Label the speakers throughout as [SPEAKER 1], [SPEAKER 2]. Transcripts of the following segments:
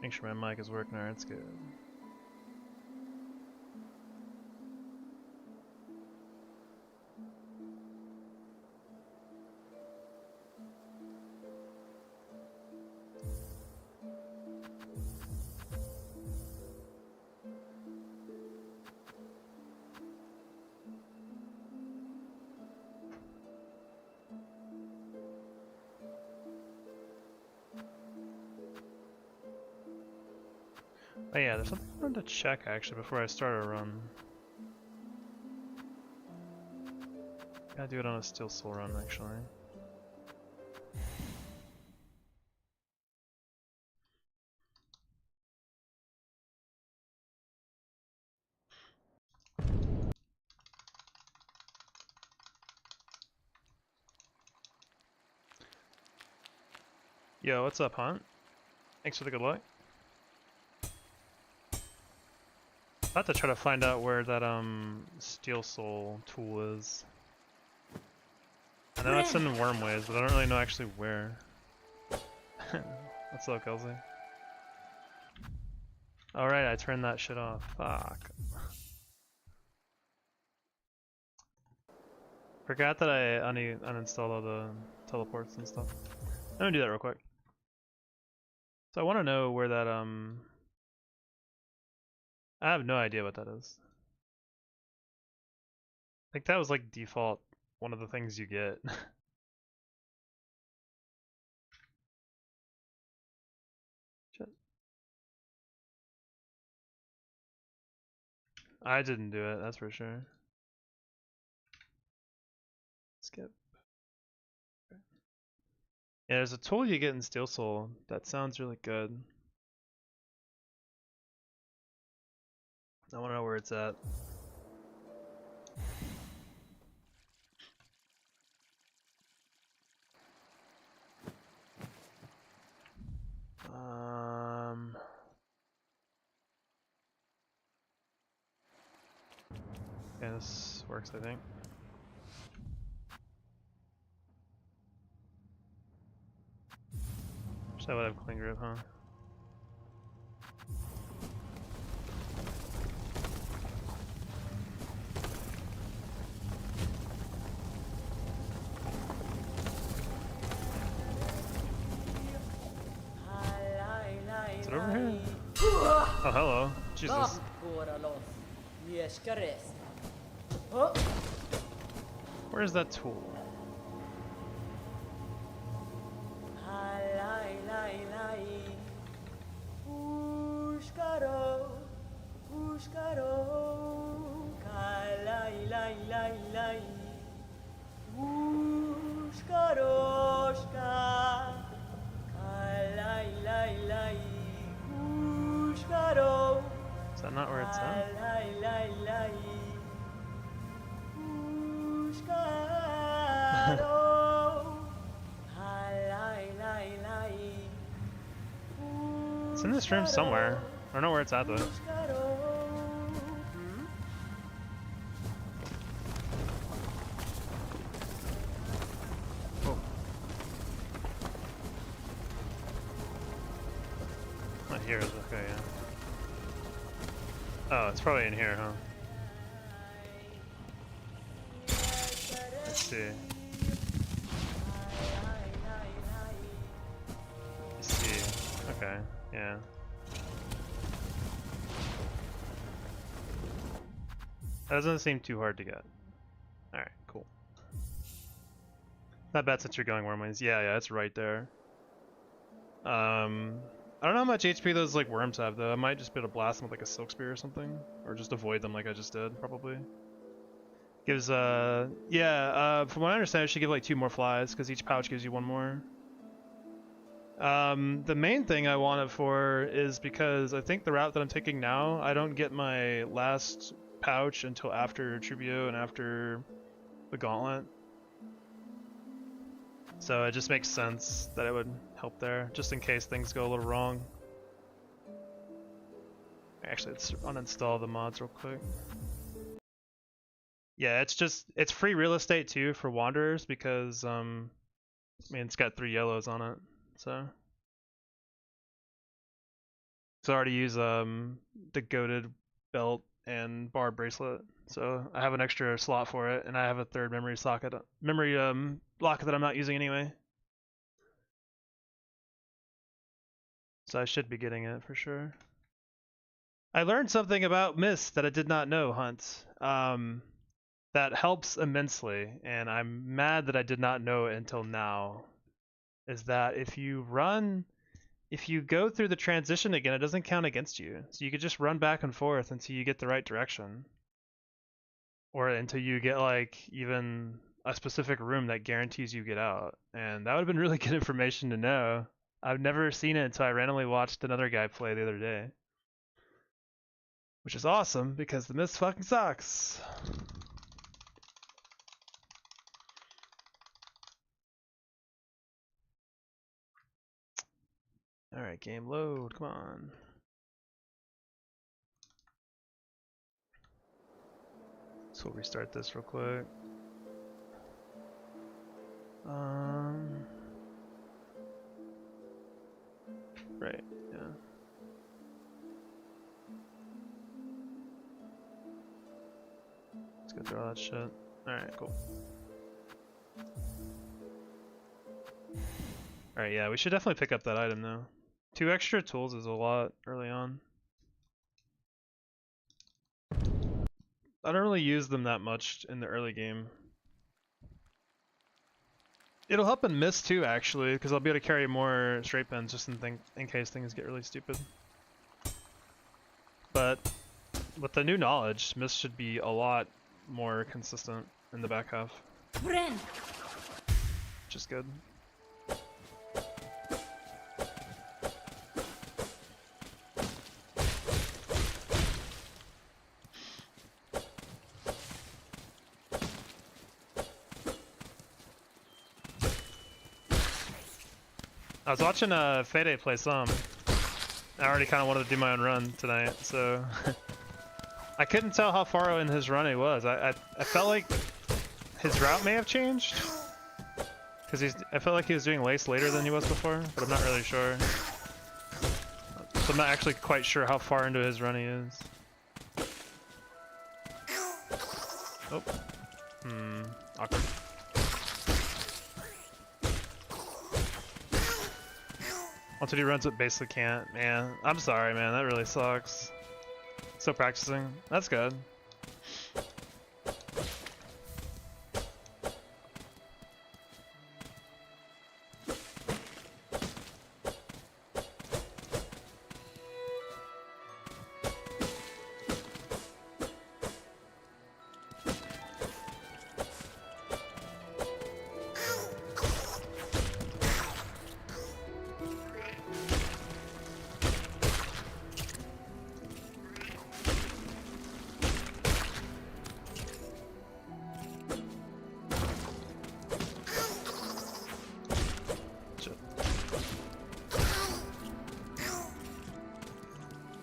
[SPEAKER 1] Make sure my mic is working. Alright, it's good. Oh yeah, there's something I wanted to check actually before I start a run. Gotta do it on a Steel Soul run actually. Yo, what's up, Hunt? Thanks for the good luck. I have to try to find out where that Steel Soul tool is. I know it's in Wormways, but I don't really know actually where. What's up, Kelsey? Alright, I turned that shit off. Fuck. Forgot that I uninstalled all the teleports and stuff. I'm gonna do that real quick. So I want to know where that I have no idea what that is. I think that was like default one of the things you get. Shit. I didn't do it, that's for sure. Skip. Yeah, there's a tool you get in Steel Soul that sounds really good. I want to know where it's at. Yeah, this works, I think. Wish I would have clean grip, huh? Is it over here? Oh, hello. Jesus. Where's that tool? Is that not where it's at? It's in this room somewhere. I don't know where it's at though. Oh. Not here, okay, yeah. Oh, it's probably in here, huh? Let's see. Let's see. Okay, yeah. That doesn't seem too hard to get. Alright, cool. Not bad since you're going Wormways. Yeah, it's right there. I don't know how much HP those like worms have though. I might just be able to blast them with like a Silk Spear or something. Or just avoid them like I just did, probably. Gives, from what I understand, it should give like 2 more flies, because each pouch gives you 1 more. The main thing I want it for is because I think the route that I'm taking now, I don't get my last pouch until after Trubio and after the Gauntlet. So it just makes sense that it would help there, just in case things go a little wrong. Actually, let's uninstall the mods real quick. Yeah, it's free real estate too for Wanderers because, I mean, it's got 3 yellows on it, so. So I already use the goated belt and bar bracelet. So I have an extra slot for it, and I have a third memory locket that I'm not using anyway. So I should be getting it for sure. I learned something about Mist that I did not know, Hunt. That helps immensely, and I'm mad that I did not know it until now. Is that if you go through the transition again, it doesn't count against you. So you could just run back and forth until you get the right direction. Or until you get like even a specific room that guarantees you get out. And that would have been really good information to know. I've never seen it until I randomly watched another guy play the other day. Which is awesome because the Mist fucking sucks. Alright, game load, come on. So we'll restart this real quick. Right, yeah. Let's go through all that shit. Alright, cool. Alright, yeah, we should definitely pick up that item though. 2 extra tools is a lot early on. I don't really use them that much in the early game. It'll help in Mist too, actually, because I'll be able to carry more straight pens just in case things get really stupid. But with the new knowledge, Mist should be a lot more consistent in the back half. Which is good. I was watching Fede play some. I already kind of wanted to do my own run tonight, so I couldn't tell how far in his run he was. I felt like his route may have changed because I felt like he was doing lace later than he was before, but I'm not really sure. So I'm not actually quite sure how far into his run he is. Oh, awkward. Once he runs it, basically can't. Man, I'm sorry, man. That really sucks. Still practicing. That's good.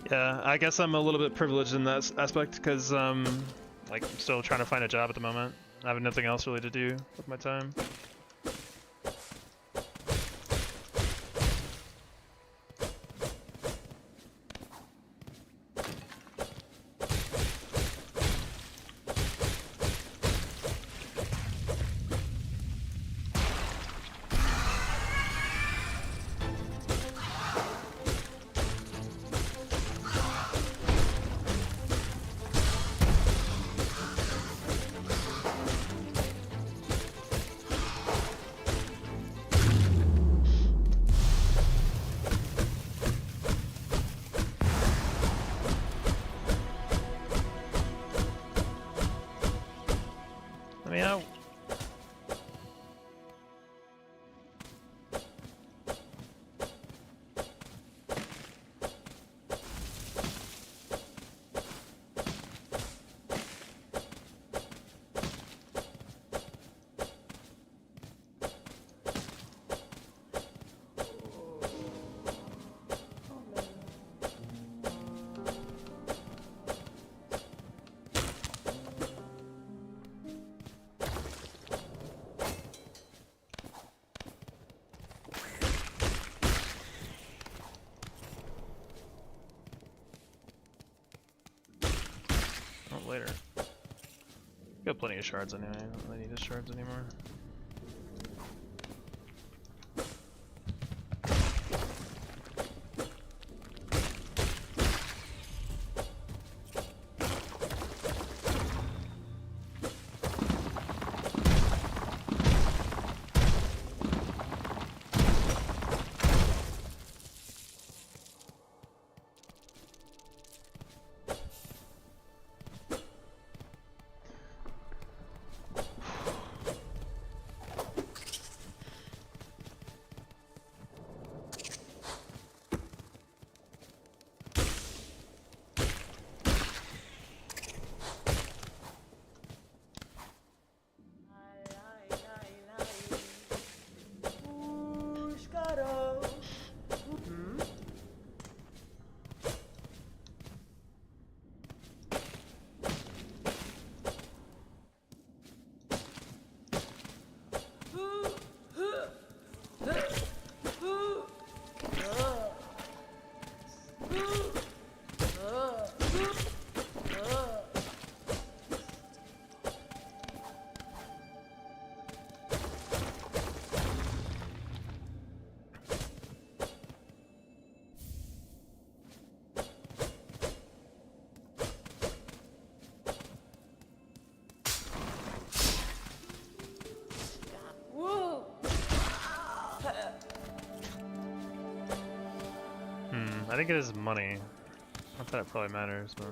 [SPEAKER 1] Yeah, I guess I'm a little bit privileged in that aspect because like I'm still trying to find a job at the moment. I have nothing else really to do with my time. later. Got plenty of shards anyway. I don't really need his shards anymore. I think it is money. Not that it probably matters, but...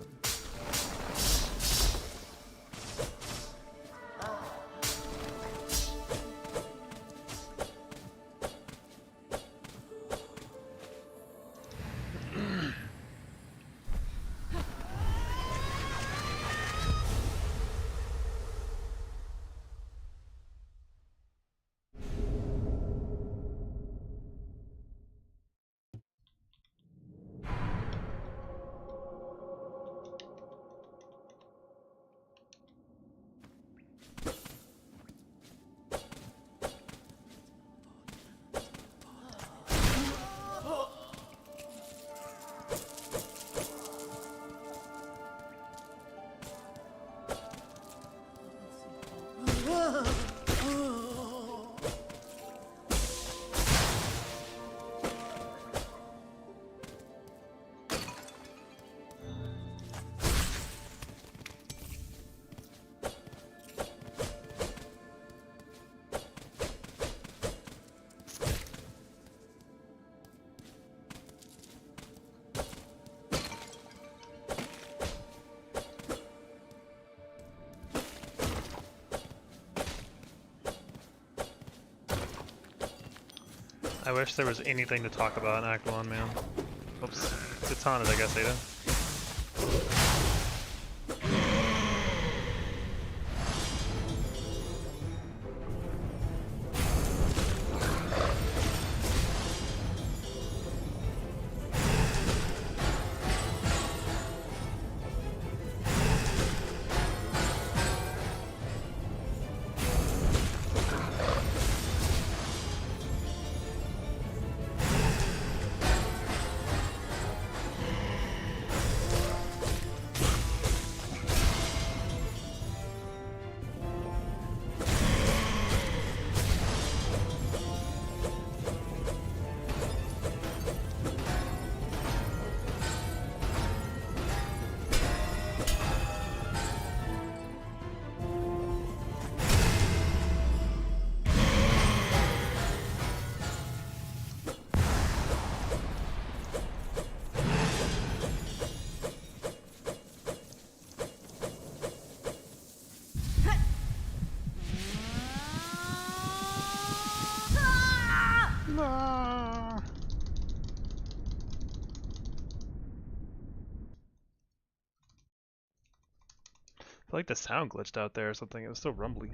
[SPEAKER 1] I wish there was anything to talk about in Act 1, man. Oops. It's haunted, I guess, Ada. I feel like the sound glitched out there or something. It was so rumbly.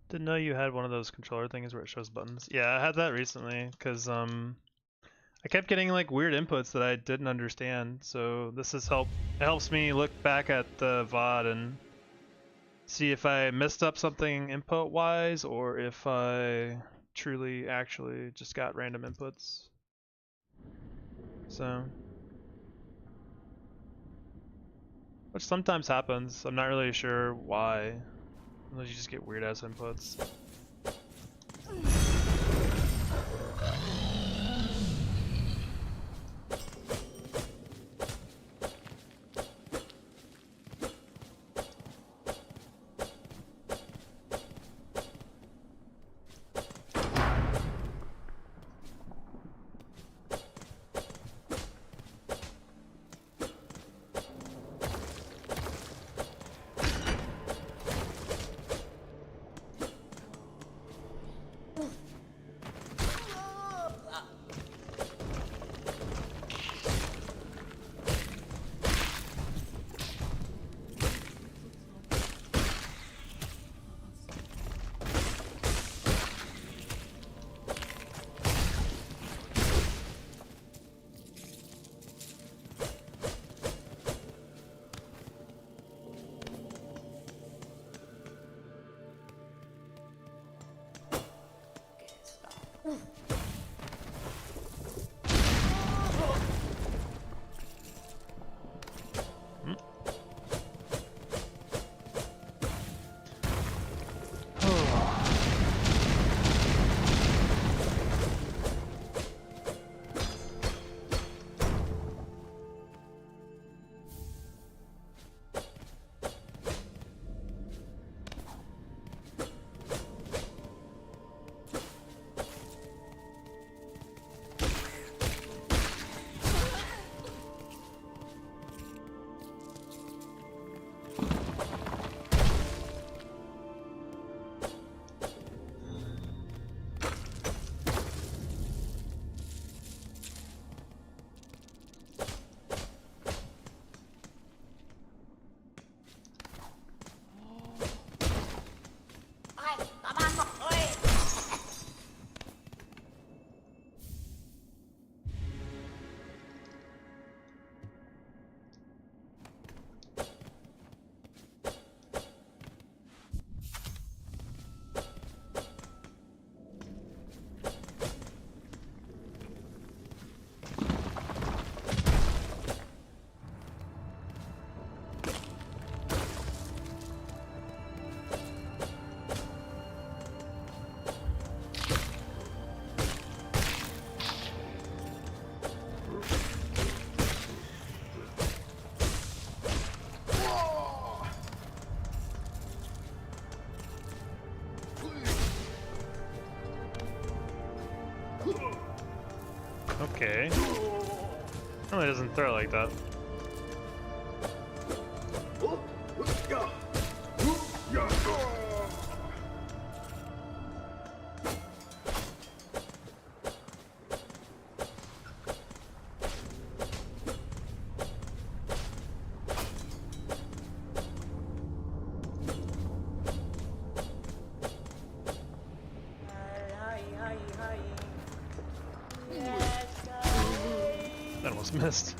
[SPEAKER 1] Didn't know you had one of those controller things where it shows buttons. Yeah, I had that recently because I kept getting like weird inputs that I didn't understand. So this has helped. It helps me look back at the VOD and see if I messed up something input wise or if I truly actually just got random inputs. So, which sometimes happens. I'm not really sure why. Unless you just get weird ass inputs. Okay. Normally doesn't throw like that. That almost missed.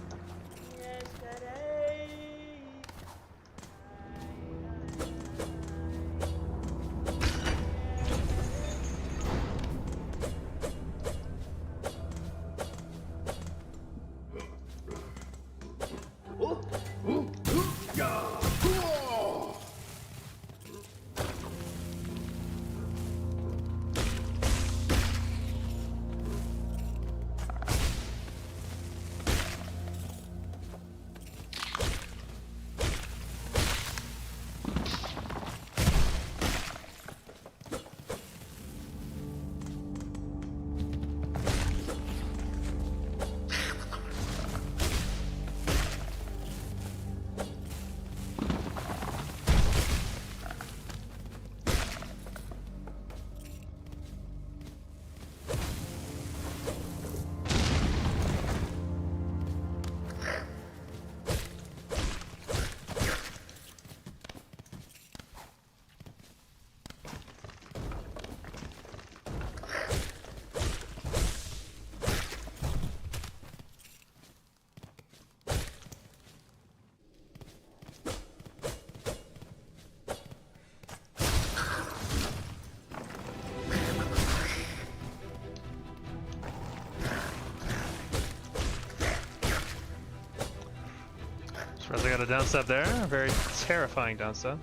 [SPEAKER 1] Got a downstep there. A very terrifying downstep.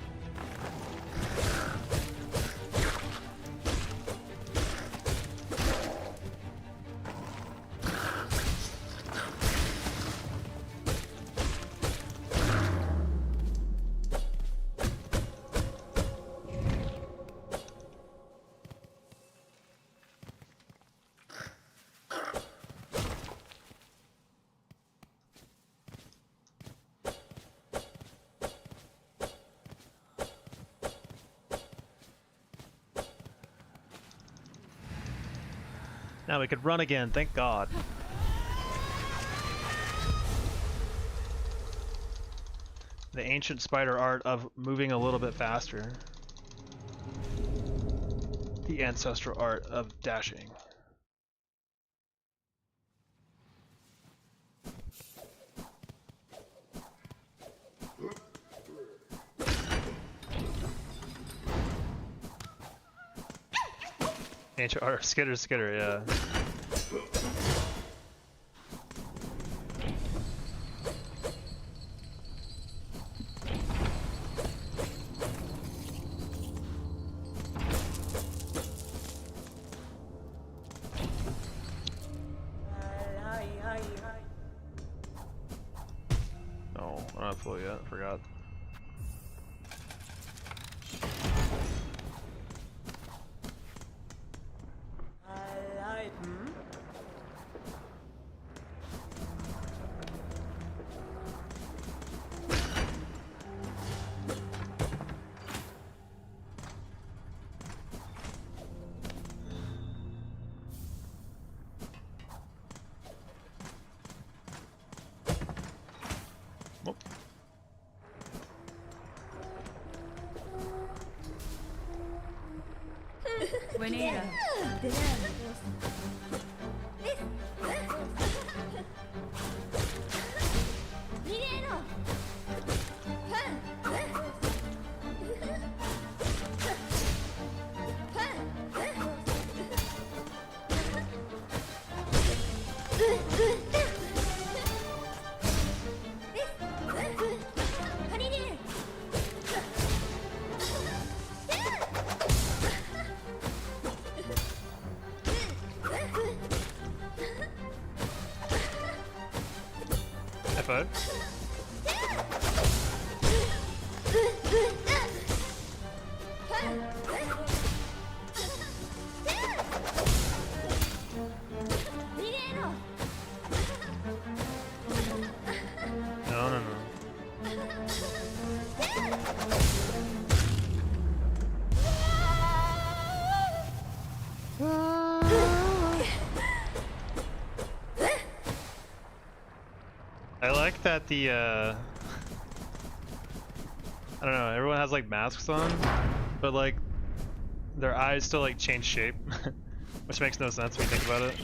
[SPEAKER 1] Now we could run again, thank God. The ancient spider art of moving a little bit faster. The ancestral art of dashing. Ancient art, skitter, yeah. No, I'm not full yet, I forgot. F5. No. I like that the I don't know, everyone has like masks on, but like their eyes still like change shape, which makes no sense when you think about it.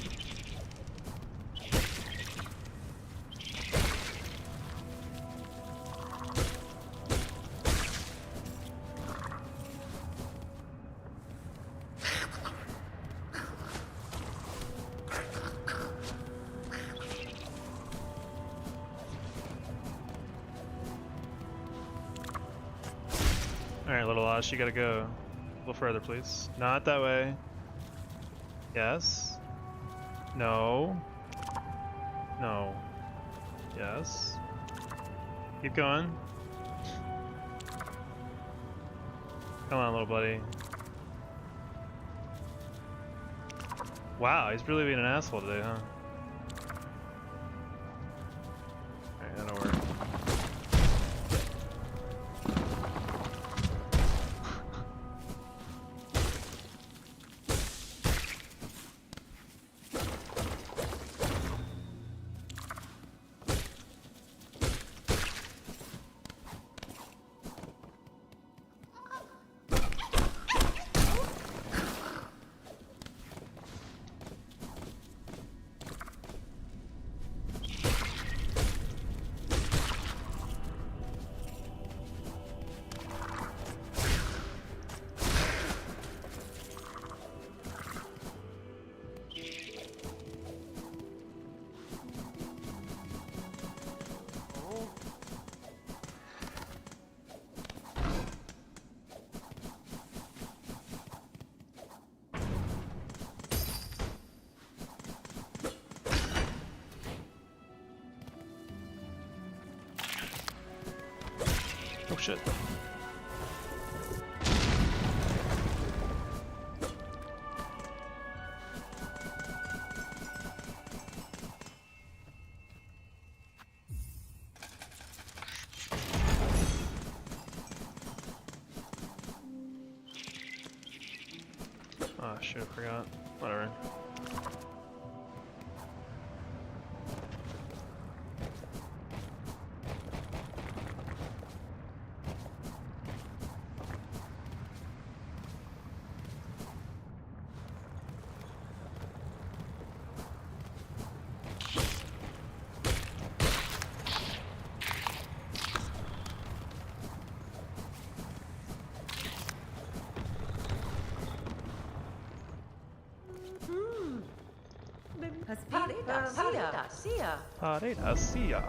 [SPEAKER 1] Alright, little Ash, you gotta go a little further, please. Not that way. Yes. No. No. Yes. Keep going. Come on, little buddy. Wow, he's really being an asshole today, huh? Alright, that'll work. shit. Oh shit, I forgot. Whatever. Paredasia.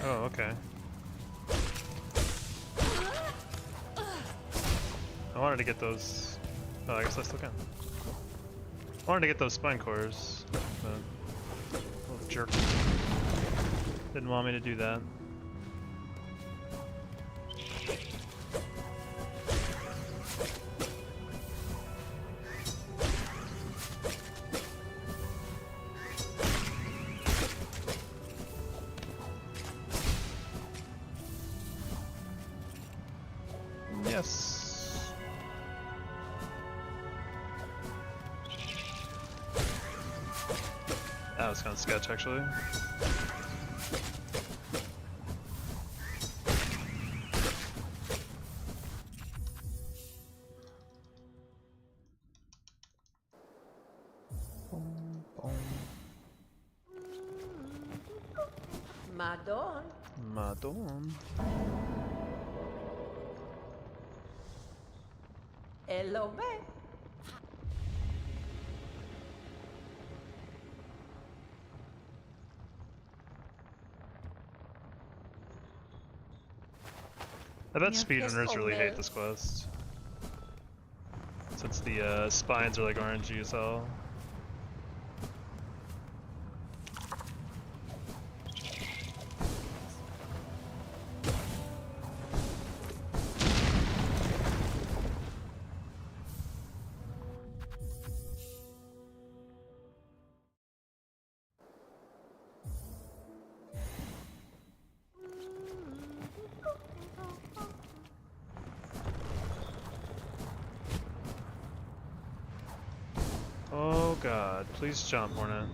[SPEAKER 1] Oh, okay. I wanted to get those. Oh, I guess I still can. I wanted to get those spine cores, but little jerk didn't want me to do that. Yes. That was kind of sketch, actually.
[SPEAKER 2] Madon.
[SPEAKER 1] Madon.
[SPEAKER 2] Hello, babe.
[SPEAKER 1] I bet speedrunners really hate this quest. Since the spines are like orangey as hell. Oh god, please jump, Hornet.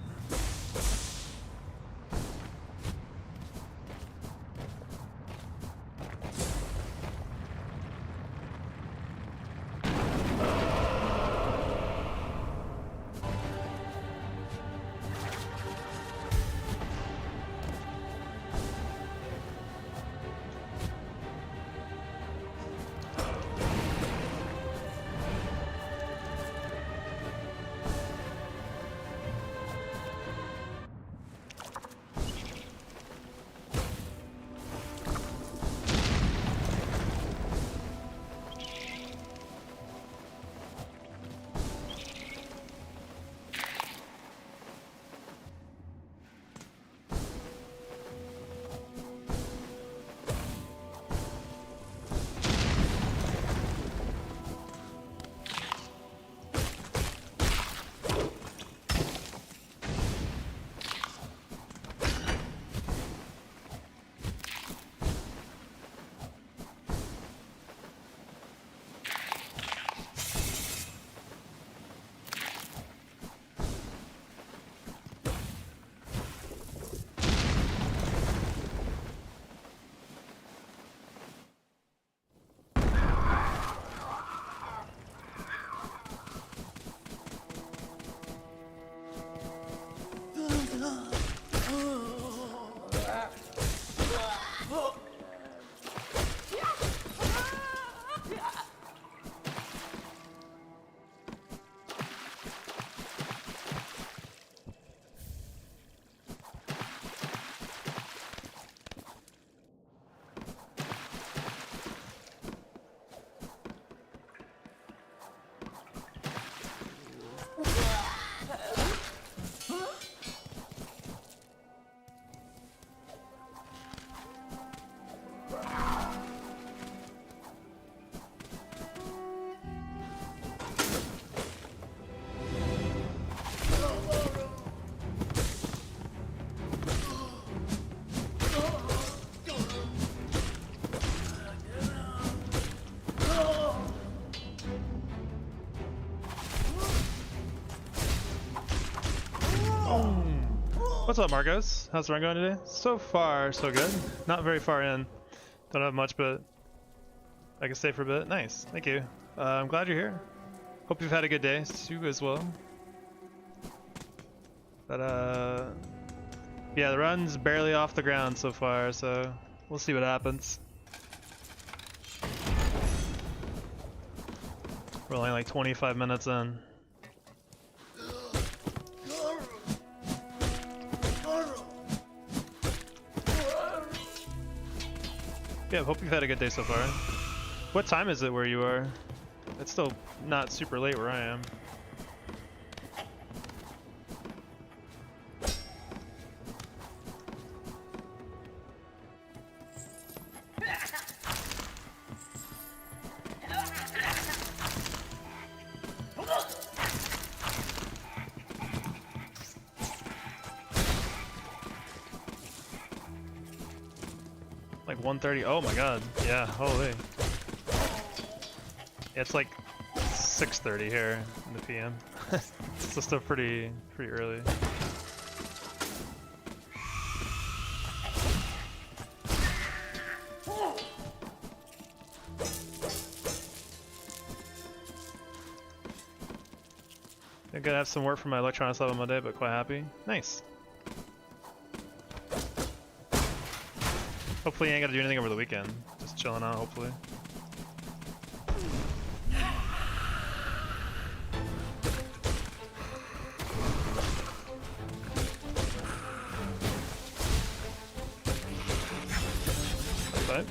[SPEAKER 1] What's up, Marcos? How's the run going today? So far, so good. Not very far in. Don't have much, but I can stay for a bit. Nice, thank you. I'm glad you're here. Hope you've had a good day too as well. But yeah, the run's barely off the ground so far, so we'll see what happens. We're only like 25 minutes in. Yeah, hope you've had a good day so far. What time is it where you are? It's still not super late where I am. Like 1:30. Oh my god. Yeah, holy. Yeah, it's like 6:30 here in the PM. So still pretty early. I'm gonna have some work for my electronics lab on Monday, but quite happy. Nice. Hopefully you ain't gotta do anything over the weekend. Just chilling out, hopefully. But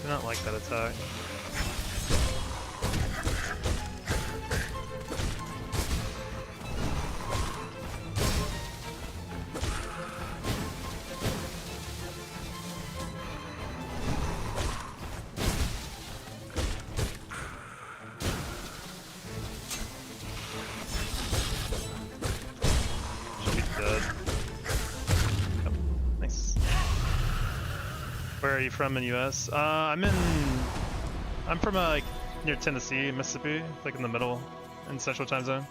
[SPEAKER 1] I don't like that attack. Should be dead. Yep. Nice. Where are you from in US? I'm from like near Tennessee, Mississippi, like in the middle, in Central Time Zone.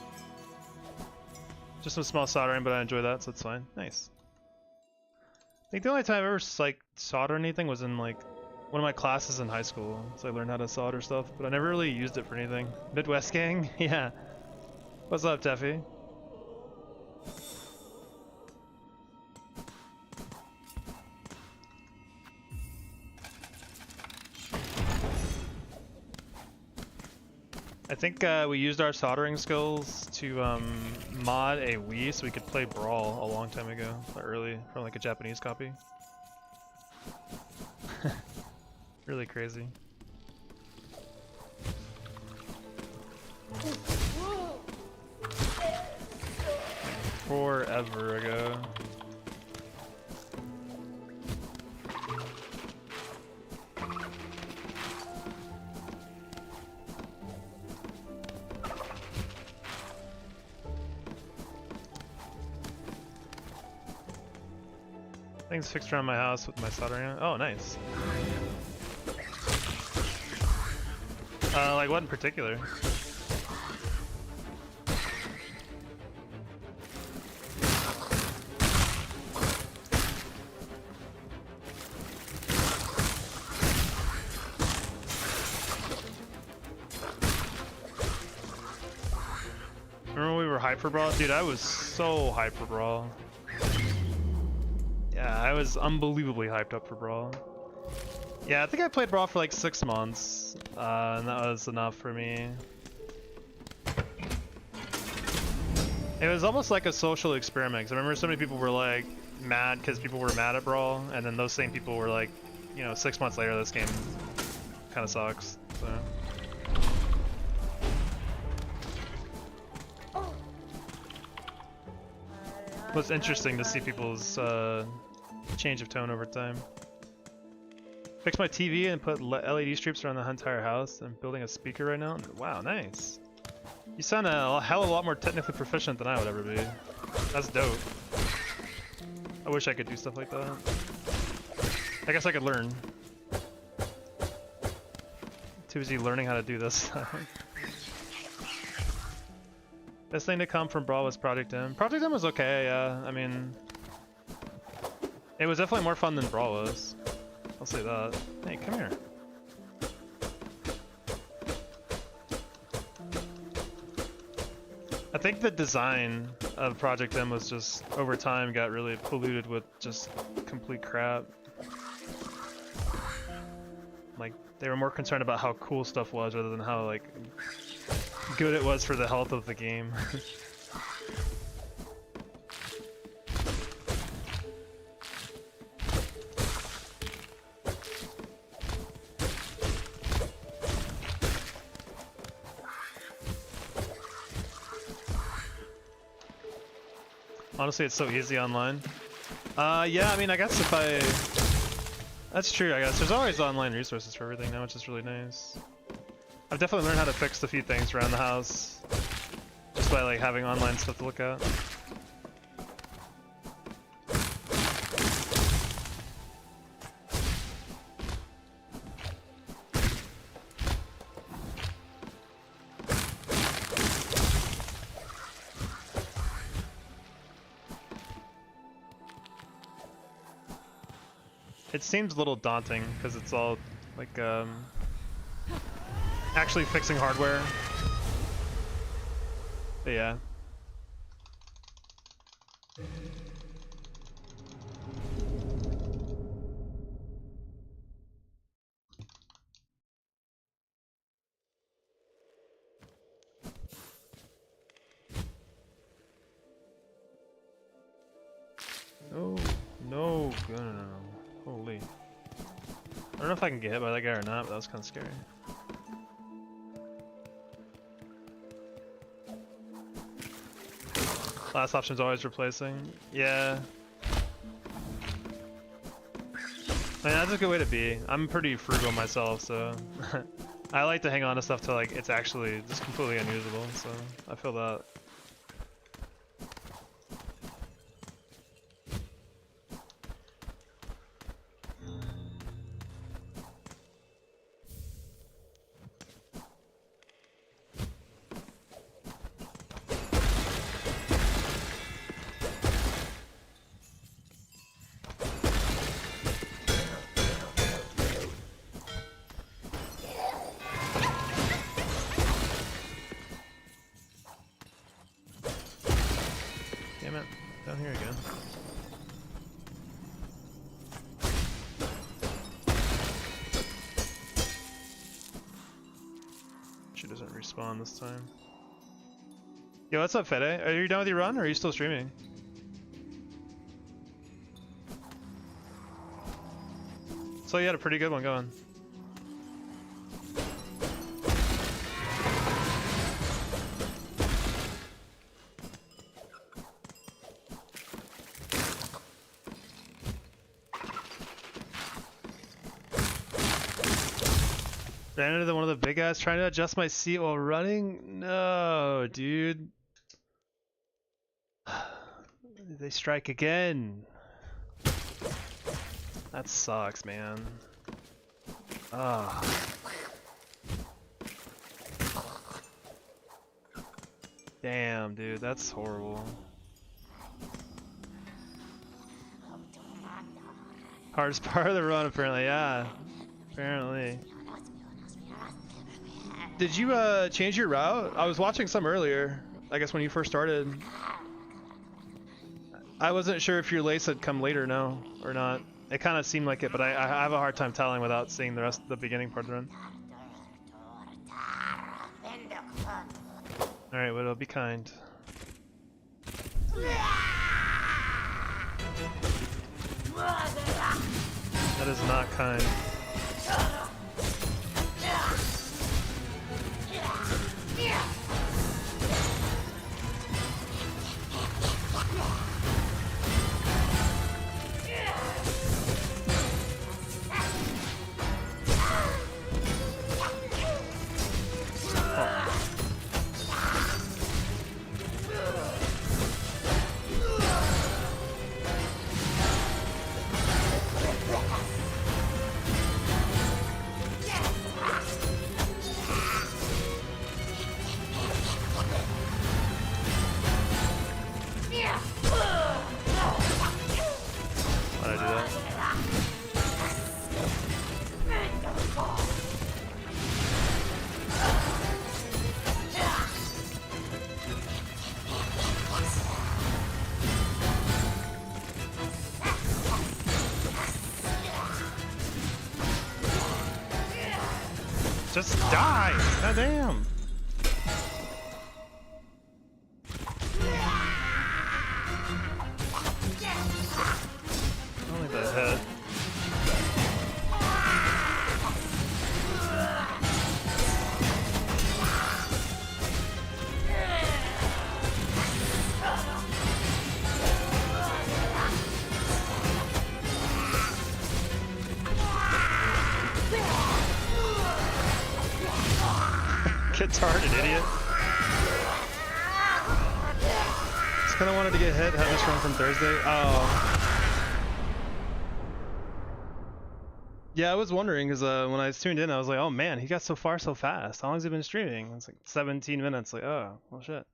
[SPEAKER 1] Just some small soldering, but I enjoy that, so it's fine. Nice. I think the only time I ever like soldered anything was in like one of my classes in high school. So I learned how to solder stuff, but I never really used it for anything. Midwest gang? Yeah. What's up, Teffy? I think we used our soldering skills to mod a Wii so we could play Brawl a long time ago, early, from like a Japanese copy. Really crazy. Forever ago. Things fixed around my house with my soldering. Oh, nice. Like what in particular? Remember when we were hyped for Brawl? Dude, I was so hyped for Brawl. Yeah, I was unbelievably hyped up for Brawl. Yeah, I think I played Brawl for like 6 months, and that was enough for me. It was almost like a social experiment, 'cause I remember so many people were like mad because people were mad at Brawl, and then those same people were like, you know, 6 months later, this game kind of sucks. So. It was interesting to see people's change of tone over time. Fixed my TV and put LED strips around the entire house. I'm building a speaker right now. Wow, nice. You sound a hell of a lot more technically proficient than I would ever be. That's dope. I wish I could do stuff like that. I guess I could learn. Too busy learning how to do this. Best thing to come from Brawl was Project M. Project M was okay, yeah. I mean, it was definitely more fun than Brawl was. I'll say that. Hey, come here. I think the design of Project M was just, over time, got really polluted with just complete crap. Like, they were more concerned about how cool stuff was rather than how, like, good it was for the health of the game. Honestly, it's so easy online. Yeah, I mean, I guess if I... That's true, I guess. There's always online resources for everything now, which is really nice. I've definitely learned how to fix a few things around the house. Just by, like, having online stuff to look at. It seems a little daunting because it's all like actually fixing hardware. But yeah. Oh no, no. Holy. I don't know if I can get hit by that guy or not, but that was kind of scary. Last option's always replacing. Yeah. I mean, that's a good way to be. I'm pretty frugal myself, so I like to hang on to stuff till like it's actually just completely unusable, so I feel that. Damn it, down here again. She doesn't respawn this time. Yo, what's up, Fede? Are you done with your run, or are you still streaming? So you had a pretty good one going. Ran into one of the big guys trying to adjust my seat while running? No, dude. They strike again. That sucks, man. Ah. Damn, dude, that's horrible. Hardest part of the run, apparently, yeah. Apparently. Did you change your route? I was watching some earlier, I guess when you first started. I wasn't sure if your lace had come later now or not. It kind of seemed like it, but I have a hard time telling without seeing the rest of the beginning part of the run. Alright, Widow, be kind. That is not kind. Just die! God damn! Only the head. Get targeted, idiot. Just kinda wanted to get hit, have this run from Thursday. Oh. Yeah, I was wondering, because when I tuned in, I was like, oh man, he got so far so fast. How long has he been streaming? It's like 17 minutes. Like, oh, well shit.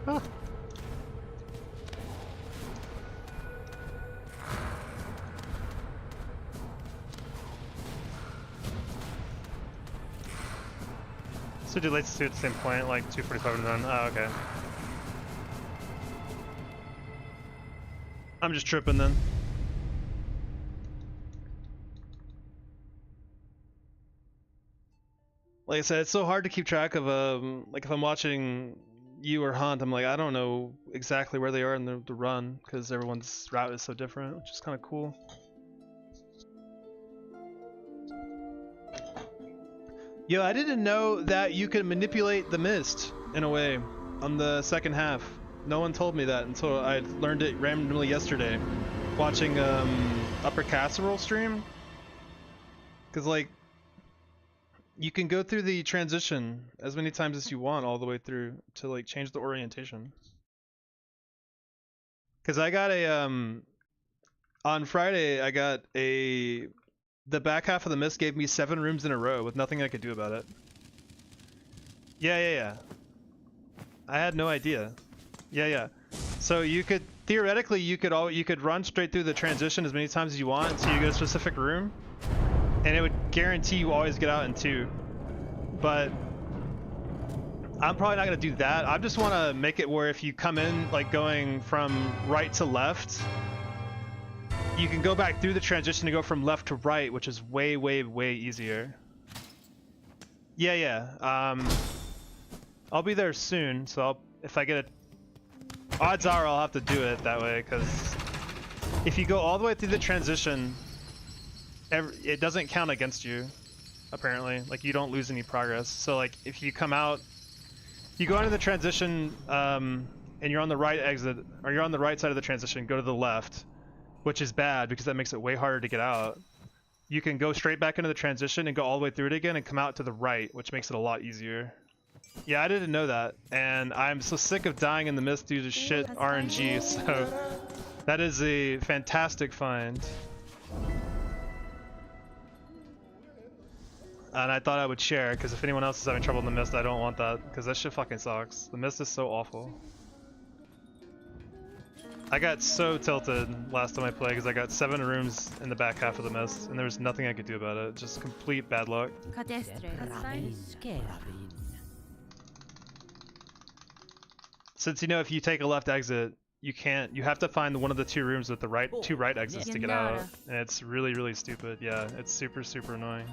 [SPEAKER 1] Huh. So do lights two at the same point, like 2:45 and done. Oh, okay. I'm just tripping then. Like I said, it's so hard to keep track of like if I'm watching you or Hunt, I'm like, I don't know exactly where they are in the run because everyone's route is so different, which is kind of cool. Yo, I didn't know that you could manipulate the mist in a way on the second half. No one told me that until I learned it randomly yesterday, watching Upper Casserole stream. Cause like, you can go through the transition as many times as you want all the way through to like change the orientation. Cause I got a on Friday I got the back half of the mist gave me 7 rooms in a row with nothing I could do about it. Yeah. I had no idea. Yeah. So you could theoretically you could run straight through the transition as many times as you want until you get a specific room, and it would guarantee you always get out in 2. But I'm probably not gonna do that. I just want to make it where if you come in like going from right to left, you can go back through the transition to go from left to right, which is way easier. Yeah. I'll be there soon, so if I get it, odds are I'll have to do it that way, because if you go all the way through the transition, it doesn't count against you, apparently. Like, you don't lose any progress. So like, if you come out, you go into the transition, and you're on the right exit, or you're on the right side of the transition, go to the left, which is bad because that makes it way harder to get out. You can go straight back into the transition and go all the way through it again and come out to the right, which makes it a lot easier. Yeah, I didn't know that, and I'm so sick of dying in the mist due to shit RNG, so that is a fantastic find. And I thought I would share, because if anyone else is having trouble in the mist, I don't want that, because that shit fucking sucks. The mist is so awful. I got so tilted last time I played because I got 7 rooms in the back half of the mist, and there was nothing I could do about it. Just complete bad luck. Since, you know, if you take a left exit, you have to find one of the 2 rooms with the two right exits to get out. And it's really stupid. Yeah, it's super annoying.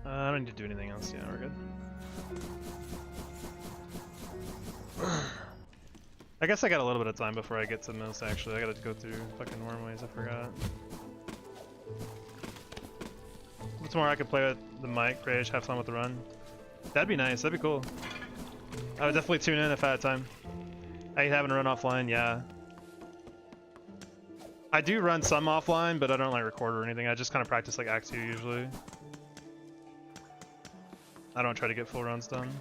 [SPEAKER 1] I don't need to do anything else. Yeah, we're good. I guess I got a little bit of time before I get to mist, actually. I gotta go through fucking wormways, I forgot. What's more, I could play with the mic, Rage, have fun with the run. That'd be nice, that'd be cool. I would definitely tune in if I had time. I hate having to run offline, yeah. I do run some offline, but I don't like record or anything. I just kind of practice like Act 2 usually. I don't try to get full runs done.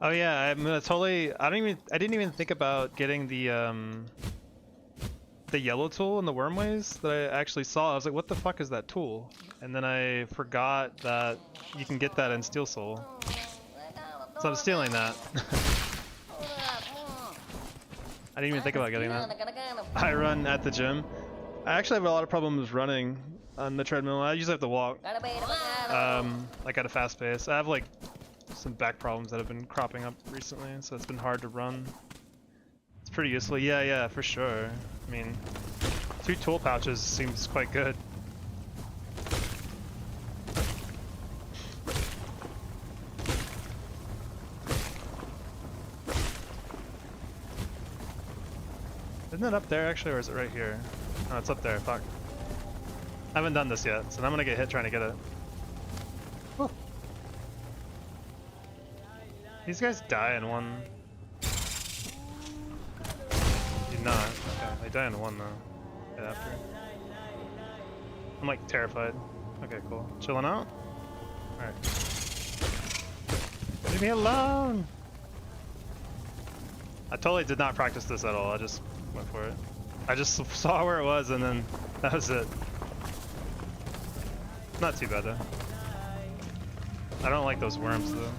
[SPEAKER 1] Oh yeah, I'm gonna totally. I didn't even think about getting the yellow tool in the wormways that I actually saw. I was like, what the fuck is that tool? And then I forgot that you can get that in Steel Soul. So I'm stealing that. I didn't even think about getting that. I run at the gym. I actually have a lot of problems running on the treadmill. I usually have to walk, like at a fast pace. I have like some back problems that have been cropping up recently, so it's been hard to run. It's pretty useful. Yeah, for sure. I mean, 2 tool pouches seems quite good. Isn't it up there actually, or is it right here? No, it's up there. Fuck. I haven't done this yet, so I'm gonna get hit trying to get it. Whew. These guys die in one. Do not. Okay, they die in one though. Get after. I'm like terrified. Okay, cool. Chilling out? Alright. Leave me alone! I totally did not practice this at all. I just went for it. I just saw where it was and then that was it. Not too bad though. I don't like those worms though.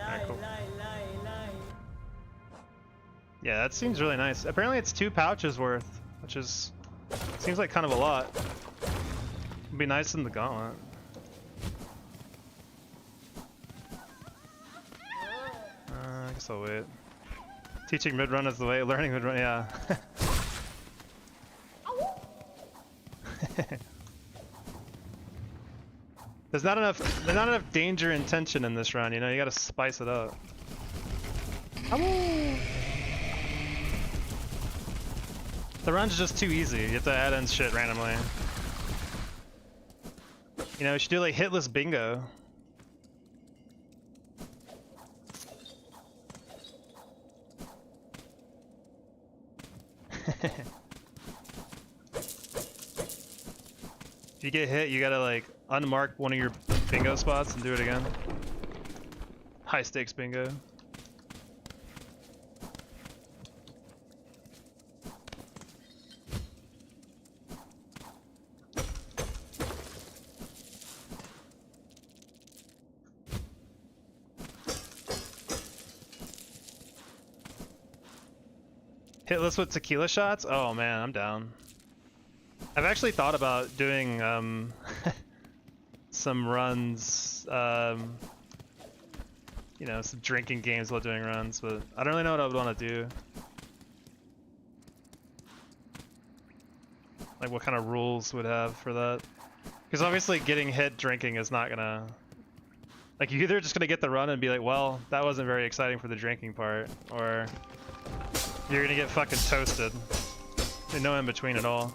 [SPEAKER 1] Alright, cool. Yeah, that seems really nice. Apparently it's 2 pouches worth, which is seems like kind of a lot. It'd be nice in the gauntlet. I guess I'll wait. Teaching mid-run is the way, learning mid-run, yeah. There's not enough danger and tension in this run, you know, you gotta spice it up. The run's just too easy, you have to add in shit randomly. You know, we should do like hitless bingo. If you get hit, you gotta like unmark one of your bingo spots and do it again. High stakes bingo. Hitless with tequila shots? Oh man, I'm down. I've actually thought about doing some runs, you know, some drinking games while doing runs, but I don't really know what I would want to do. Like what kind of rules would have for that. Because obviously getting hit drinking is not gonna... Like you're either just gonna get the run and be like, well, that wasn't very exciting for the drinking part, or you're gonna get fucking toasted. There's no in between at all.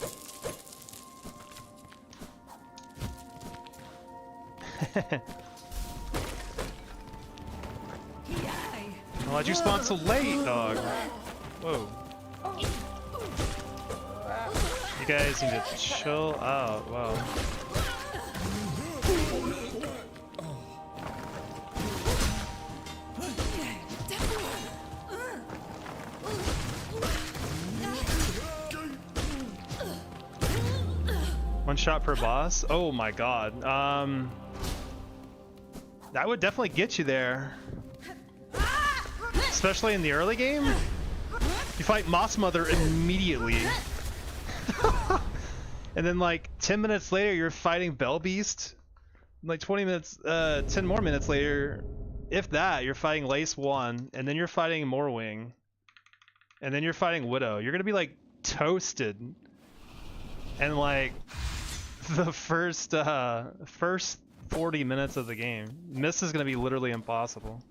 [SPEAKER 1] Why'd you spawn so late, dog? Whoa. You guys need to chill out. Wow. One shot per boss? Oh my god. That would definitely get you there. Especially in the early game. You fight Moss Mother immediately. And then like 10 minutes later you're fighting Bell Beast. Like 20 minutes, 10 more minutes later, if that, you're fighting Lace 1, and then you're fighting Morwing. And then you're fighting Widow. You're gonna be like toasted. And like the first 40 minutes of the game. Miss is gonna be literally impossible.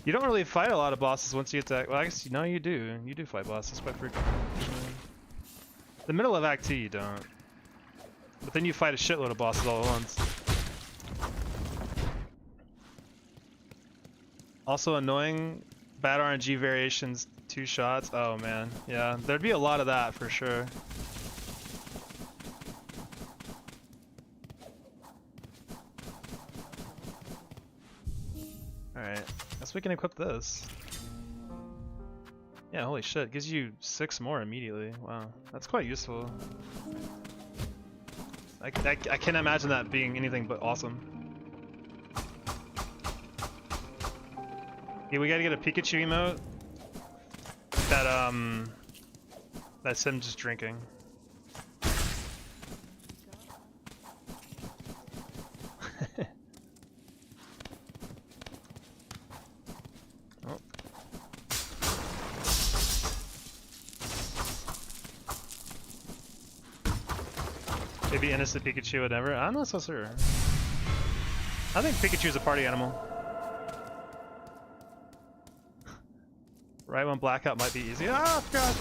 [SPEAKER 1] You don't really fight a lot of bosses once you get to... Well, I guess, no, you do. You do fight bosses quite frequently. The middle of Act 2 you don't. But then you fight a shitload of bosses all at once. Also annoying, bad RNG variations, 2 shots. Oh man, yeah. There'd be a lot of that for sure. Alright, guess we can equip this. Yeah, holy shit, gives you 6 more immediately. Wow, that's quite useful. I can't imagine that being anything but awesome. Yeah, we gotta get a Pikachu emote. That's him just drinking. Oh. Maybe innocent Pikachu would never. I'm not so sure. I think Pikachu's a party animal. Right when blackout might be easy. Ah, forgot.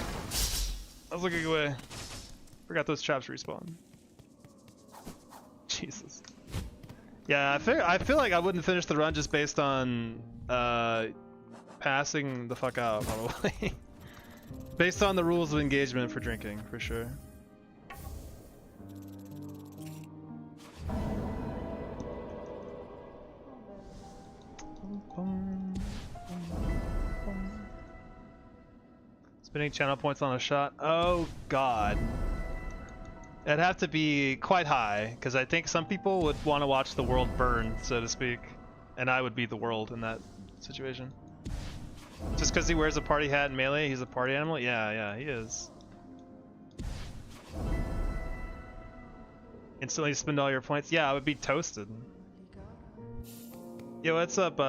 [SPEAKER 1] I was looking away. Forgot those traps respawn. Jesus. Yeah, I feel like I wouldn't finish the run just based on passing the fuck out, probably. Based on the rules of engagement for drinking, for sure. Spending channel points on a shot. Oh god. It'd have to be quite high, because I think some people would want to watch the world burn, so to speak. And I would be the world in that situation. Just because he wears a party hat in Melee, he's a party animal? Yeah, he is. Instantly spend all your points? Yeah, I would be toasted. Yo, what's up,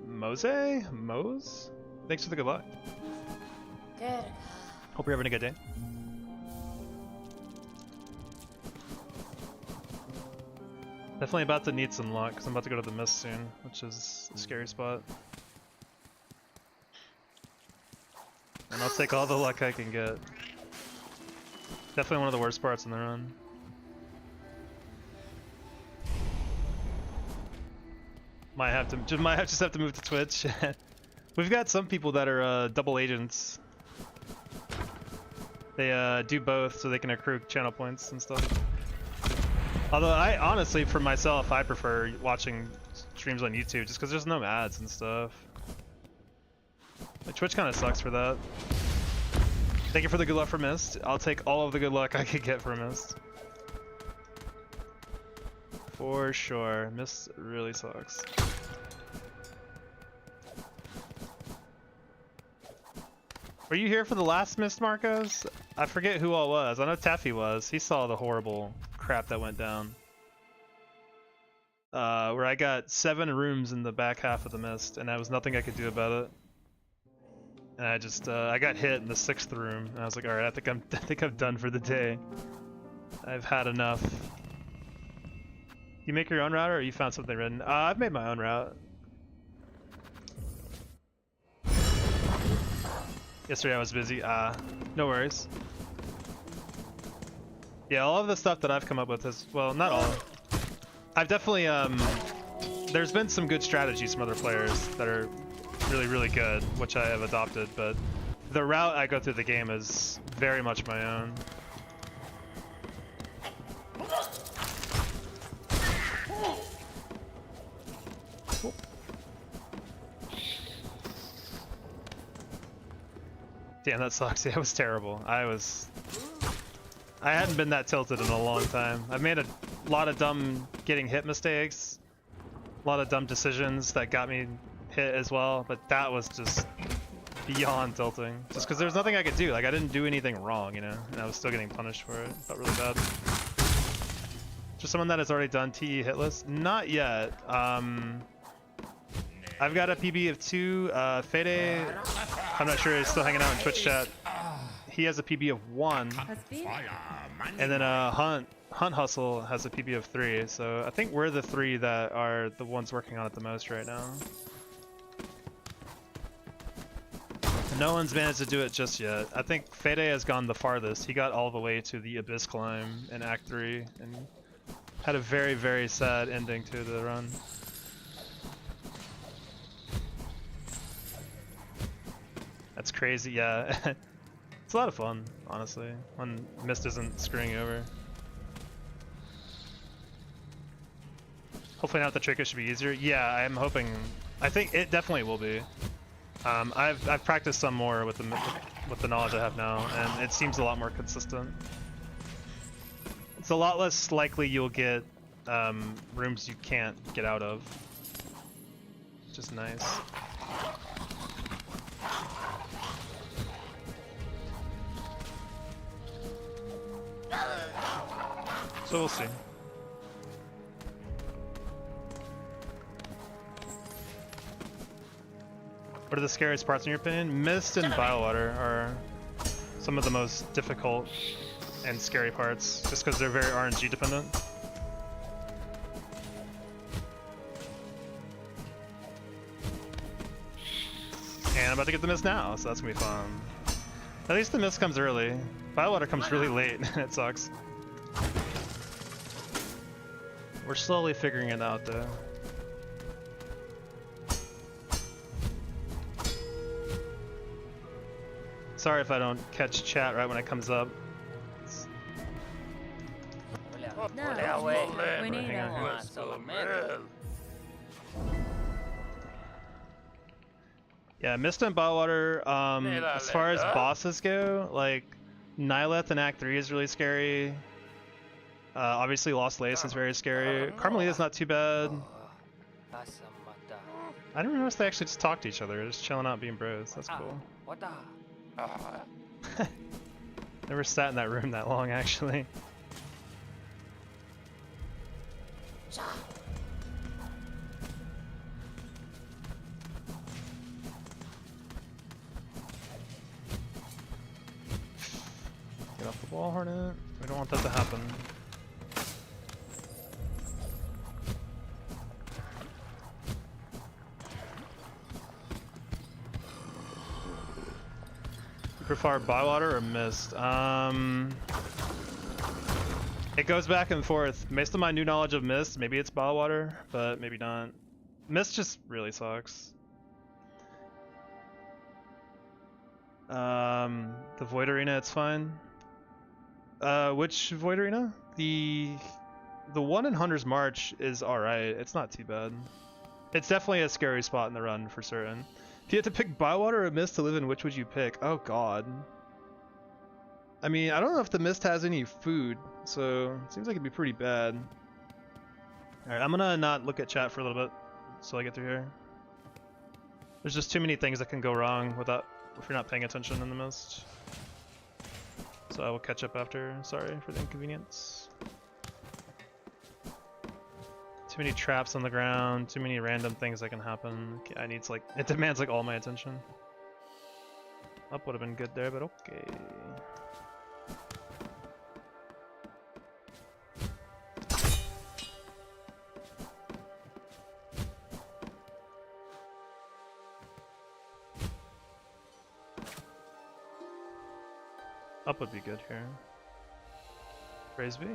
[SPEAKER 1] Mose? Mose? Thanks for the good luck. Hope you're having a good day. Definitely about to need some luck, because I'm about to go to the mist soon, which is a scary spot. And I'll take all the luck I can get. Definitely one of the worst parts in the run. Might just have to move to Twitch. We've got some people that are double agents. They do both so they can accrue channel points and stuff. Although I honestly, for myself, I prefer watching streams on YouTube just because there's no ads and stuff. Like, Twitch kind of sucks for that. Thank you for the good luck for Mist. I'll take all of the good luck I could get for Mist. For sure. Mist really sucks. Were you here for the last Mist, Marcos? I forget who all was. I know Taffy was. He saw the horrible crap that went down. Where I got 7 rooms in the back half of the Mist, and there was nothing I could do about it. And I just, I got hit in the 6th room, and I was like, alright, I think I'm done for the day. I've had enough. You make your own route, or you found something written? I've made my own route. Yesterday I was busy. No worries. Yeah, all of the stuff that I've come up with is, well, not all. I've definitely, there's been some good strategies from other players that are really, really good, which I have adopted, but the route I go through the game is very much my own. Damn, that sucks. Yeah, it was terrible. I hadn't been that tilted in a long time. I've made a lot of dumb getting hit mistakes, a lot of dumb decisions that got me hit as well, but that was just beyond tilting. Just because there's nothing I could do. Like, I didn't do anything wrong, you know, and I was still getting punished for it. It felt really bad. Just someone that has already done TE Hitless? Not yet. I've got a PB of 2. Fede, I'm not sure, he's still hanging out in Twitch chat. He has a PB of 1. And then Hunt Hustle has a PB of 3. So I think we're the 3 that are the ones working on it the most right now. No one's managed to do it just yet. I think Fede has gone the farthest. He got all the way to the Abyss Climb in Act 3 and had a very, very sad ending to the run. That's crazy, yeah. It's a lot of fun, honestly, when Mist isn't screwing you over. Hopefully now with the trick it should be easier. Yeah, I'm hoping I think it definitely will be. I've practiced some more with the knowledge I have now, and it seems a lot more consistent. It's a lot less likely you'll get rooms you can't get out of. Which is nice. So we'll see. What are the scariest parts in your opinion? Mist and Biowater are some of the most difficult and scary parts, just because they're very RNG dependent. And I'm about to get the Mist now, so that's gonna be fun. At least the Mist comes early. Biowater comes really late, and it sucks. We're slowly figuring it out though. Sorry if I don't catch chat right when it comes up. Yeah, Mist and Biowater, as far as bosses go, like, Nihilith in Act 3 is really scary. Obviously Lost Lace is very scary. Carmelita's not too bad. I didn't notice they actually just talk to each other, just chilling out being bros. That's cool. Never sat in that room that long, actually. Get off the wall, Hornet. We don't want that to happen. You prefer Biowater or Mist? It goes back and forth. Based on my new knowledge of Mist, maybe it's Biowater, but maybe not. Mist just really sucks. The Void Arena, it's fine. Which Void Arena? The one in Hunter's March is alright. It's not too bad. It's definitely a scary spot in the run for certain. If you had to pick Biowater or Mist to live in, which would you pick? Oh god. I mean, I don't know if the Mist has any food, so it seems like it'd be pretty bad. Alright, I'm gonna not look at chat for a little bit so I get through here. There's just too many things that can go wrong without if you're not paying attention in the Mist. So I will catch up after. Sorry for the inconvenience. Too many traps on the ground, too many random things that can happen. I need like, it demands like all my attention. Up would have been good there, but okay. Up would be good here. Praise be.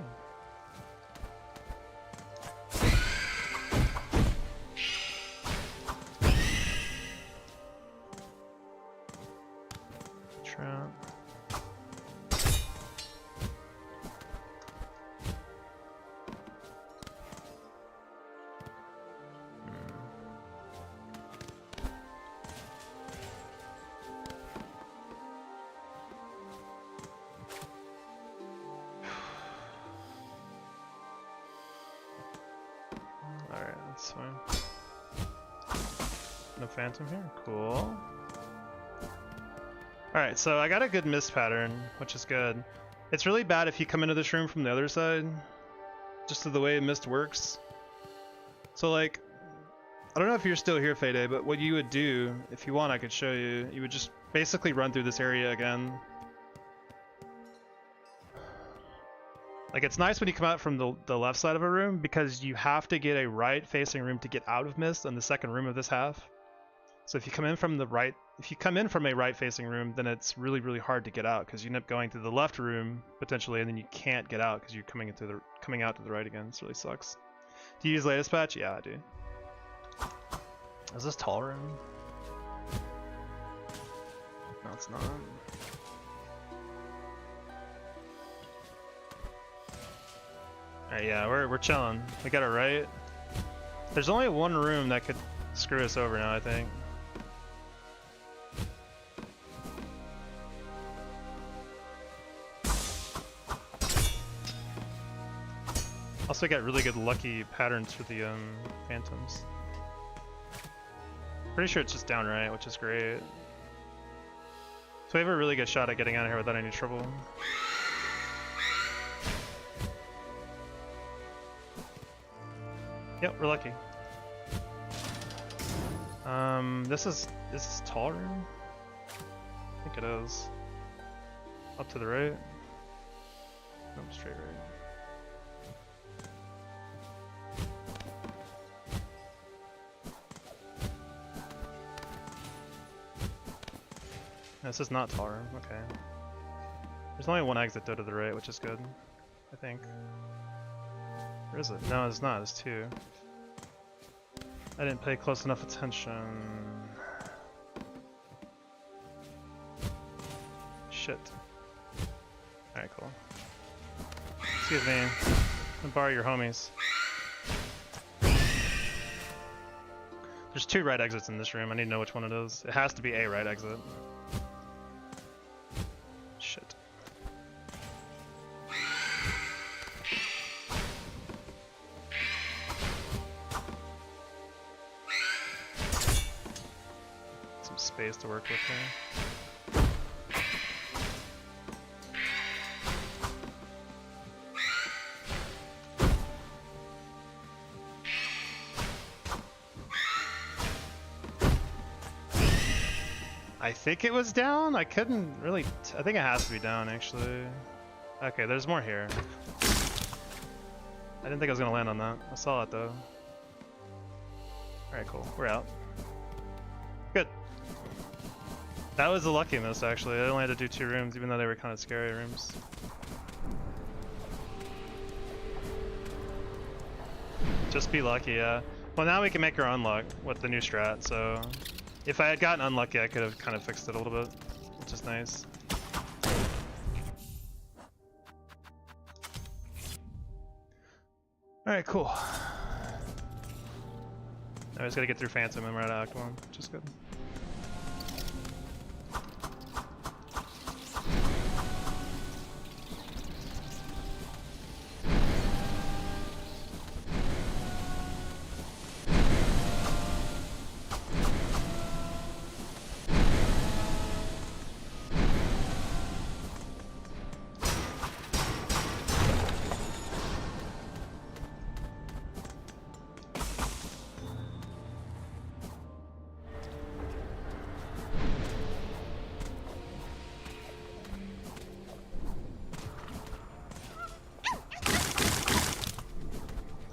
[SPEAKER 1] Trap. Alright, that's fine. No phantom here? Cool. Alright, so I got a good mist pattern, which is good. It's really bad if you come into this room from the other side, just to the way mist works. So like, I don't know if you're still here, Fede, but what you would do, if you want I could show you, you would just basically run through this area again. Like, it's nice when you come out from the left side of a room, because you have to get a right-facing room to get out of mist in the second room of this half. So if you come in from the right, if you come in from a right-facing room, then it's really, really hard to get out, because you end up going through the left room potentially, and then you can't get out because you're coming out to the right again. This really sucks. Do you use latest patch? Yeah, I do. Is this tall room? No, it's not. Alright, yeah, we're chilling. We got it right. There's only one room that could screw us over now, I think. Also got really good lucky patterns for the phantoms. Pretty sure it's just downright, which is great. So we have a really good shot at getting out of here without any trouble. Yep, we're lucky. Is this tall room? I think it is. Up to the right? Nope, straight right. This is not tall room, okay. There's only one exit though to the right, which is good, I think. Where is it? No, it's not, it's two. I didn't pay close enough attention. Shit. Alright, cool. Excuse me. I'll borrow your homies. There's two right exits in this room. I need to know which one it is. It has to be a right exit. Shit. Some space to work with here. I think it was down? I couldn't really I think it has to be down, actually. Okay, there's more here. I didn't think I was gonna land on that. I saw it, though. Alright, cool. We're out. Good. That was a lucky miss, actually. I only had to do 2 rooms, even though they were kind of scary rooms. Just be lucky, yeah. Well, now we can make our own luck with the new strat, so... If I had gotten unlucky, I could have kind of fixed it a little bit, which is nice. Alright, cool. Now I just gotta get through Phantom and we're at Act 1, which is good.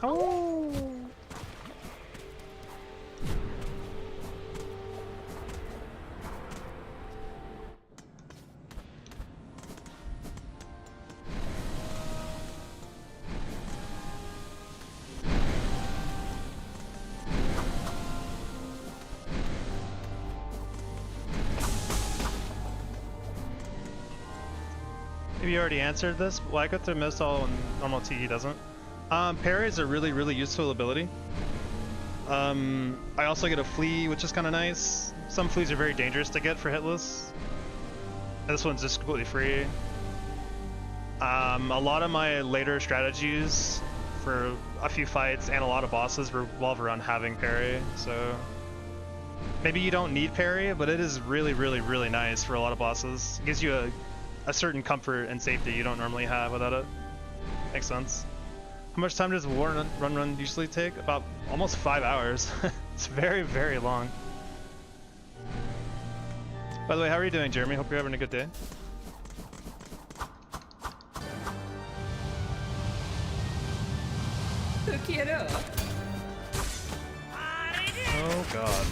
[SPEAKER 1] Oh! Maybe you already answered this. Well, I go through Missile and normal TE doesn't. Parry is a really, really useful ability. I also get a Flea, which is kind of nice. Some Fleas are very dangerous to get for Hitless. This one's just completely free. A lot of my later strategies for a few fights and a lot of bosses revolve around having parry, so... Maybe you don't need parry, but it is really, really, really nice for a lot of bosses. It gives you a certain comfort and safety you don't normally have without it. Makes sense. How much time does War Run usually take? About almost 5 hours. It's very, very long. By the way, how are you doing, Jeremy? Hope you're having a good day. Oh god.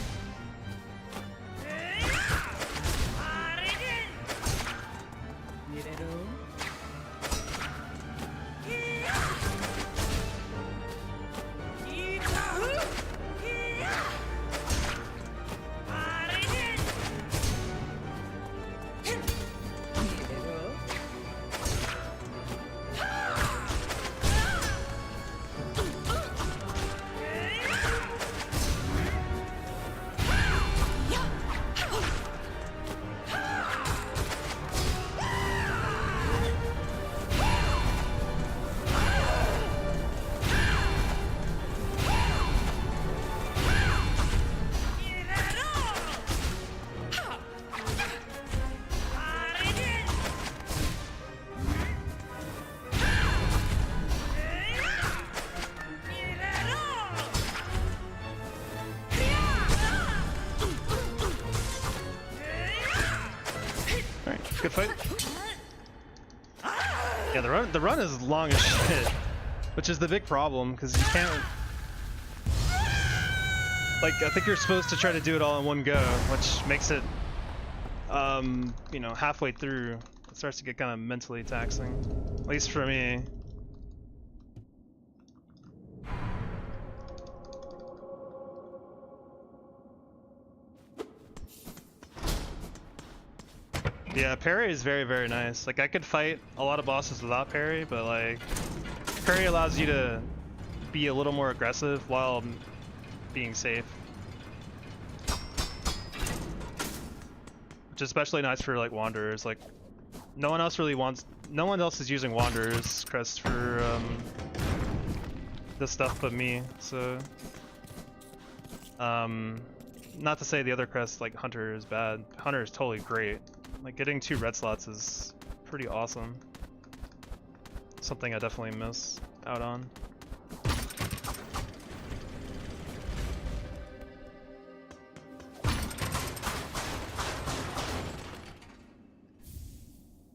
[SPEAKER 1] Yeah, the run is long as shit, which is the big problem because you can't. Like, I think you're supposed to try to do it all in one go, which makes it, you know, halfway through, it starts to get kind of mentally taxing. At least for me. Yeah, parry is very, very nice. Like, I could fight a lot of bosses without parry, but like, parry allows you to be a little more aggressive while being safe. Which is especially nice for like wanderers. Like, no one else is using wanderers crest for this stuff but me. So, not to say the other crest like hunter is bad. Hunter is totally great. Like, getting 2 red slots is pretty awesome. Something I definitely miss out on.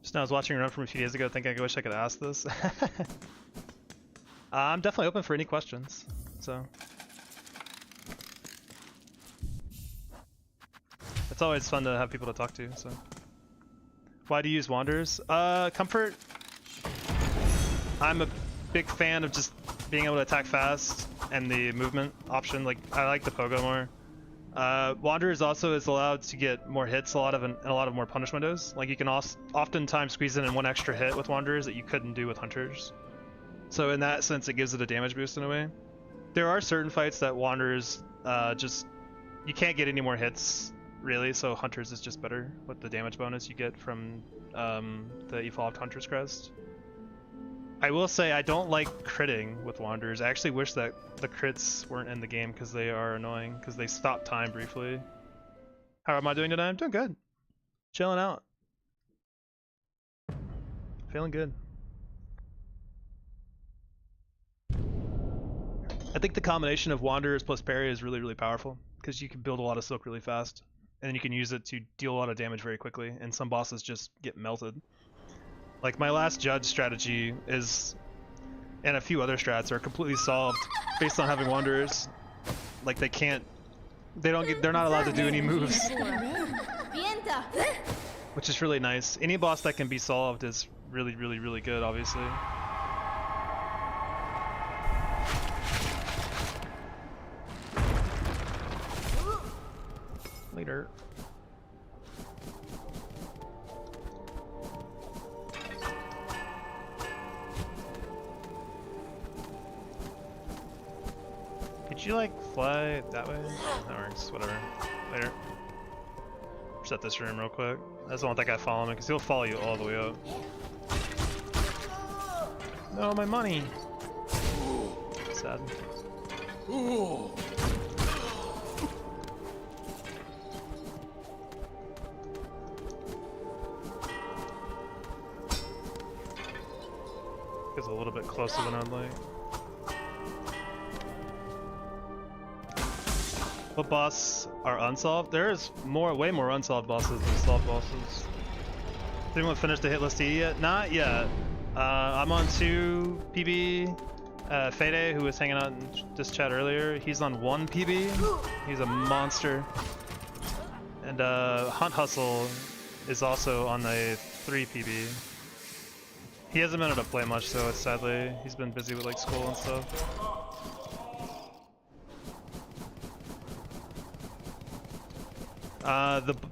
[SPEAKER 1] Just now I was watching a run from a few days ago thinking I wish I could ask this. I'm definitely open for any questions, so. It's always fun to have people to talk to, so. Why do you use Wanderers? Comfort. I'm a big fan of just being able to attack fast and the movement option. Like, I like the pogo more. Wanderers also is allowed to get more hits in a lot of more punish windows. Like, you can oftentimes squeeze in one extra hit with Wanderers that you couldn't do with Hunters. So in that sense, it gives it a damage boost in a way. There are certain fights that Wanderers just, you can't get any more hits really, so Hunters is just better with the damage bonus you get from the evolved Hunter's Crest. I will say I don't like critting with Wanderers. I actually wish that the crits weren't in the game because they are annoying, because they stop time briefly. How am I doing today? I'm doing good. Chilling out. Feeling good. I think the combination of Wanderers plus parry is really, really powerful because you can build a lot of silk really fast. And then you can use it to deal a lot of damage very quickly, and some bosses just get melted. Like, my last judge strategy is, and a few other strats are completely solved based on having Wanderers. Like, they're not allowed to do any moves. Which is really nice. Any boss that can be solved is really, really, really good, obviously. Later. Could you like fly that way? That works, whatever. Later. Reset this room real quick. I just don't want that guy following me because he'll follow you all the way up. No, my money! Sad. It's a little bit closer than I'd like. What boss are unsolved? There's way more unsolved bosses than solved bosses. Did anyone finish the Hitless TD yet? Not yet. I'm on 2 PB. Fede, who was hanging out in this chat earlier, he's on 1 PB. He's a monster. And Hunt Hustle is also on the 3 PB. He hasn't been able to play much, so sadly he's been busy with like school and stuff.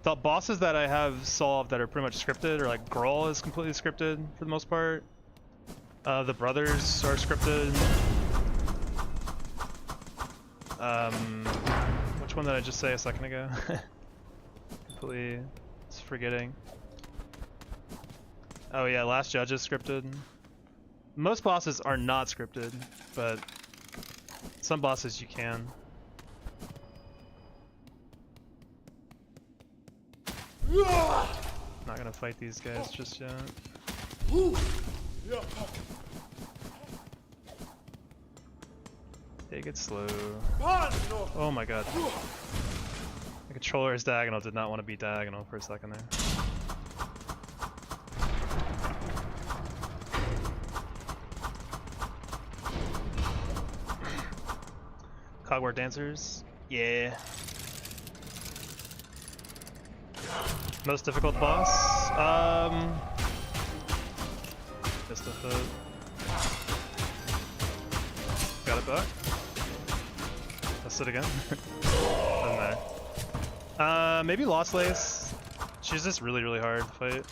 [SPEAKER 1] The bosses that I have solved that are pretty much scripted are like Groll is completely scripted for the most part. The brothers are scripted. Which one did I just say a second ago? Completely forgetting. Oh yeah, Last Judge is scripted. Most bosses are not scripted, but some bosses you can. Not gonna fight these guys just yet. Take it slow. Oh my god. The controller is diagonal, did not want to be diagonal for a second there. Cogwart Dancers. Yeah. Most difficult boss? Just a hood. Got it back. Let's sit again. Doesn't matter. Maybe Lost Lace. She's just really, really hard to fight.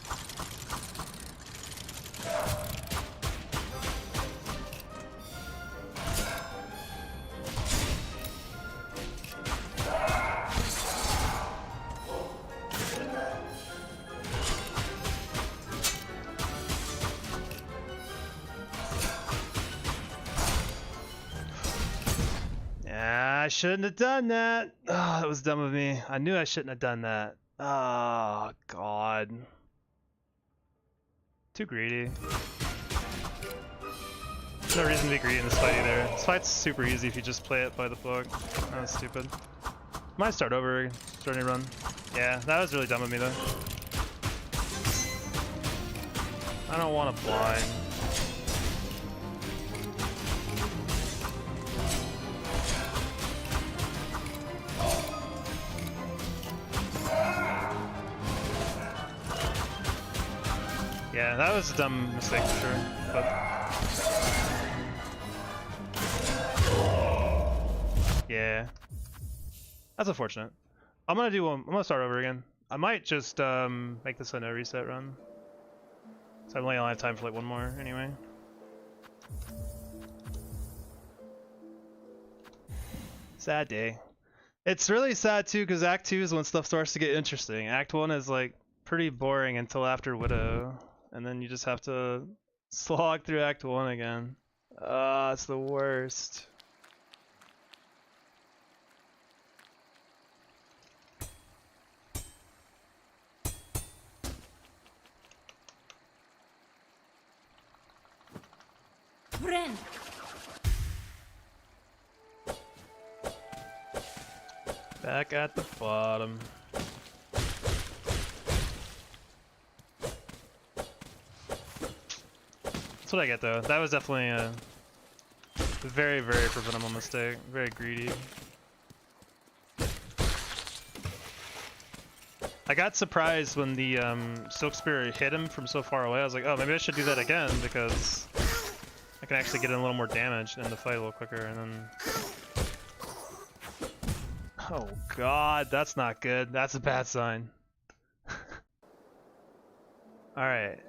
[SPEAKER 1] I shouldn't have done that. Oh, that was dumb of me. I knew I shouldn't have done that. Oh, God. Too greedy. There's no reason to be greedy in this fight either. This fight's super easy if you just play it by the book. That was stupid. Might start over, start a new run. Yeah, that was really dumb of me though. I don't want to blind. Yeah, that was a dumb mistake for sure, but... Yeah. That's unfortunate. I'm gonna start over again. I might just make this a no reset run. So I only have time for like one more anyway. Sad day. It's really sad too because Act 2 is when stuff starts to get interesting. Act 1 is like pretty boring until after Widow. And then you just have to slog through Act 1 again. Ah, it's the worst.
[SPEAKER 2] Friend.
[SPEAKER 1] Back at the bottom. That's what I get though. That was definitely a very, very preventable mistake. Very greedy. I got surprised when the Silk Spear hit him from so far away. I was like, oh, maybe I should do that again because I can actually get in a little more damage and the fight a little quicker. And then, oh god, that's not good. That's a bad sign. All right.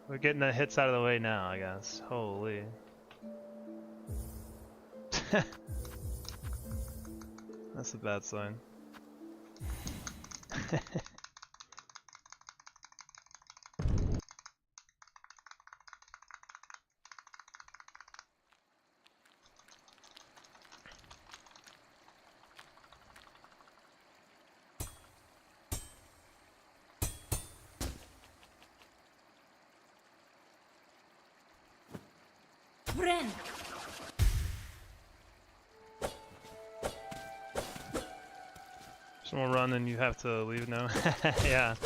[SPEAKER 1] We're getting the hits out of the way now, I guess. Holy. That's a bad sign.
[SPEAKER 2] Friend.
[SPEAKER 1] Someone run and you have to leave now. Yeah.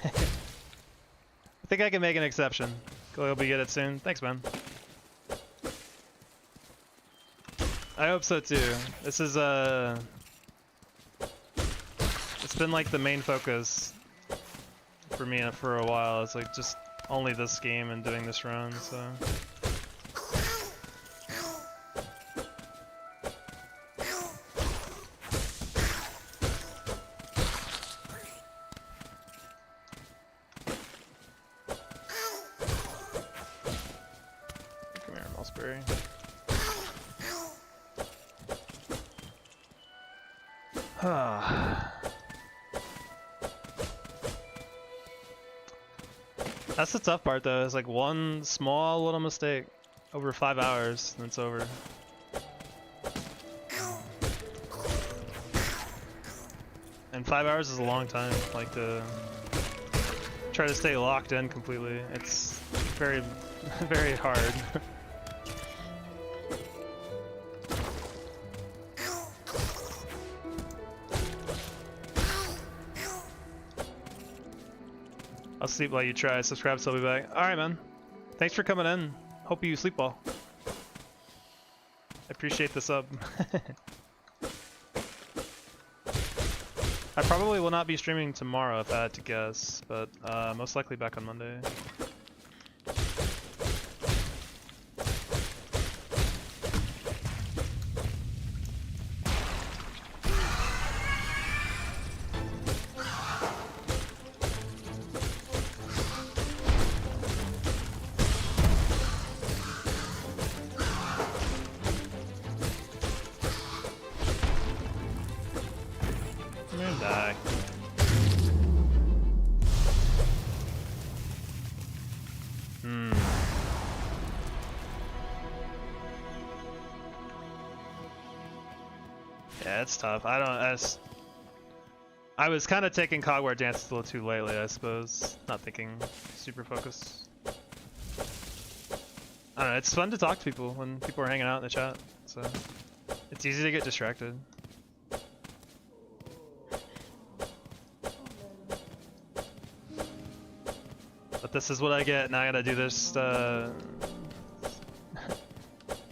[SPEAKER 1] I think I can make an exception. Hope you get it soon. Thanks, man. I hope so too. This is it's been like the main focus for me for a while. It's like just only this game and doing this run, so. That's the tough part though, is like one small little mistake over 5 hours and it's over. And 5 hours is a long time, like to try to stay locked in completely. It's very, very hard. I'll sleep while you try. Subscribe, so I'll be back. Alright, man. Thanks for coming in. Hope you sleep well. appreciate the sub. I probably will not be streaming tomorrow if I had to guess, but most likely back on Monday. Die. Yeah, it's tough. I was kind of taking Cogware Dance a little too lately, I suppose. Not thinking super focused. I don't know, it's fun to talk to people when people are hanging out in the chat, so it's easy to get distracted. But this is what I get, now I gotta do this, the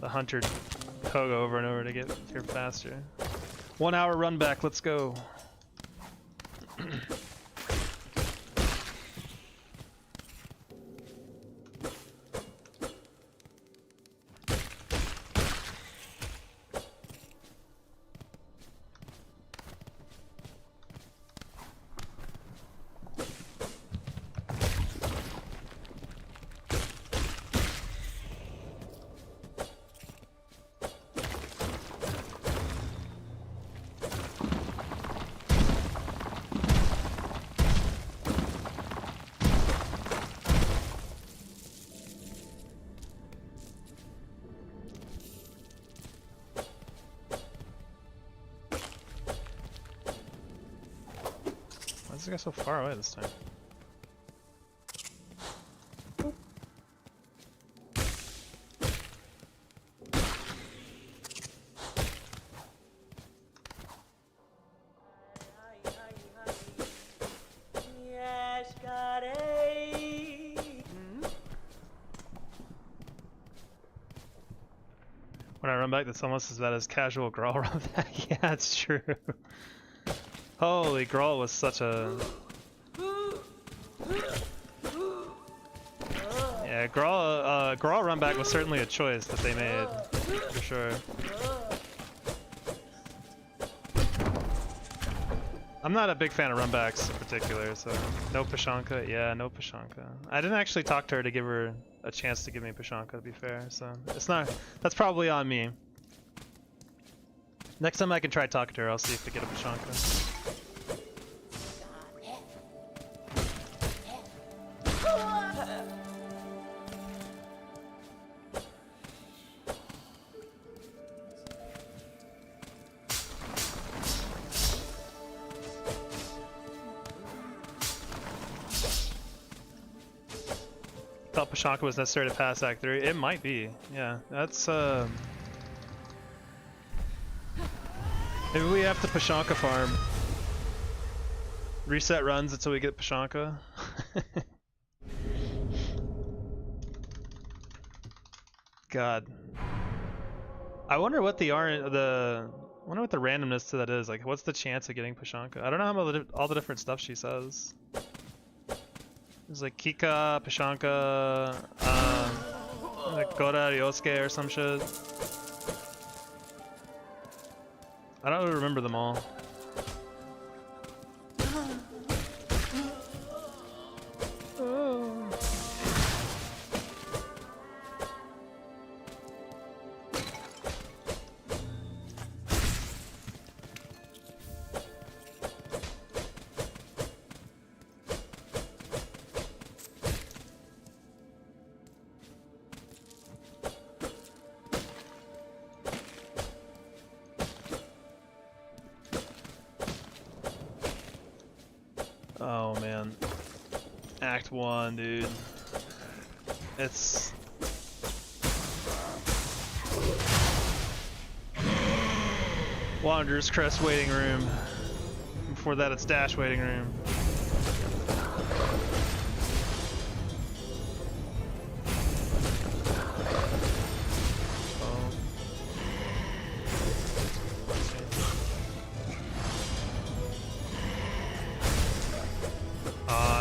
[SPEAKER 1] Hunter Koga over and over to get here faster. 1 hour run back, let's go. Why is this guy so far away this time? When I run back, that's almost as bad as casual Grawl run back. Yeah, it's true. Holy, Grawl was such a... Yeah, Grawl run back was certainly a choice that they made, for sure. I'm not a big fan of runbacks in particular, so no Pashanka. Yeah, no Pashanka. I didn't actually talk to her to give her a chance to give me Pashanka, to be fair, so it's not... That's probably on me. Next time I can try talking to her, I'll see if I get a Pashanka. Thought Pashanka was necessary to pass Act 3. It might be, yeah. That's maybe we have to Pashanka farm. Reset runs until we get Pashanka. God. I wonder what the randomness to that is. Like, what's the chance of getting Pashanka? I don't know how all the different stuff she says. There's like Kika, Pashanka, like Goda, Ryosuke or some shit. I don't remember them all. Oh man, Act 1, dude. It's... Wanderer's Crest waiting room. Before that it's Dash waiting room.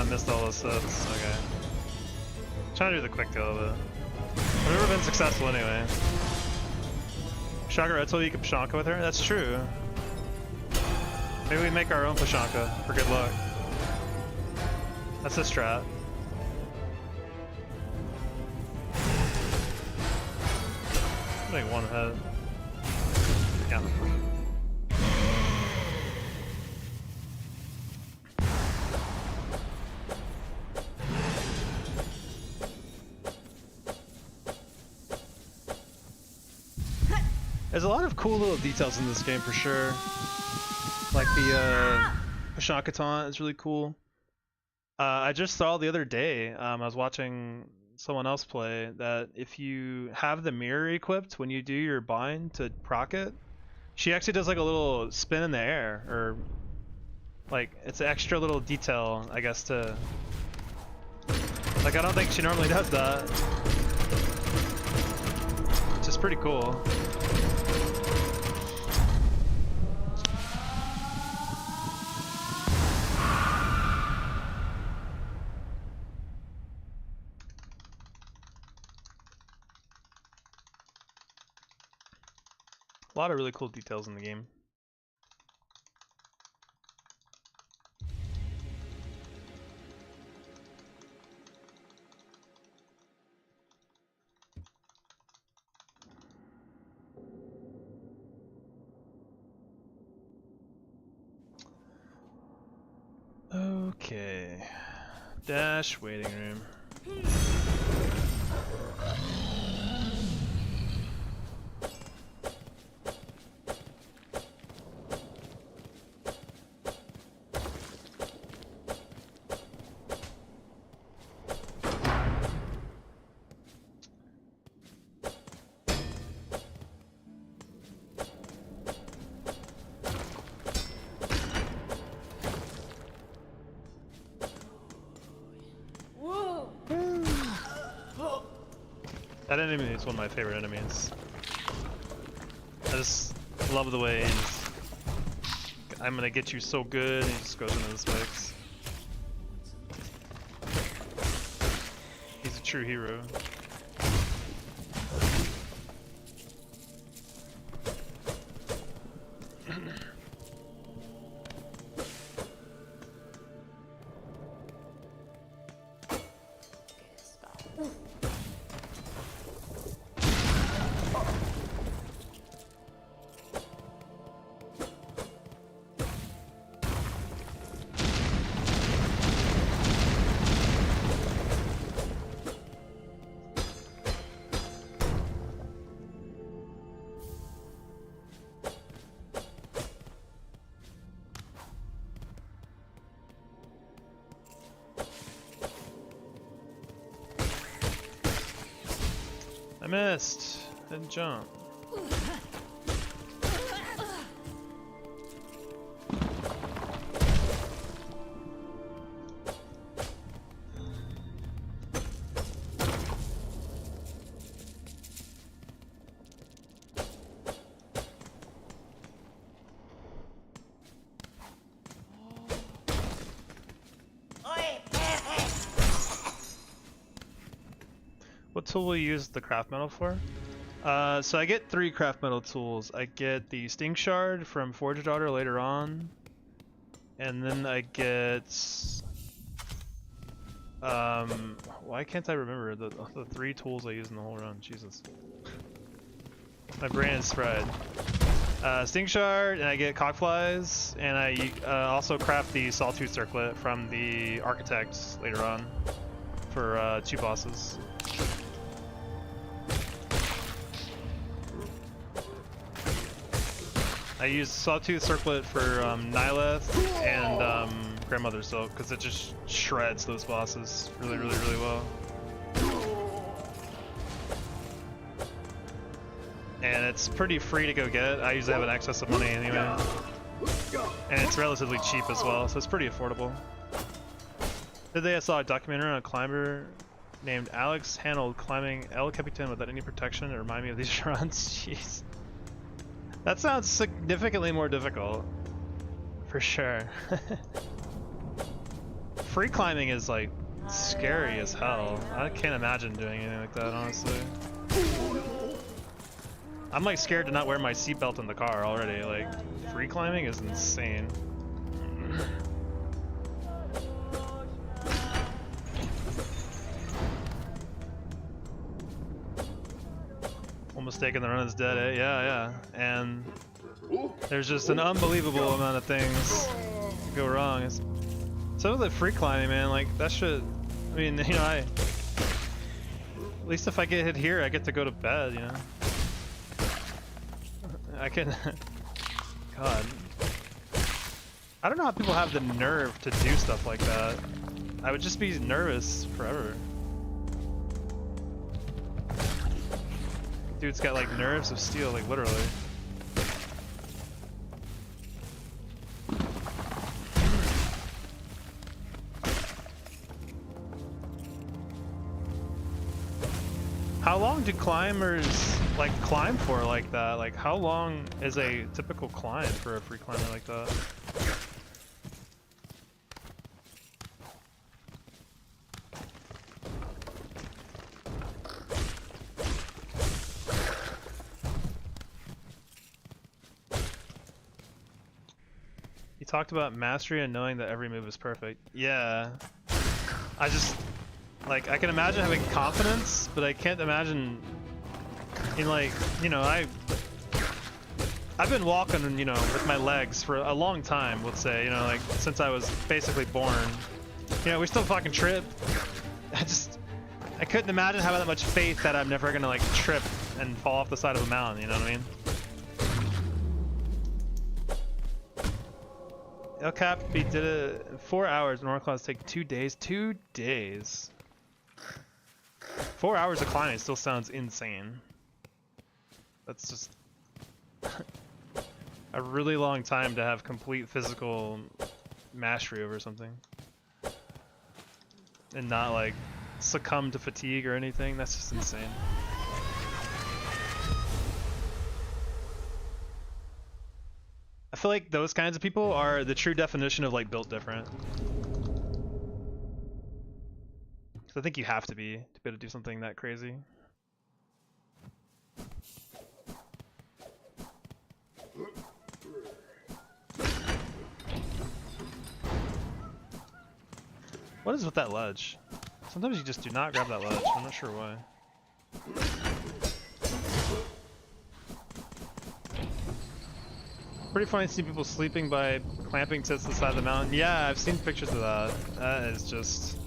[SPEAKER 1] missed all those sets. Okay. Trying to do the quick kill, but I've never been successful anyway. Shaka Red told you could Pashanka with her? That's true. Maybe we make our own Pashanka for good luck. That's a strat. Make one head. Yeah. There's a lot of cool little details in this game for sure. Like the Pashanka taunt is really cool. I just saw the other day, I was watching someone else play, that if you have the mirror equipped when you do your bind to proc it, she actually does like a little spin in the air, or like it's an extra little detail, I guess, to like, I don't think she normally does that. Which is pretty cool. A lot of really cool details in the game. Okay. Dash waiting room. That enemy is one of my favorite enemies. I just love the way he's, I'm gonna get you so good, and he just goes into this mix. He's a true hero. I missed. Didn't jump. What tool will you use the craft metal for? So I get 3 craft metal tools. I get the Sting Shard from Forge Daughter later on, and then I get why can't I remember the 3 tools I use in the whole run? Jesus, my brain is fried. Sting Shard, and I get Cockflies, and I also craft the Sawtooth Circlet from the Architect later on for 2 bosses. I use Sawtooth Circlet for Nihilith and Grandmother Silk because it just shreds those bosses really well. And it's pretty free to go get. I usually have an excess of money anyway. And it's relatively cheap as well, so it's pretty affordable. The other day I saw a documentary on a climber named Alex Hanold climbing El Capitan without any protection. It reminded me of these runs. Jeez. That sounds significantly more difficult. For sure. free climbing is like scary as hell. I can't imagine doing anything like that, honestly. I'm like scared to not wear my seatbelt in the car already. Like, free climbing is insane. Almost taking the run is dead, eh? Yeah, yeah. And there's just an unbelievable amount of things go wrong. So with the free climbing, man, like that shit. I mean, you know, at least if I get hit here, I get to go to bed, you know. I can. God. I don't know how people have the nerve to do stuff like that. I would just be nervous forever. Dude's got like nerves of steel, like literally. How long do climbers like climb for like that? Like how long is a typical climb for a free climber like that? You talked about mastery and knowing that every move is perfect. Yeah. I just like I can imagine having confidence, but I can't imagine in like, you know, I've been walking, you know, with my legs for a long time, let's say, you know, like since I was basically born. You know, we still fucking trip. I couldn't imagine having that much faith that I'm never gonna like trip and fall off the side of a mountain, you know what I mean? El Capi did it in 4 hours. Normal class take 2 days. 2 days. 4 hours of climbing still sounds insane. That's just a really long time to have complete physical mastery over something. And not like succumb to fatigue or anything. That's just insane. I feel like those kinds of people are the true definition of like built different. I think you have to be able to do something that crazy. What is with that ledge? Sometimes you just do not grab that ledge. I'm not sure why. Pretty funny to see people sleeping by clamping to the side of the mountain. Yeah, I've seen pictures of that. That is just...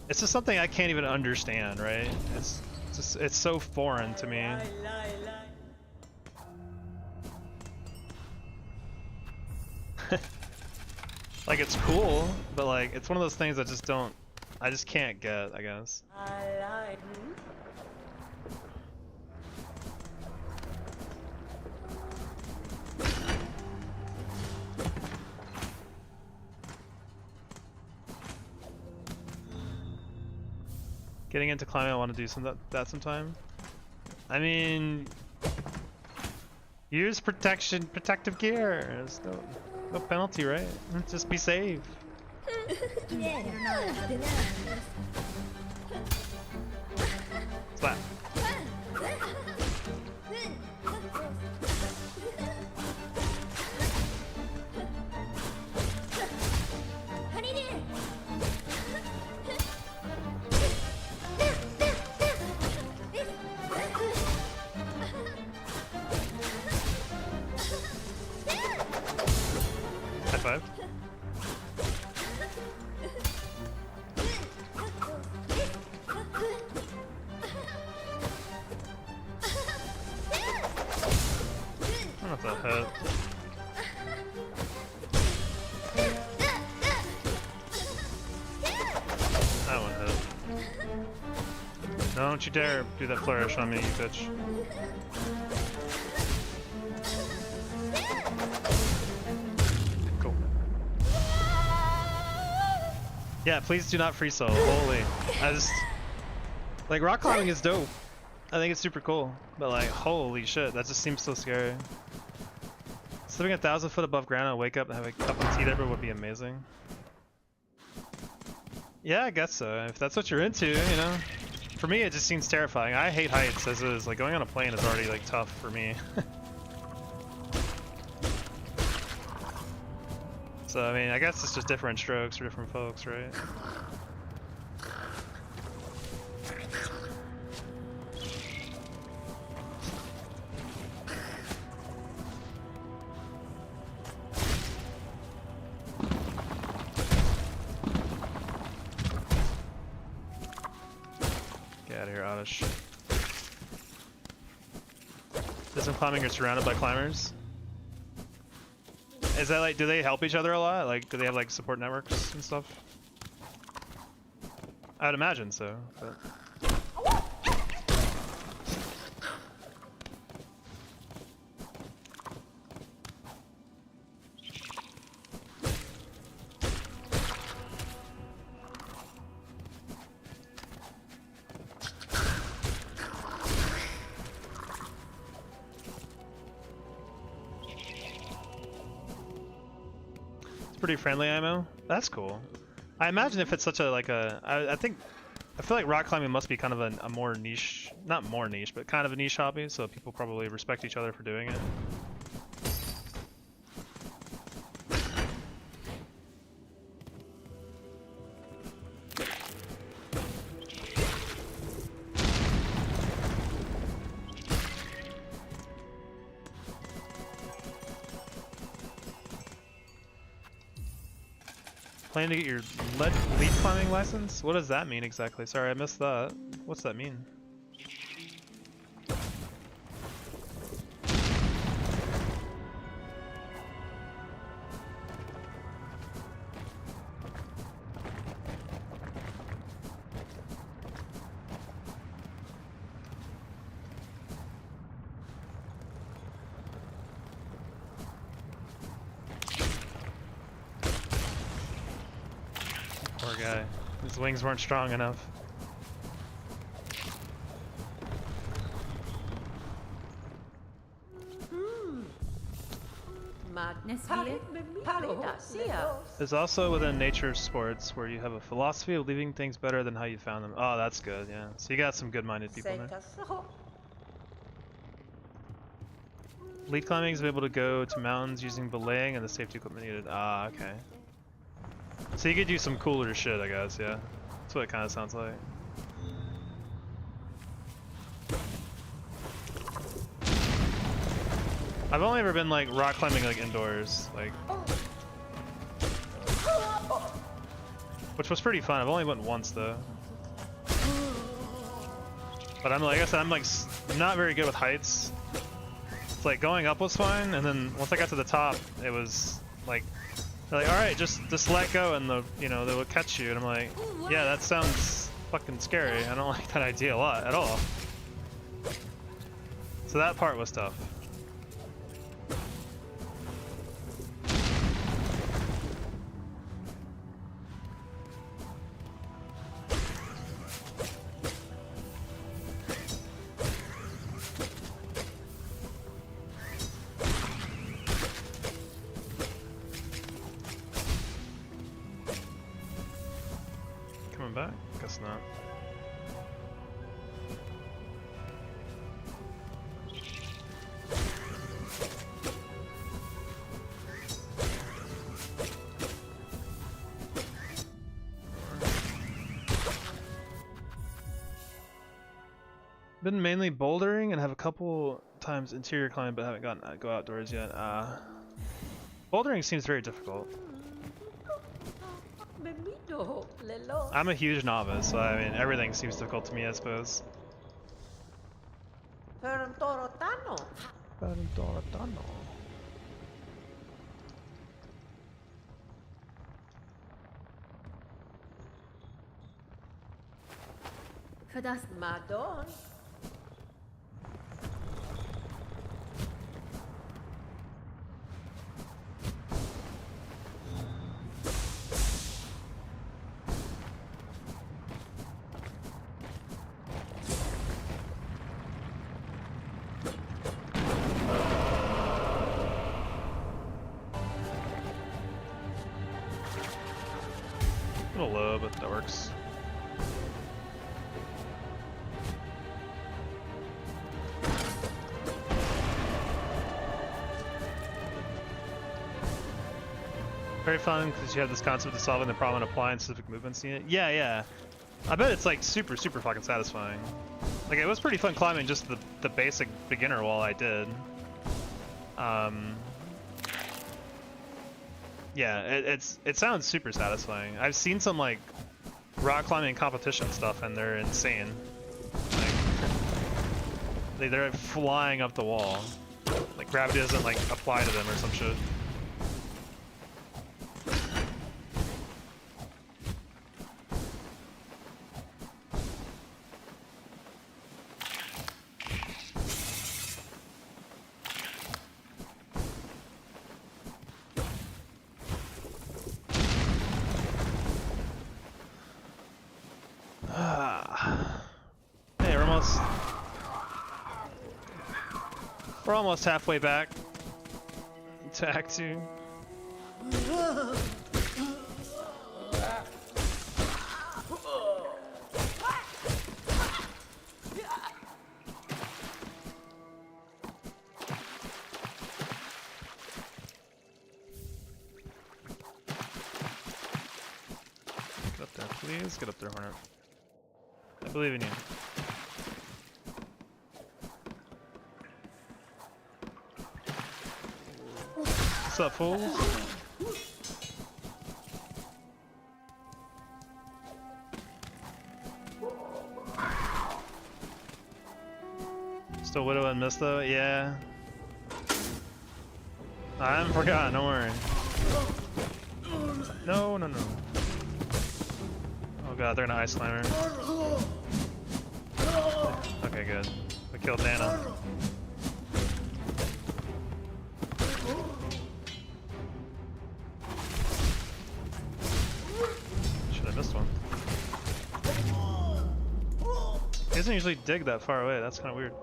[SPEAKER 1] It's just something I can't even understand, right? It's just, it's so foreign to me. Like, it's cool, but like, it's one of those things I just can't get, I guess. Getting into climbing, I want to do that sometime. I mean, use protective gear. There's no penalty, right? Just be safe. What's that? High five. I don't know if that hit. That one hit. Don't you dare do that flourish on me, you bitch. Cool. Yeah, please do not free solo. Holy. Like, rock climbing is dope. I think it's super cool. But like, holy shit, that just seems so scary. Living 1,000 foot above ground and wake up and have a cup of tea there would be amazing. Yeah, I guess so. If that's what you're into, you know. For me, it just seems terrifying. I hate heights as is. Like going on a plane is already like tough for me. So I mean, I guess it's just different strokes for different folks, right? Get out of here, Oddish. Isn't climbing you're surrounded by climbers? Is that like, do they help each other a lot? Like, do they have like support networks and stuff? I'd imagine so, but... Pretty friendly ammo. That's cool. I imagine if it's such a like a, I feel like rock climbing must be kind of a more niche, not more niche, but kind of a niche hobby. So people probably respect each other for doing it. Planning to get your lead climbing license? What does that mean exactly? Sorry, I missed that. What's that mean? Poor guy. His wings weren't strong enough. There's also within nature sports where you have a philosophy of leaving things better than how you found them. Oh, that's good, yeah. So you got some good-minded people there. Lead climbing is able to go to mountains using belaying and the safety equipment needed. Ah, okay. So you could do some cooler shit, I guess, yeah. That's what it kind of sounds like. I've only ever been like rock climbing like indoors, like, which was pretty fun. I've only went once though. But I'm like, I said, I'm like not very good with heights. It's like going up was fine, and then once I got to the top, it was like, they're like, all right, just let go, and they will catch you. And I'm like, yeah, that sounds fucking scary. I don't like that idea a lot at all. So that part was tough. Back? Guess not. Been mainly bouldering and have a couple times interior climbing, but haven't gotten go outdoors yet. Bouldering seems very difficult. I'm a huge novice, so I mean everything seems difficult to me, I suppose.
[SPEAKER 2] Madon.
[SPEAKER 1] That works. Very fun because you have this concept of solving the problem and applying specific movements in it. Yeah, yeah. I bet it's like super fucking satisfying. Like it was pretty fun climbing just the basic beginner wall I did. Yeah, it sounds super satisfying. I've seen some like rock climbing competition stuff and they're insane. Like, they're flying up the wall. Like gravity doesn't like apply to them or some shit. Hey, we're almost halfway back to Act 2. Get up there, please. Get up there, Hornet. I believe in you. What's up, fools? Still Widow and Mist though? Yeah. I haven't forgotten, don't worry. No. Oh god, they're gonna ice climber. Okay, good. We killed Nana. Should have missed one. He doesn't usually dig that far away, that's kind of weird.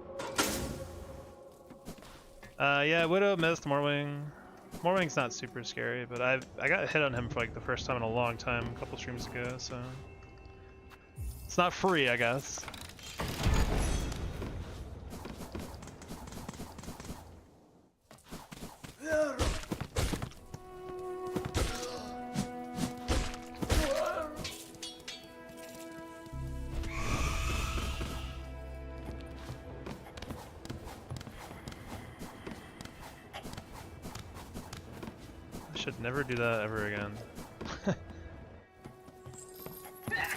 [SPEAKER 1] Yeah, Widow, Mist, Morwing. Morwing's not super scary, but I got hit on him for like the first time in a long time, a couple streams ago, so... It's not free, I guess. Should never do that ever again.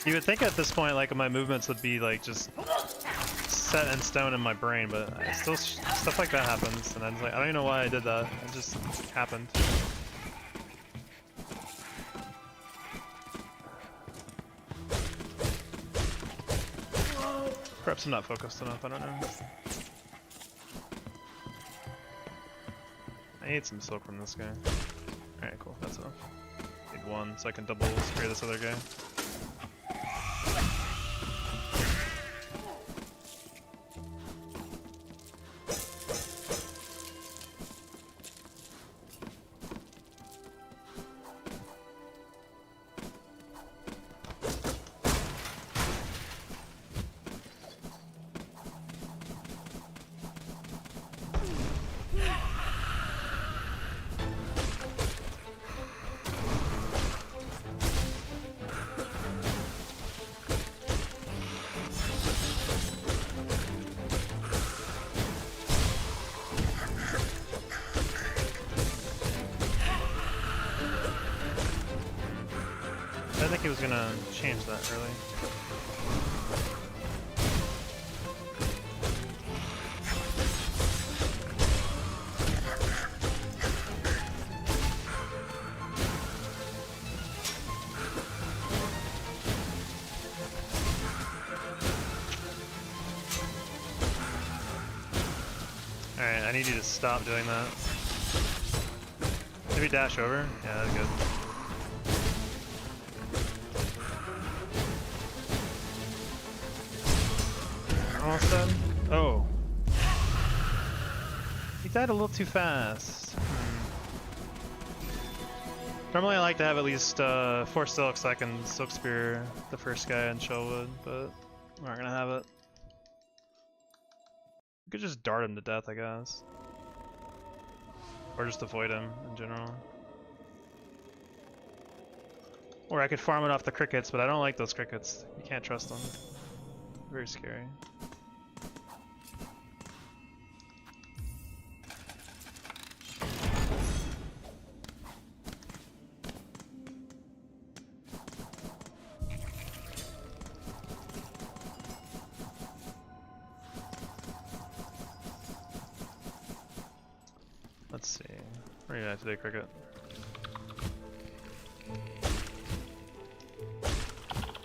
[SPEAKER 1] You would think at this point, like, my movements would be, like, just set in stone in my brain, but still stuff like that happens, and I'm like, I don't even know why I did that. It just happened. Perhaps I'm not focused enough, I don't know. I need some silk from this guy. Alright, cool, that's enough. Need one so I can double spray this other guy. I think he was gonna change that early. Alright, I need you to stop doing that. Maybe dash over? Yeah, that's good. Almost done? Oh. He died a little too fast. Normally I like to have at least 4 silks so I can silk spear the first guy in Shellwood, but we're not gonna have it. We could just dart him to death, I guess. Or just avoid him in general. Or I could farm it off the crickets, but I don't like those crickets. You can't trust them. Very scary. Let's see. Where are you at today, Cricket?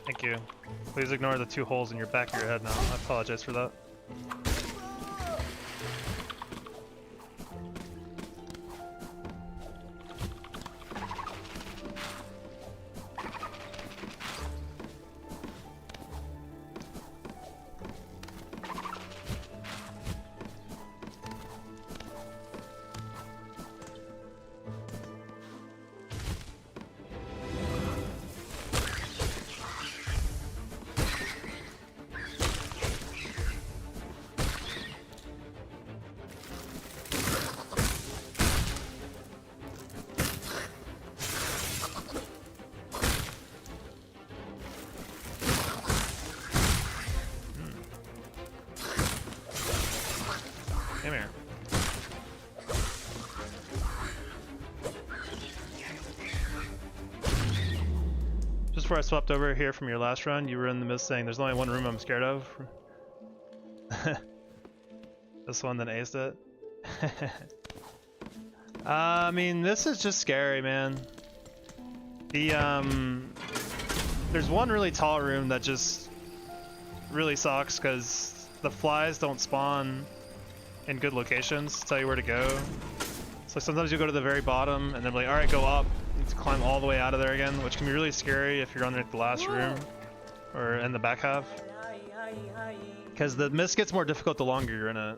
[SPEAKER 1] Thank you. Please ignore the 2 holes in your back of your head now. I apologize for that. Come here. Just before I swapped over here from your last run, you were in the mist saying there's only one room I'm scared of. This one that aced it. I mean, this is just scary, man. There's one really tall room that just really sucks because the flies don't spawn in good locations to tell you where to go. So sometimes you go to the very bottom and then like, alright, go up. You have to climb all the way out of there again, which can be really scary if you're on the last room or in the back half. Because the mist gets more difficult the longer you're in it.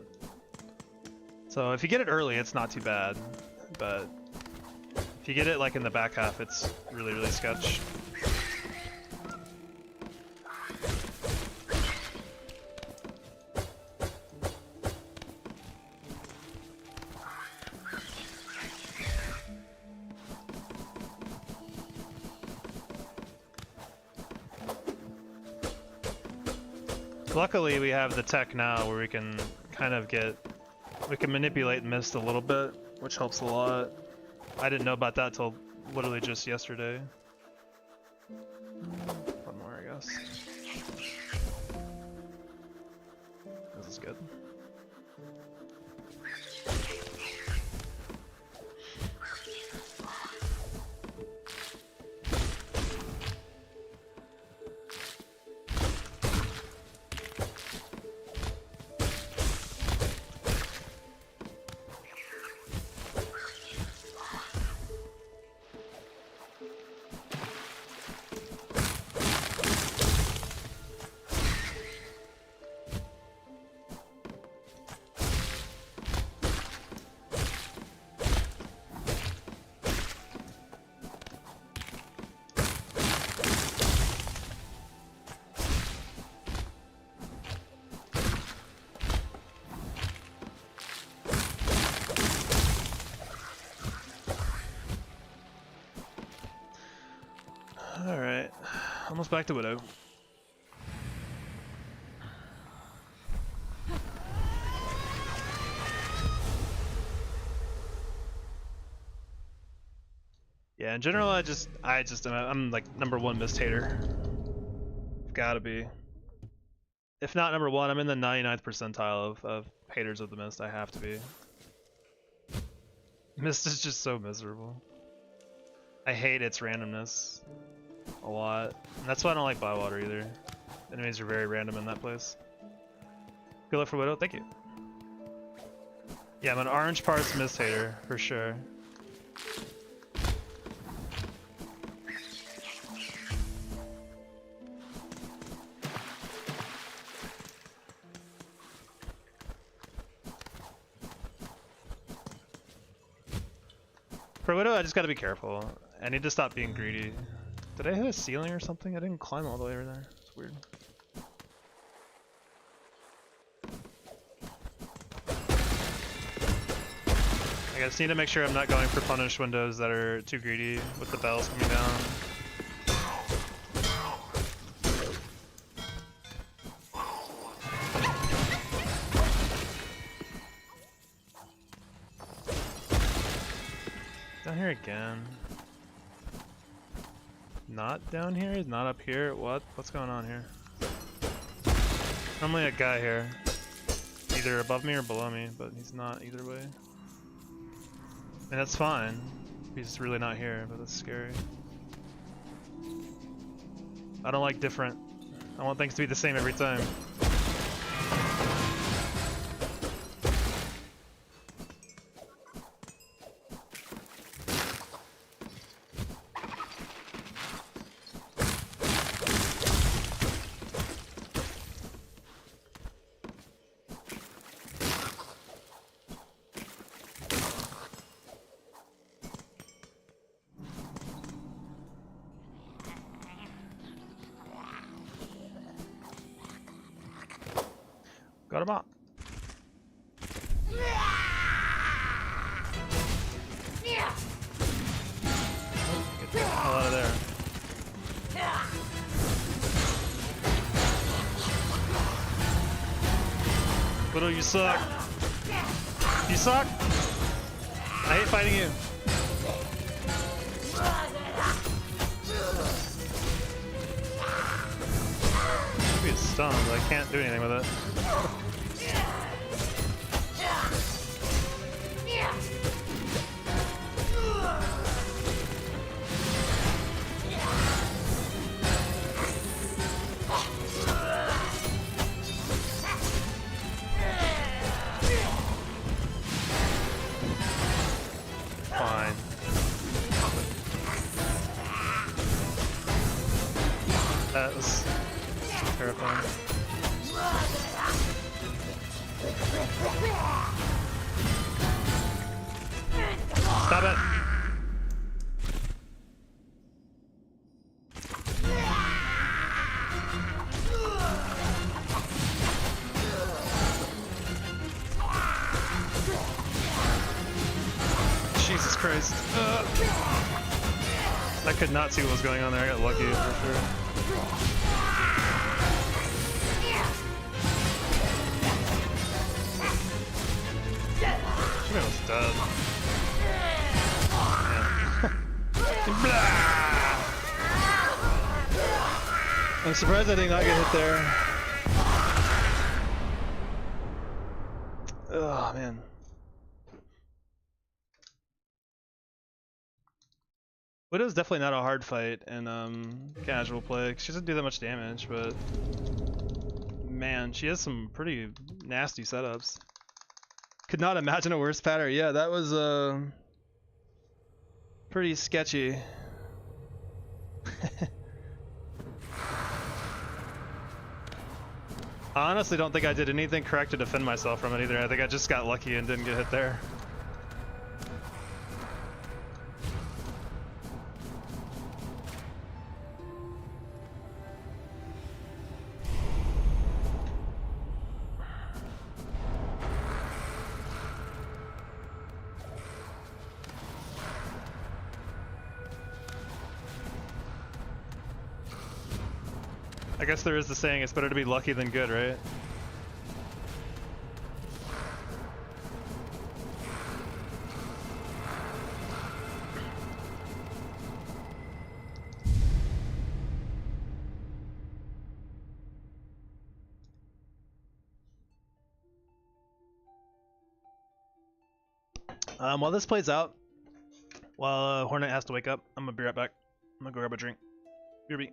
[SPEAKER 1] So if you get it early, it's not too bad. But if you get it like in the back half, it's really, really sketch. Luckily, we have the tech now where we can kind of manipulate mist a little bit, which helps a lot. I didn't know about that till literally just yesterday. One more, I guess. This is good. Alright, almost back to Widow. Yeah, in general, I'm like #1 mist hater. Gotta be. If not #1, I'm in the 99th percentile of haters of the mist. I have to be. Mist is just so miserable. I hate its randomness a lot. And that's why I don't like Bywater either. Enemies are very random in that place. Good luck for Widow, thank you. Yeah, I'm an orange parts mist hater, for sure. For Widow, I just gotta be careful. I need to stop being greedy. Did I hit a ceiling or something? I didn't climb all the way over there. It's weird. I just need to make sure I'm not going for punish windows that are too greedy with the bells coming down. Down here again. Not down here? Not up here? What? What's going on here? Normally a guy here. Either above me or below me, but he's not either way. And that's fine. He's really not here, but that's scary. I don't like different. I want things to be the same every time. Got him up. Get the hell out of there. Little, you suck. You suck. I hate fighting you. Should be a stun, but I can't do anything with it. Fine. That was terrifying. Stop it! Jesus Christ. I could not see what was going on there. I got lucky for sure. She was dead. I'm surprised I did not get hit there. Oh man. Widow's definitely not a hard fight in casual play. She doesn't do that much damage, but man, she has some pretty nasty setups. Could not imagine a worse pattern. Yeah, that was pretty sketchy. I honestly don't think I did anything correct to defend myself from it either. I think I just got lucky and didn't get hit there. I guess there is the saying, it's better to be lucky than good, right? While this plays out, while Hornet has to wake up, I'm gonna be right back. I'm gonna go grab a drink. BRB.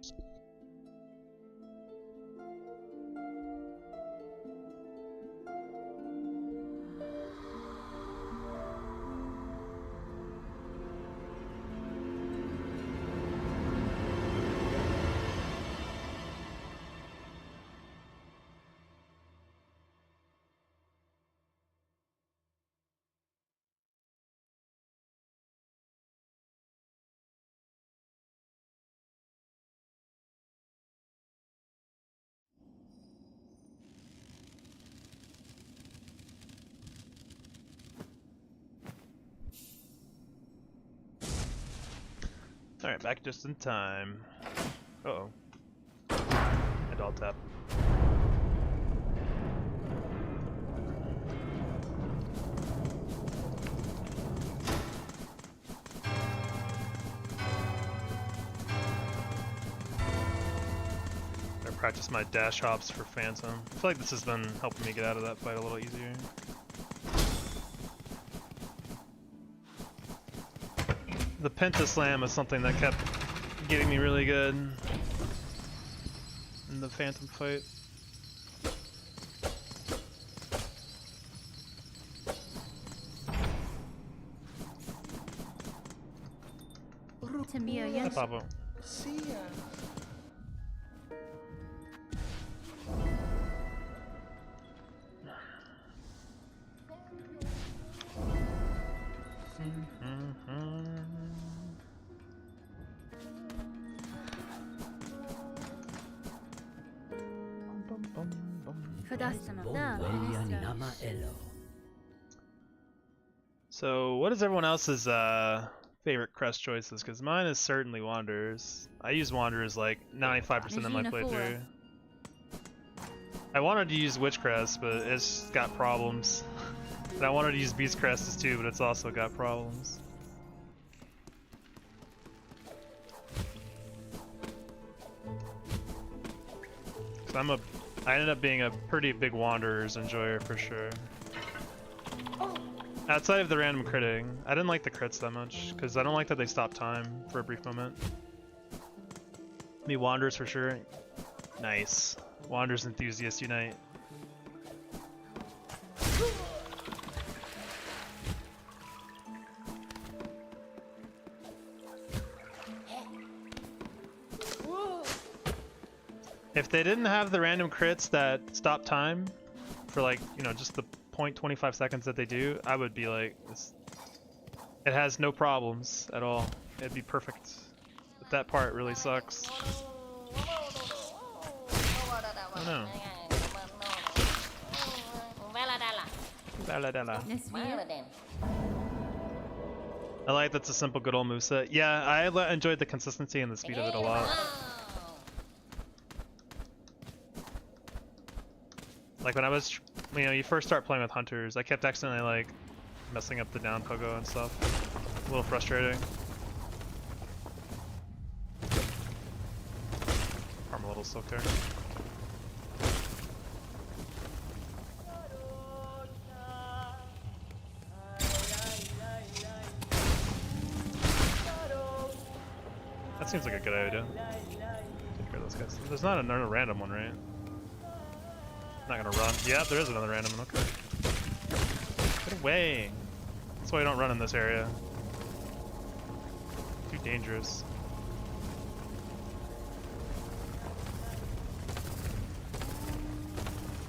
[SPEAKER 1] Alright, back just in time. Uh-oh. And alt tap. I practice my dash hops for Phantom. I feel like this has been helping me get out of that fight a little easier. The Penta Slam is something that kept getting me really good in the Phantom fight. Hi, Pablo. So, what is everyone else's favorite crest choices? Because mine is certainly Wanderers. I use Wanderers like 95% of my playthrough. I wanted to use Witch Crest, but it's got problems. And I wanted to use Beast Crest too, but it's also got problems. So I ended up being a pretty big Wanderers enjoyer for sure. Outside of the random critting, I didn't like the crits that much, because I don't like that they stop time for a brief moment. Me Wanderers for sure. Nice. Wanderers enthusiasts unite. If they didn't have the random crits that stop time for like, you know, just the 0.25 seconds that they do, I would be like, it has no problems at all. It'd be perfect. But that part really sucks. Oh no. I like that's a simple good old moveset. Yeah, I enjoyed the consistency and the speed of it a lot. Like when I was, you know, you first start playing with hunters, I kept accidentally like messing up the down pogo and stuff. A little frustrating. Farm a little silk there. That seems like a good idea. Take care of those guys. There's not another random one, right? Not gonna run. Yeah, there is another random one. Okay. Get away. That's why you don't run in this area. Too dangerous.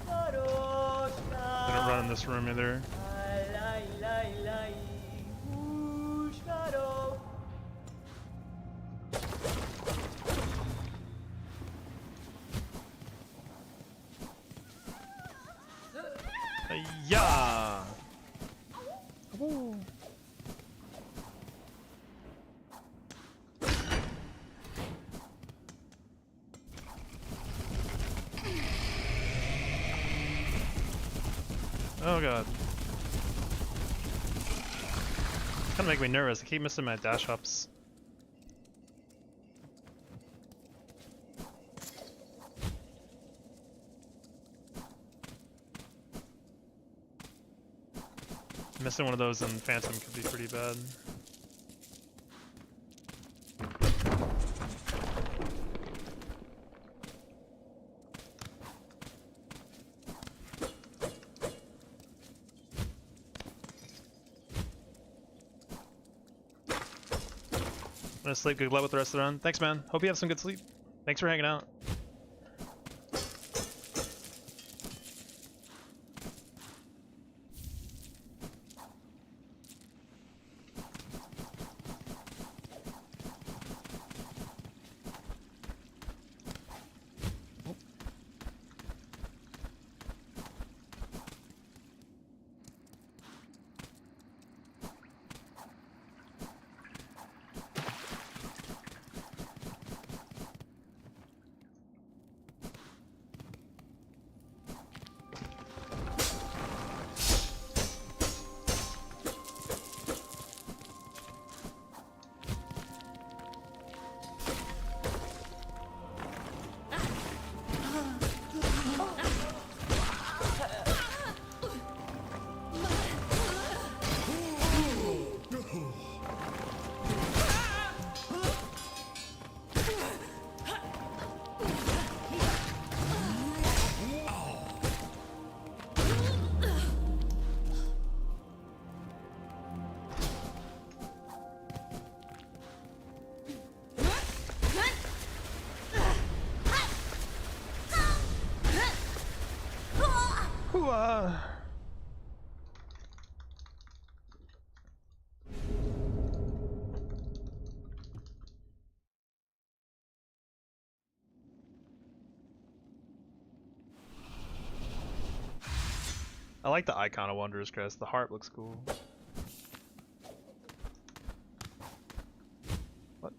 [SPEAKER 1] I don't run in this room either. Yeah. Ooh. Oh god. It's gonna make me nervous. I keep missing my dash hops. Missing one of those in Phantom could be pretty bad. I'm gonna sleep. Good luck with the rest of the run. Thanks, man. Hope you have some good sleep. Thanks for hanging out. Ooh, I like the icon of Wanderer's Crest. The heart looks cool. What?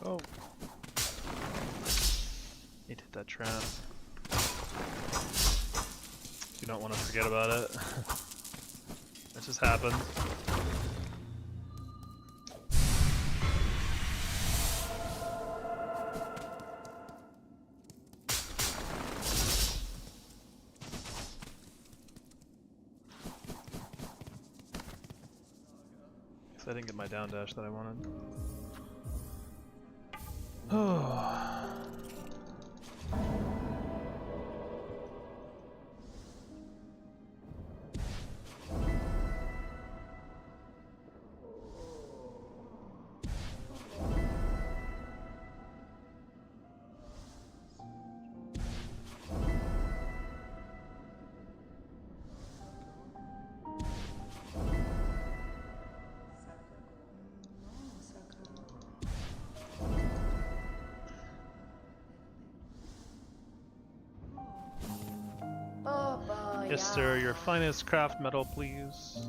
[SPEAKER 1] Oh. Need to hit that trap. You don't want to forget about it. That just happened. Guess I didn't get my down dash that I wanted. Oh. Yes, sir. Your finest craft metal, please.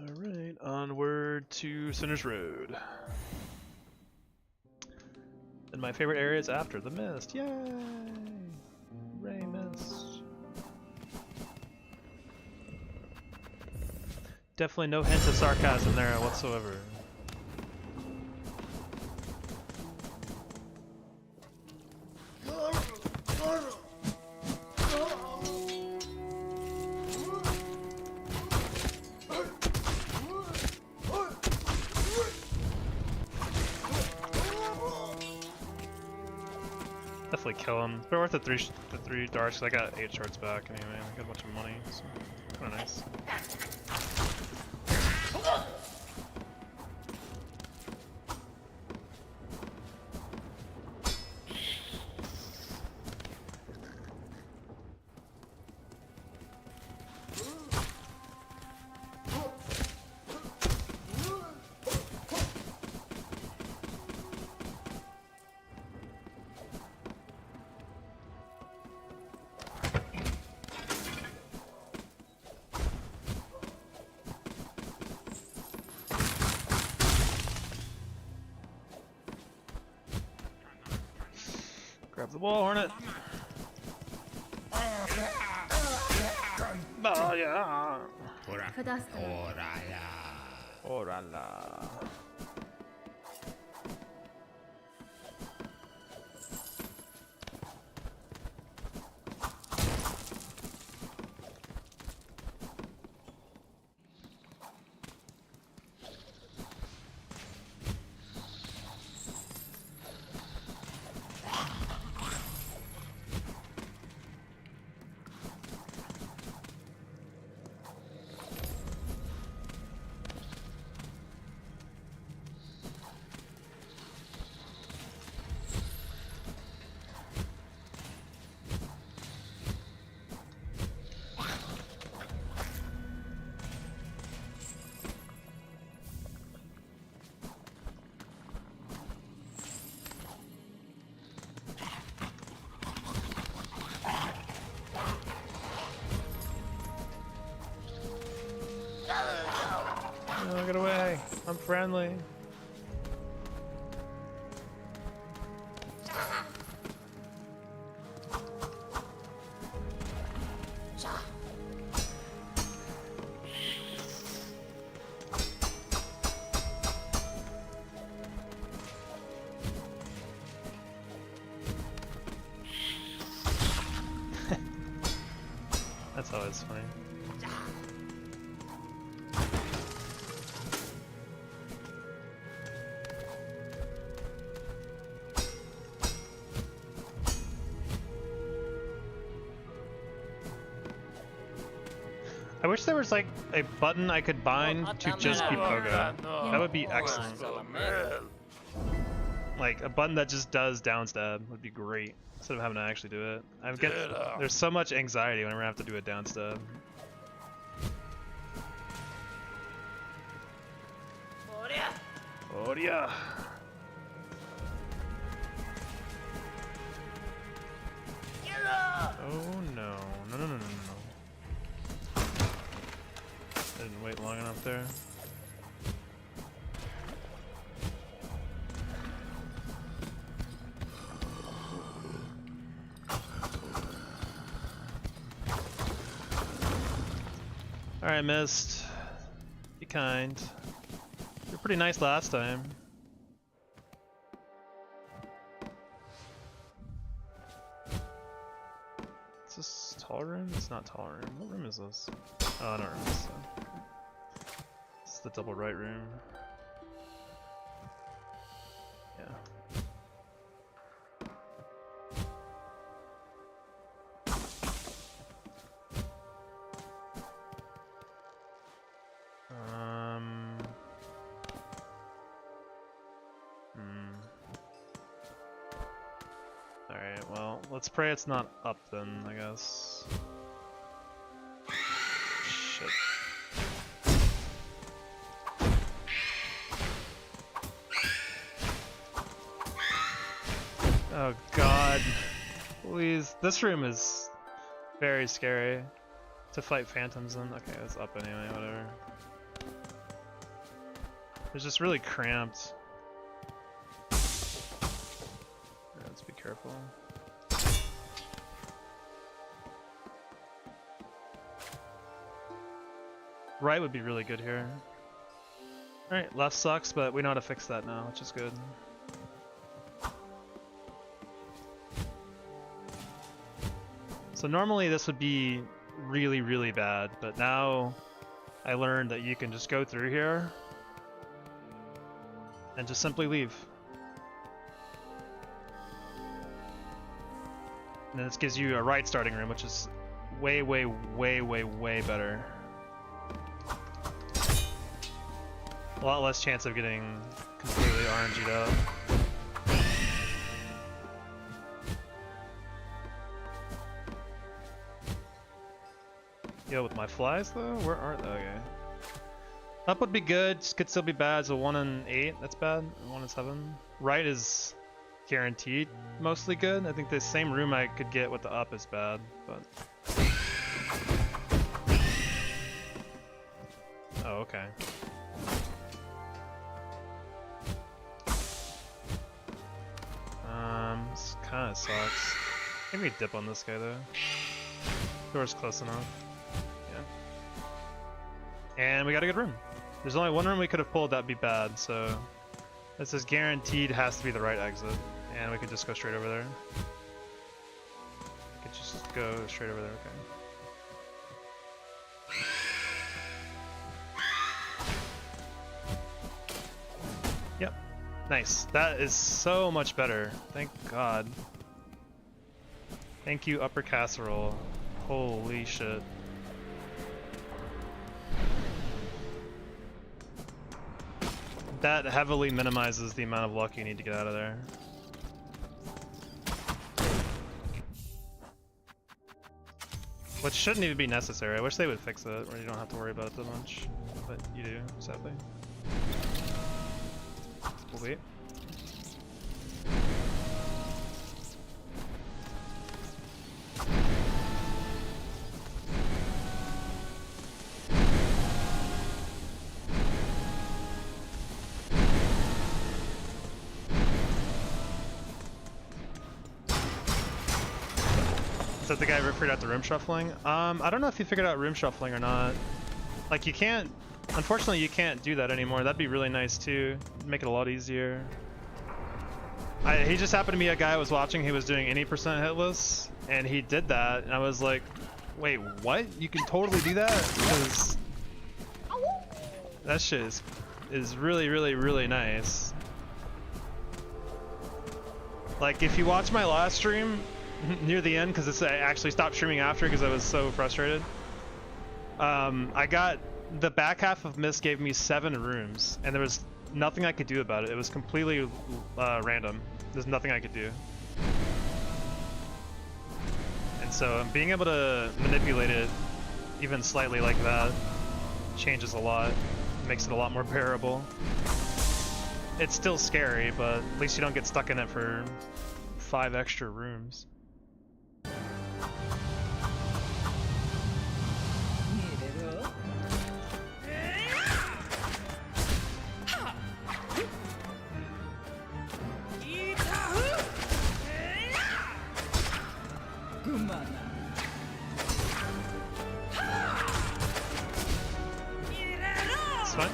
[SPEAKER 1] Alright, onward to Sinner's Road. And my favorite area is after the mist. Yay! Ray mist. Definitely no hint of sarcasm there whatsoever. Definitely kill him. But worth the three darts, 'cause I got 8 shards back anyway. I got a bunch of money, so kinda nice. Grab the wall hornet. Oh yeah. Orala. No, get away. I'm friendly. That's always funny. I wish there was like a button I could bind to just be pogo. That would be excellent. Like a button that just does down stab would be great instead of having to actually do it. There's so much anxiety whenever I have to do a down stab. Oh yeah. Oh no. No, no, no, no, no. I didn't wait long enough there. Alright, missed. Be kind. You were pretty nice last time. Is this tall room? It's not tall room. What room is this? Oh, I don't remember this. This is the double right room. Yeah. Alright, well, let's pray it's not up then, I guess. Shit. Oh god. Please. This room is very scary to fight phantoms in. Okay, it's up anyway, whatever. It's just really cramped. Yeah, let's be careful. Right would be really good here. Alright, left sucks, but we know how to fix that now, which is good. So normally this would be really, really bad, but now I learned that you can just go through here and just simply leave. And this gives you a right starting room, which is way, way, way, way, way better. A lot less chance of getting completely RNG'd up. Yo, with my flies though? Where are they? Okay. Up would be good, could still be bad, so 1 and 8, that's bad. 1 and 7. Right is guaranteed mostly good. I think the same room I could get with the up is bad, but... Oh, okay. kind of sucks. Maybe we dip on this guy though. Door's close enough. Yeah. And we got a good room. There's only one room we could have pulled that'd be bad, so this is guaranteed has to be the right exit. And we could just go straight over there. We could just go straight over there, okay. Yep. Nice. That is so much better. Thank God. Thank you, upper casserole. Holy shit. That heavily minimizes the amount of luck you need to get out of there. Which shouldn't even be necessary. I wish they would fix it, where you don't have to worry about it that much. But you do, sadly. We'll wait. Is that the guy who figured out the room shuffling? I don't know if he figured out room shuffling or not. Like, you can't... Unfortunately, you can't do that anymore. That'd be really nice, too. Make it a lot easier. He just happened to be a guy I was watching. He was doing any percent hitless, and he did that, and I was like, wait, what? You can totally do that? Because that shit is really, really, really nice. Like, if you watch my last stream, near the end, because I actually stopped streaming after because I was so frustrated. I got the back half of Mist gave me 7 rooms, and there was nothing I could do about it. It was completely random. There's nothing I could do. And so being able to manipulate it even slightly like that changes a lot. Makes it a lot more bearable. It's still scary, but at least you don't get stuck in it for 5 extra rooms. It's fine.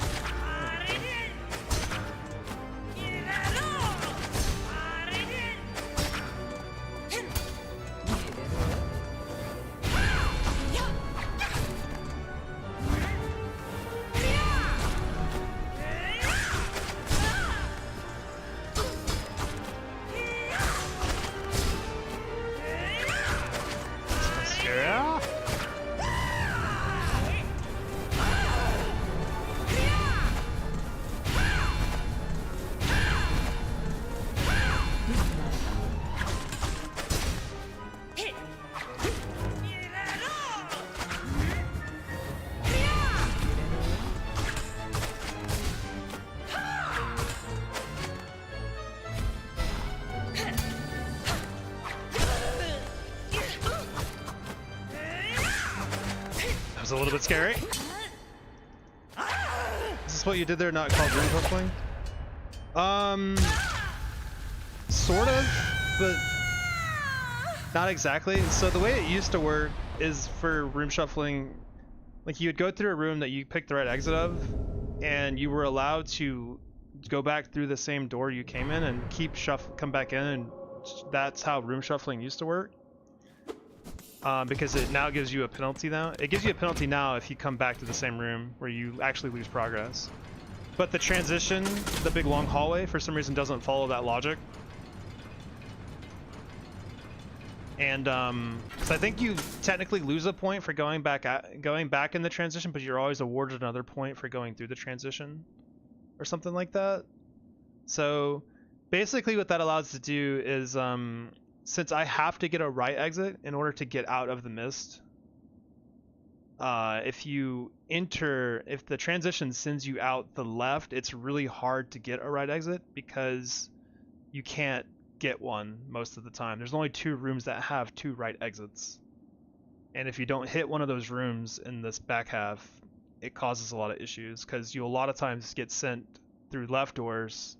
[SPEAKER 1] Was a little bit scary. Is this what you did there, not called room shuffling? Sort of, but not exactly. So the way it used to work is for room shuffling, like you would go through a room that you picked the right exit of, and you were allowed to go back through the same door you came in and come back in, and that's how room shuffling used to work. Because it now gives you a penalty now. It gives you a penalty now if you come back to the same room where you actually lose progress. But the transition, the big long hallway, for some reason doesn't follow that logic. And so I think you technically lose a point for going back in the transition, but you're always awarded another point for going through the transition, or something like that. So basically, what that allows to do is, since I have to get a right exit in order to get out of the mist, if the transition sends you out the left, it's really hard to get a right exit because you can't get one most of the time. There's only 2 rooms that have 2 right exits. And if you don't hit one of those rooms in this back half, it causes a lot of issues because you a lot of times get sent through left doors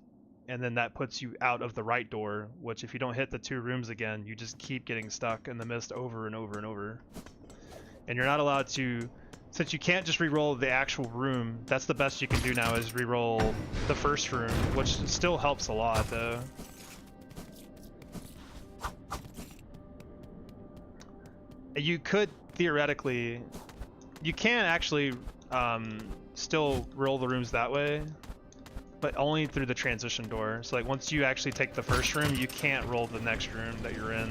[SPEAKER 1] and then that puts you out of the right door, which if you don't hit the 2 rooms again, you just keep getting stuck in the mist over and over and over. And you're not allowed to, since you can't just re-roll the actual room, that's the best you can do now is re-roll the first room, which still helps a lot though. You could theoretically, you can actually still roll the rooms that way, but only through the transition door. So like once you actually take the first room, you can't roll the next room that you're in.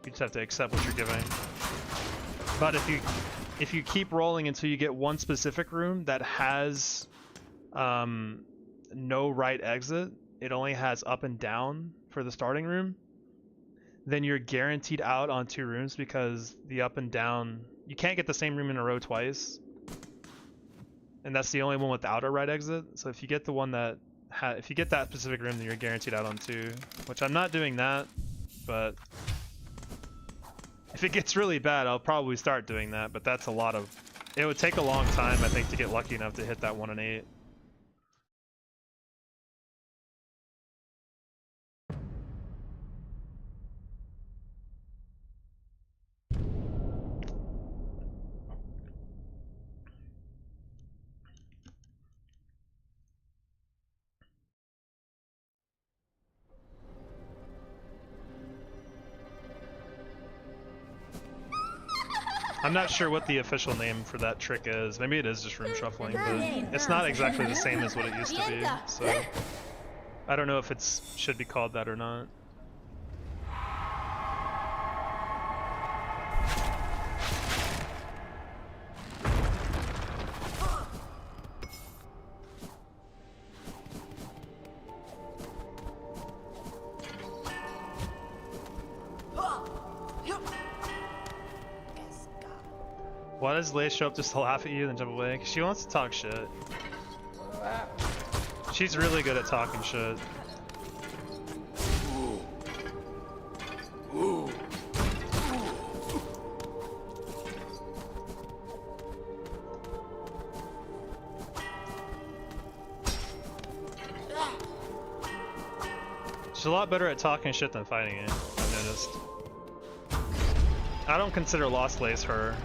[SPEAKER 1] You just have to accept what you're giving. But if you keep rolling until you get one specific room that has no right exit, it only has up and down for the starting room, then you're guaranteed out on 2 rooms because the up and down, you can't get the same room in a row twice. And that's the only one without a right exit. So if you get the one that if you get that specific room, then you're guaranteed out on 2, which I'm not doing that, but if it gets really bad, I'll probably start doing that, but that's a lot of, it would take a long time, I think, to get lucky enough to hit that 1 and 8. I'm not sure what the official name for that trick is. Maybe it is just room shuffling, but it's not exactly the same as what it used to be. So I don't know if it should be called that or not. Why does Leia show up just to laugh at you and then jump away? 'Cause she wants to talk shit. She's really good at talking shit. She's a lot better at talking shit than fighting it, I've noticed. I don't consider Lost Lace her.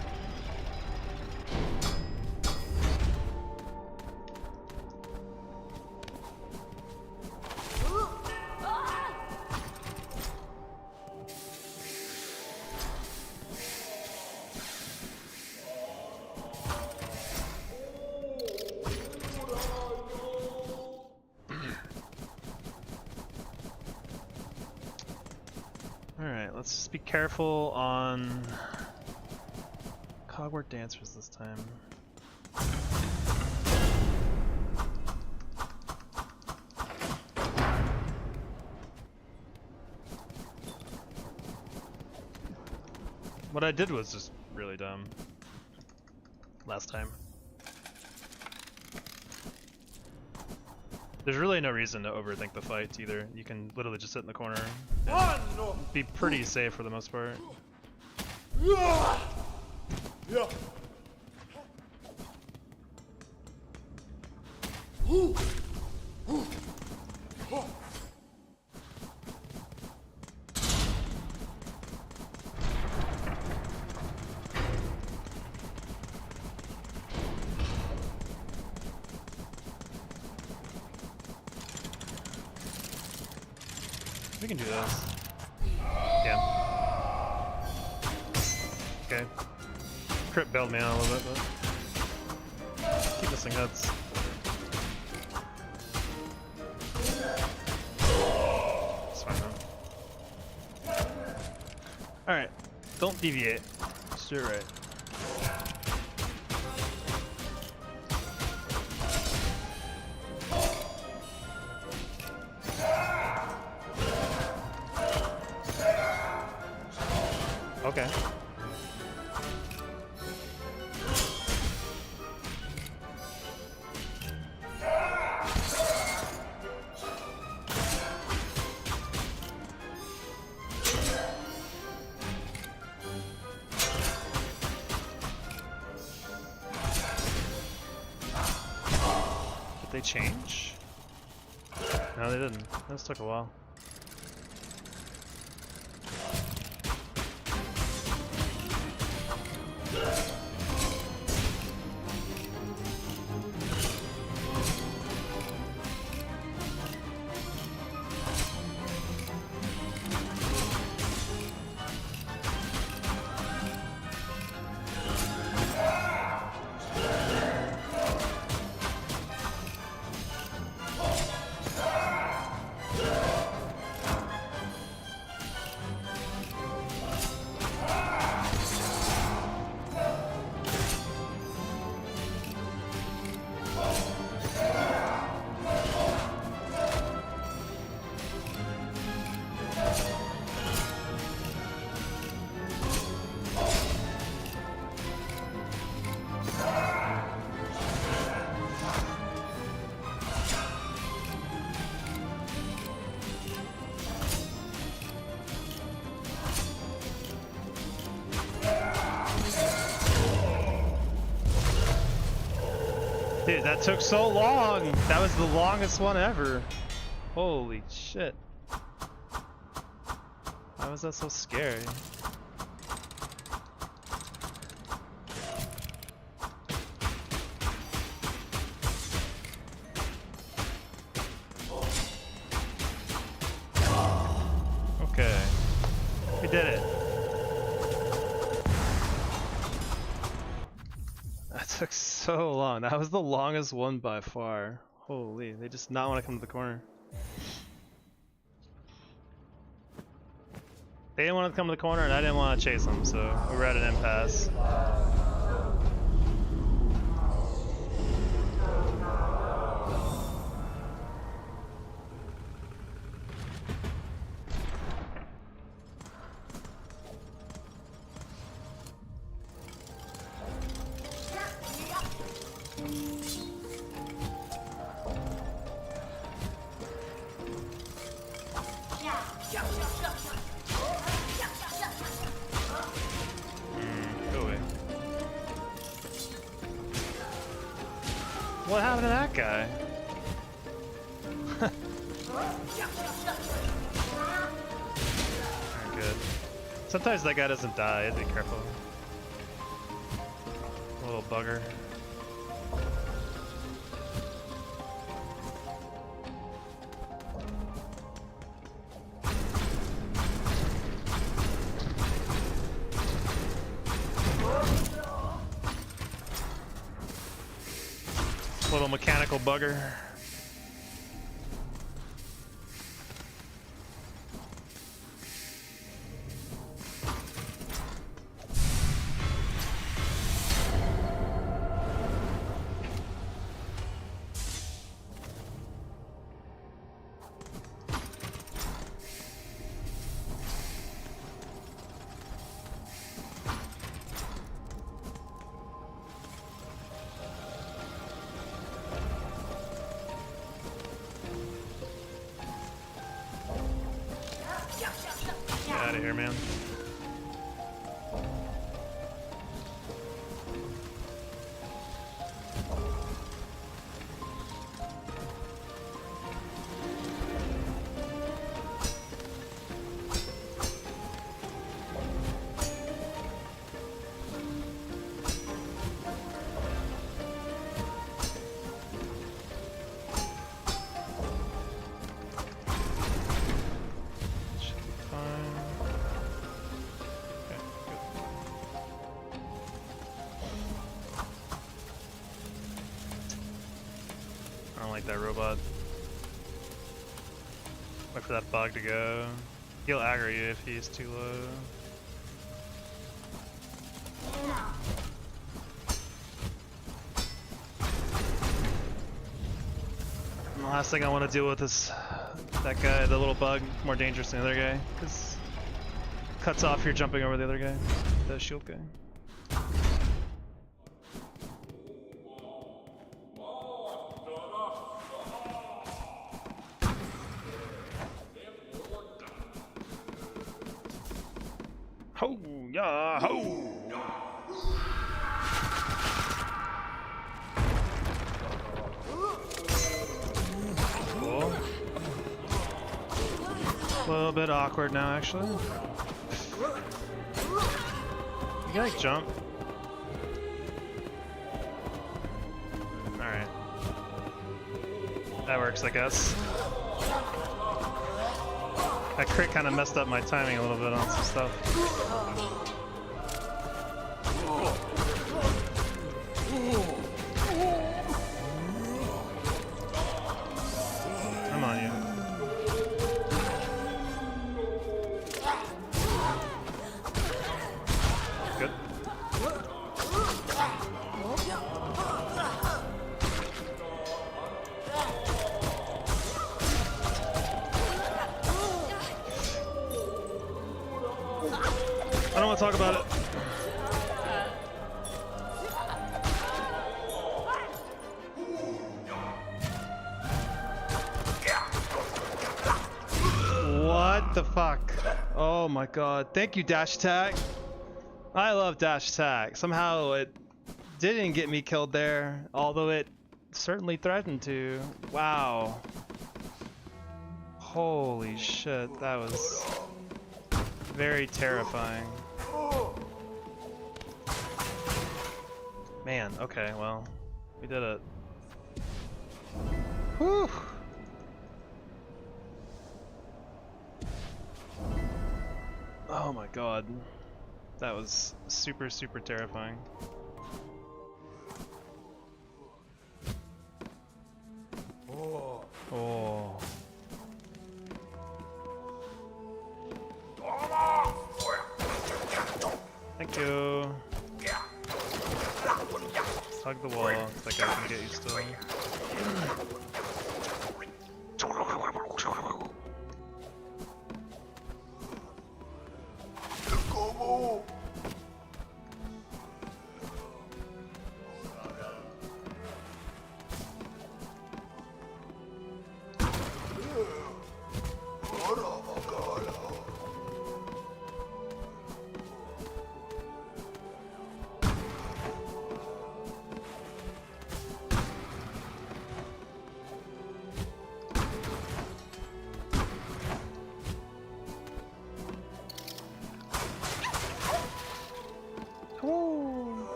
[SPEAKER 1] Alright, let's just be careful on Cogwart Dancers this time. What I did was just really dumb last time. There's really no reason to overthink the fights either. You can literally just sit in the corner and be pretty safe for the most part. We can do this. Yeah. Okay. Crit bailed me out a little bit, but keep missing hits. It's fine though. Alright. Don't deviate. Just do it right. Okay. Did they change? No, they didn't. This took a while. Dude, that took so long! That was the longest one ever. Holy shit. Why was that so scary? Okay. We did it. That took so long. That was the longest one by far. Holy, they just not want to come to the corner. They didn't want to come to the corner and I didn't want to chase them, so we were at an impasse. What happened to that guy? Alright, good. Sometimes that guy doesn't die, you have to be careful. Little bugger. Little mechanical bugger. Out of here, man. I don't like that robot. Wait for that bug to go. He'll aggro you if he's too low. And the last thing I want to deal with is that guy, the little bug, more dangerous than the other guy, because cuts off your jumping over the other guy, the shield guy. Ho, ya, ho! Cool. A little bit awkward now, actually. You can like jump. Alright. That works, I guess. That crit kind of messed up my timing a little bit on some stuff. Come on, you. Good. I don't want to talk about it. What the fuck? Oh my god. Thank you, dash attack. I love dash attack. Somehow it didn't get me killed there, although it certainly threatened to. Wow. Holy shit, that was very terrifying. Man, okay, well, we did it. Whew. Oh my god. That was super, super terrifying. Oh. Thank you. Hug the wall, that guy can get you still.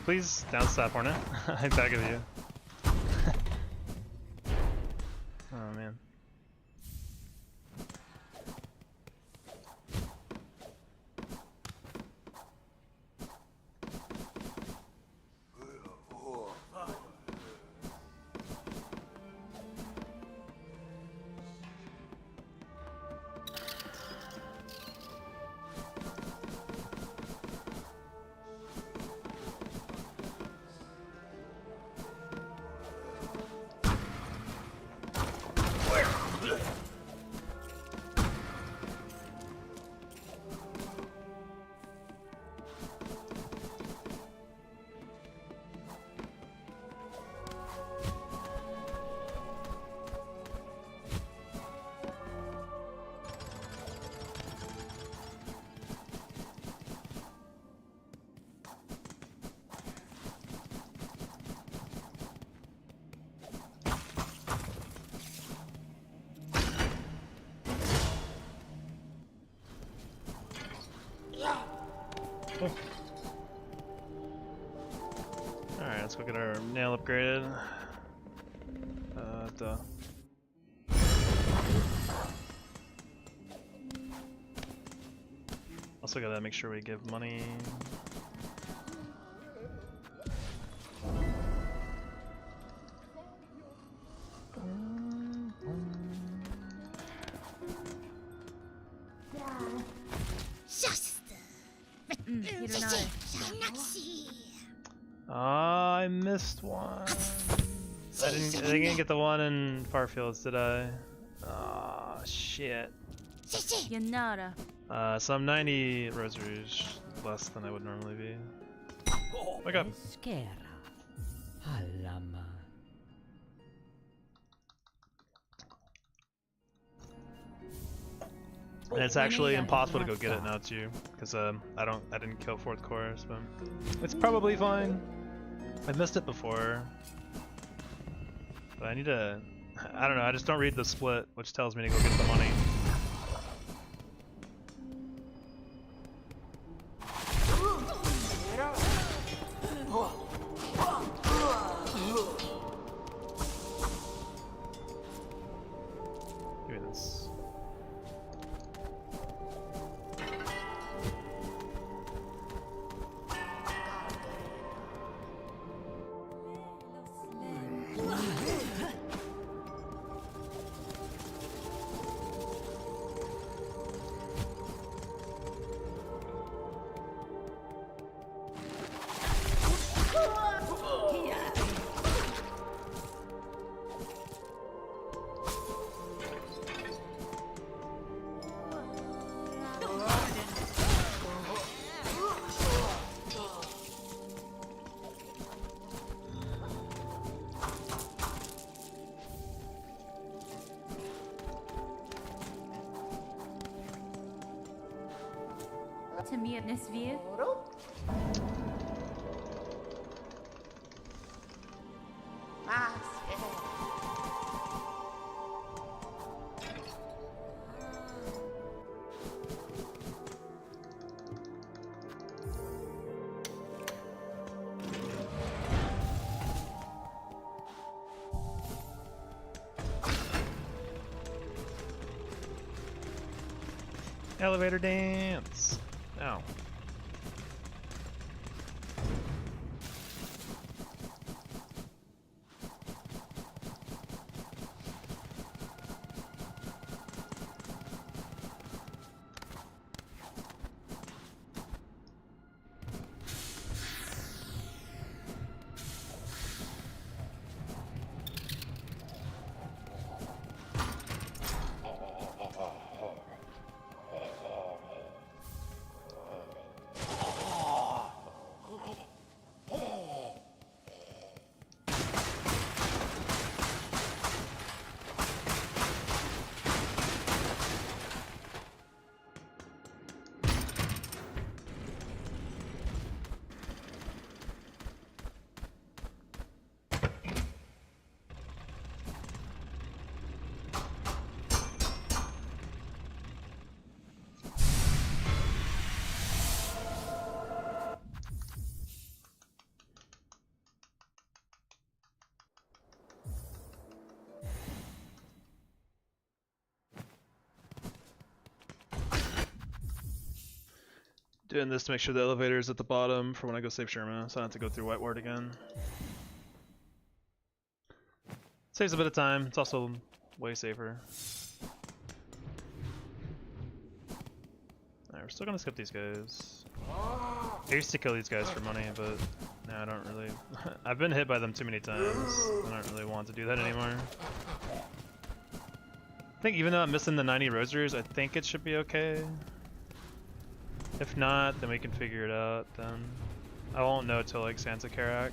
[SPEAKER 1] Please down stop, Hornet. I beg of you. Oh man. Alright, let's go get our nail upgraded. Duh. Also gotta make sure we give money. I missed one. I didn't get the one in Farfields, did I? Ah, shit. So I'm 90 Rose Rouge less than I would normally be. Wake up. And it's actually impossible to go get it now too, because I didn't kill 4th course, but it's probably fine. I've missed it before, but I need to. I don't know. I just don't read the split, which tells me to go get the money. Give me this.
[SPEAKER 2] To me in this view.
[SPEAKER 1] Elevator dance. Ow. Doing this to make sure the elevator is at the bottom for when I go save Sherma, so I don't have to go through White Ward again. Saves a bit of time, it's also way safer. Alright, we're still gonna skip these guys. I used to kill these guys for money, but now I don't really... I've been hit by them too many times. I don't really want to do that anymore. I think even though I'm missing the 90 rosaries, I think it should be okay. If not, then we can figure it out then. I won't know till like Santa Karak.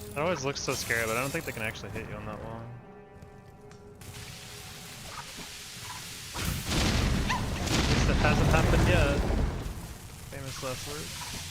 [SPEAKER 1] It always looks so scary, but I don't think they can actually hit you on that wall. At least it hasn't happened yet. Famous last words.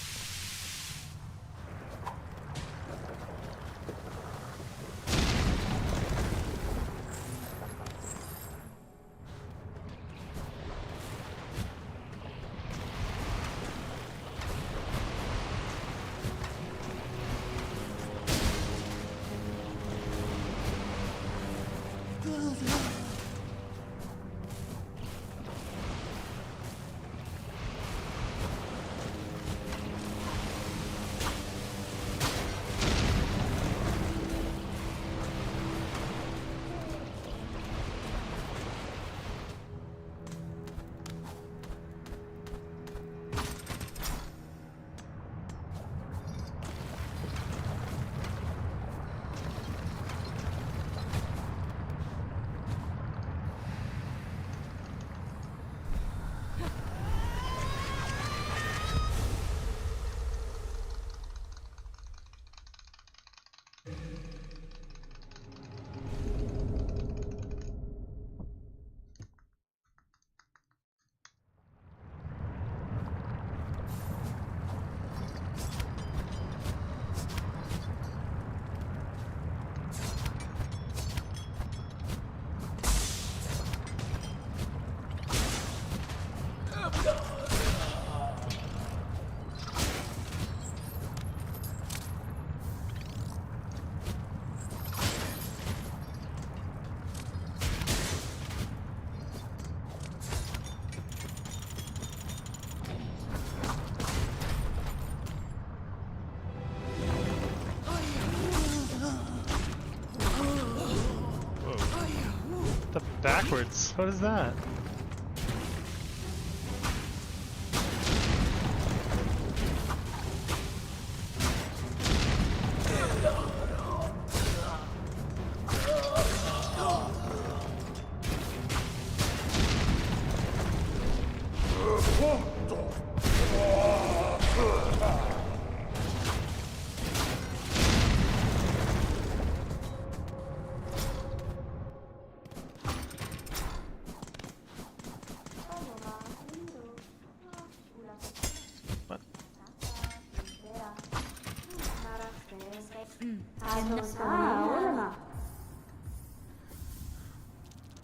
[SPEAKER 1] backwards. What is that?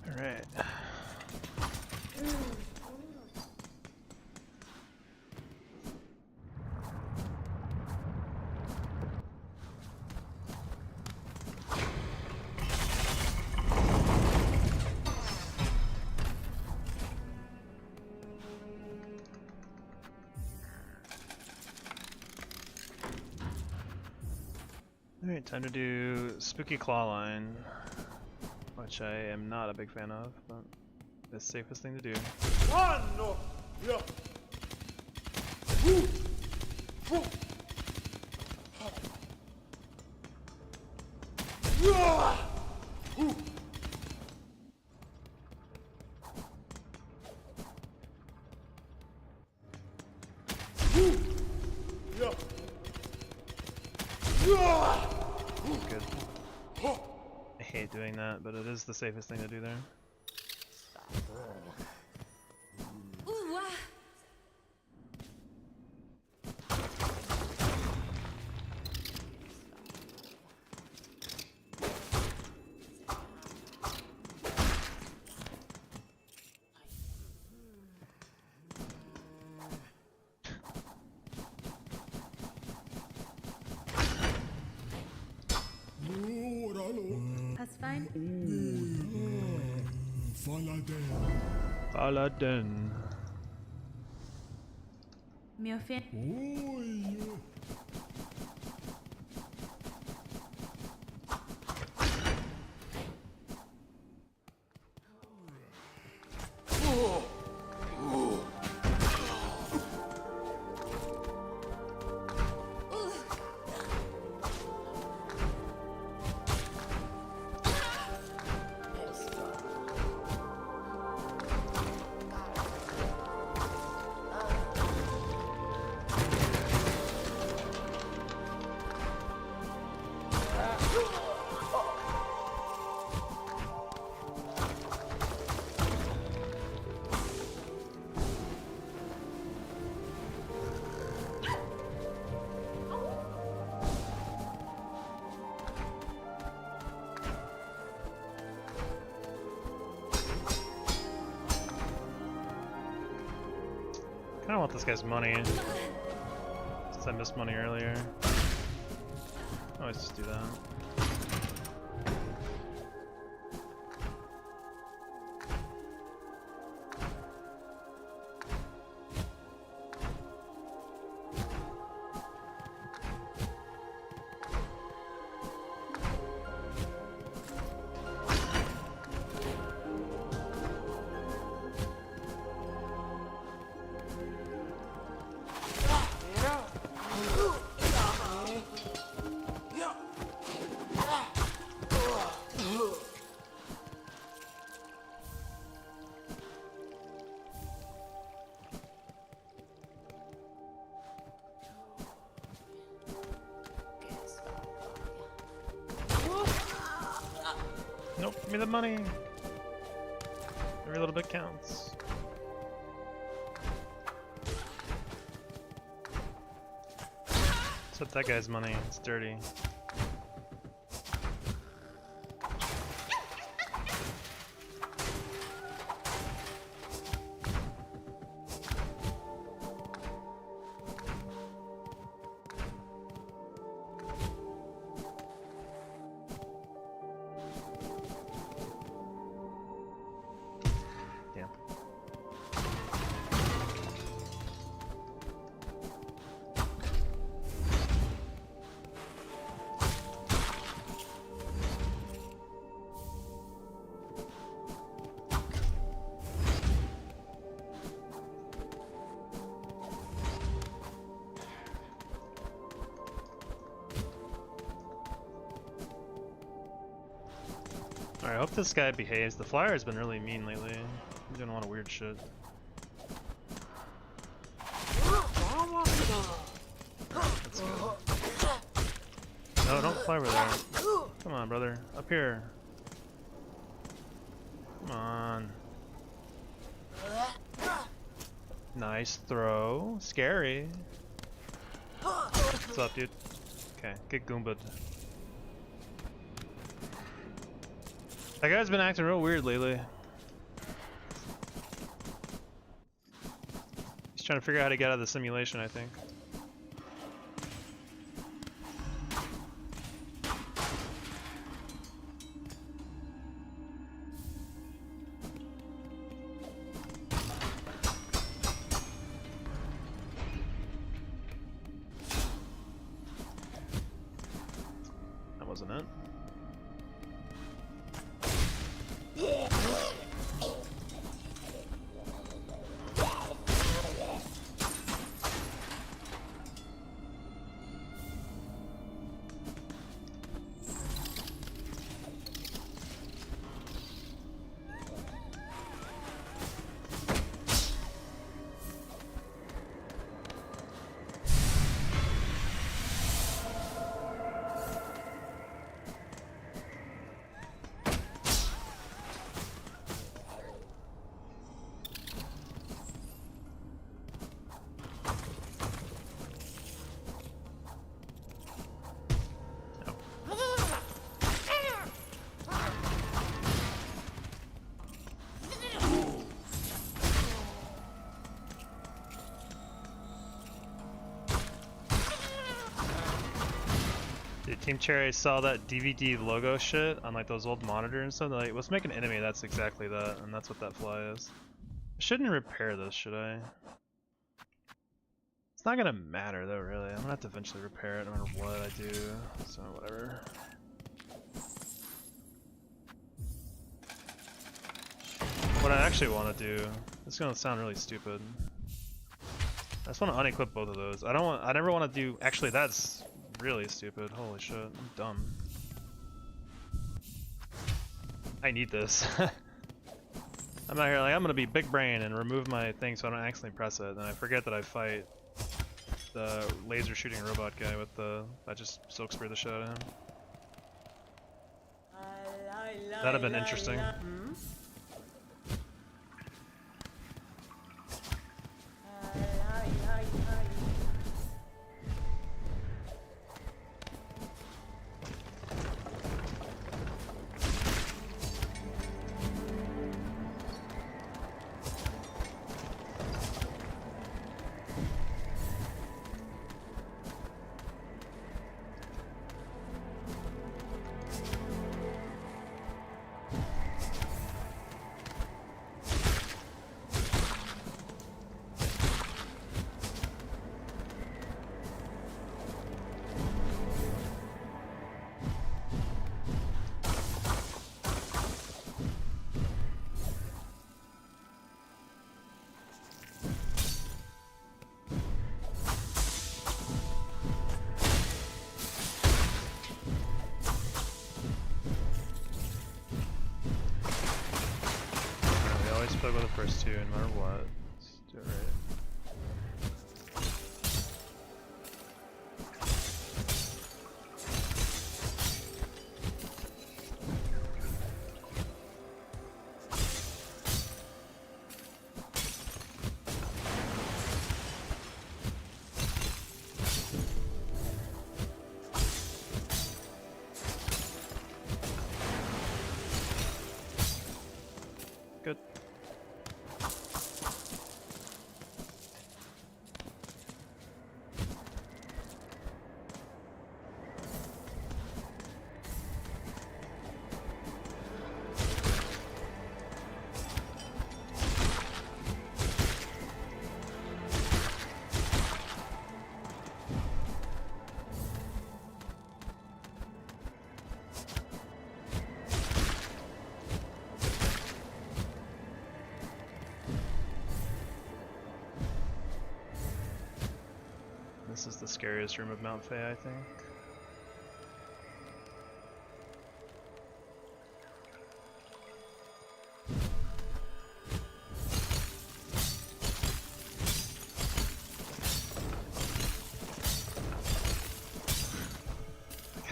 [SPEAKER 1] Alright. Alright, time to do Spooky Clawline, which I am not a big fan of, but the safest thing to do. Good. I hate doing that, but it is the safest thing to do there.
[SPEAKER 2] That's fine.
[SPEAKER 1] Paladin.
[SPEAKER 2] Mio fin. I don't want this guy's money, since I missed money earlier. I always just do that. Nope, give me the money. Every little bit counts. Except that guy's money, it's dirty.
[SPEAKER 1] Alright, I hope this guy behaves. The flyer has been really mean lately. He's doing a lot of weird shit. Let's go. No, don't fly over there. Come on, brother. Up here. Come on. Nice throw. Scary. What's up, dude? Okay, get goomba'd. That guy's been acting real weird lately. He's trying to figure out how to get out of the simulation, I think. That wasn't it. Dude, Team Cherry saw that DVD logo shit on like those old monitors and stuff. They're like, let's make an enemy that's exactly that, and that's what that fly is. I shouldn't repair this, should I? It's not gonna matter though, really. I'm gonna have to eventually repair it no matter what I do, so whatever. What I actually want to do, this is gonna sound really stupid. I just want to unequip both of those. I never want to do, actually that's really stupid. Holy shit, I'm dumb. I need this. I'm out here like, I'm gonna be big brain and remove my thing so I don't accidentally press it, and I forget that I fight the laser shooting robot guy with the, I just silk spear the shit out of him. That'd have been interesting. Play with the first two, no matter what. Let's do it right. Good. This is the scariest room of Mount Fay, I think.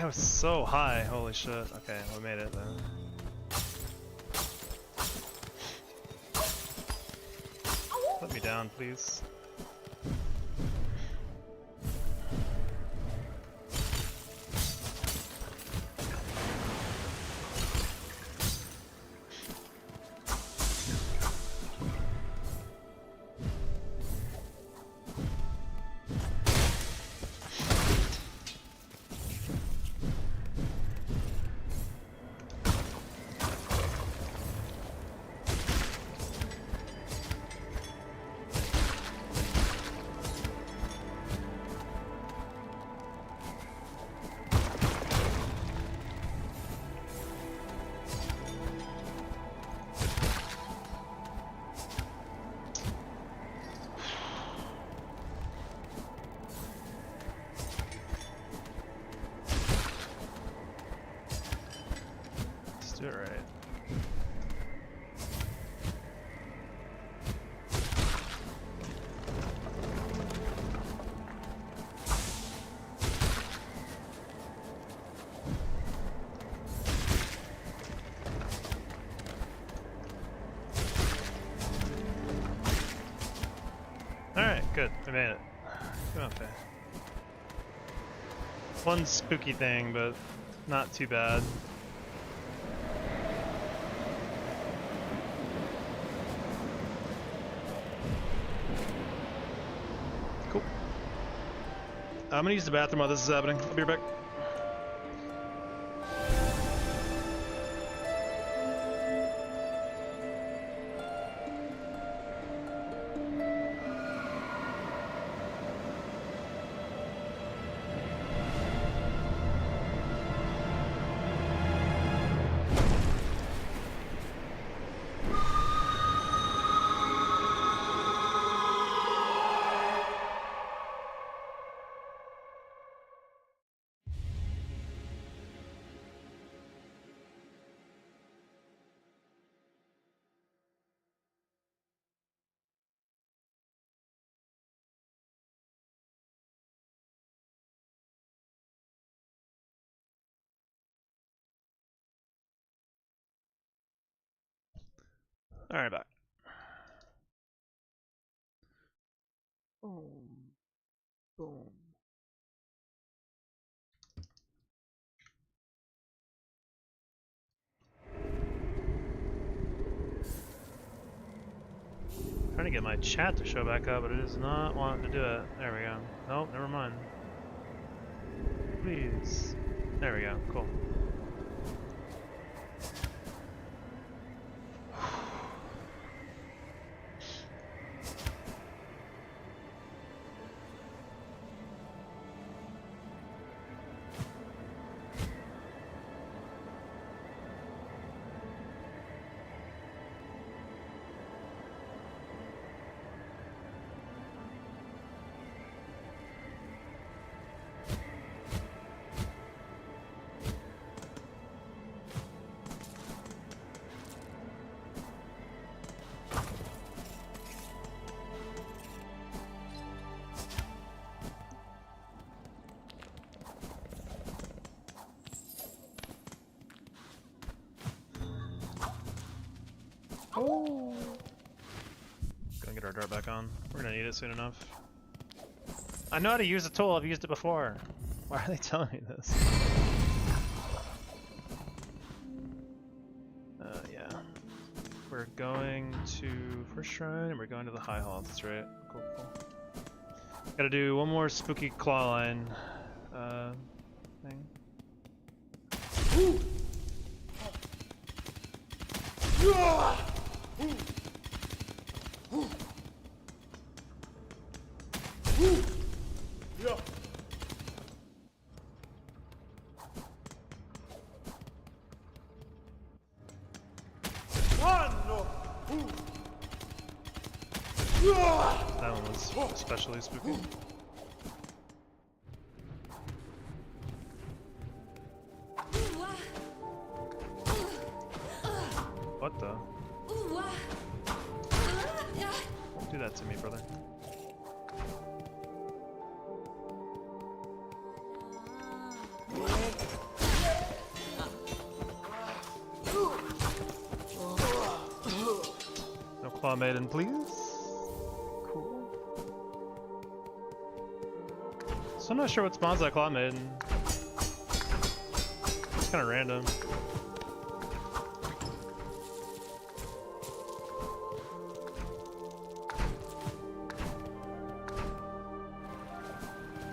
[SPEAKER 1] That was so high. Holy shit. Okay, we made it then. Let me down, please. Do it right. Alright, good. I made it. Okay. One spooky thing, but not too bad. Cool. I'm gonna use the bathroom while this is happening. I'll be right back. Alright, back. Boom. Boom. Trying to get my chat to show back up, but it is not wanting to do it. There we go. Nope, never mind. Please. There we go. Cool. Oh. Gonna get our dart back on. We're gonna need it soon enough. I know how to use the tool, I've used it before. Why are they telling me this? Yeah. We're going to first shrine and we're going to the high hall, that's right. Cool, cool. Gotta do one more spooky claw line thing. That one was especially spooky. What the? Don't do that to me, brother. Claw Maiden, please. Cool. So I'm not sure what spawns that Claw Maiden. It's kind of random.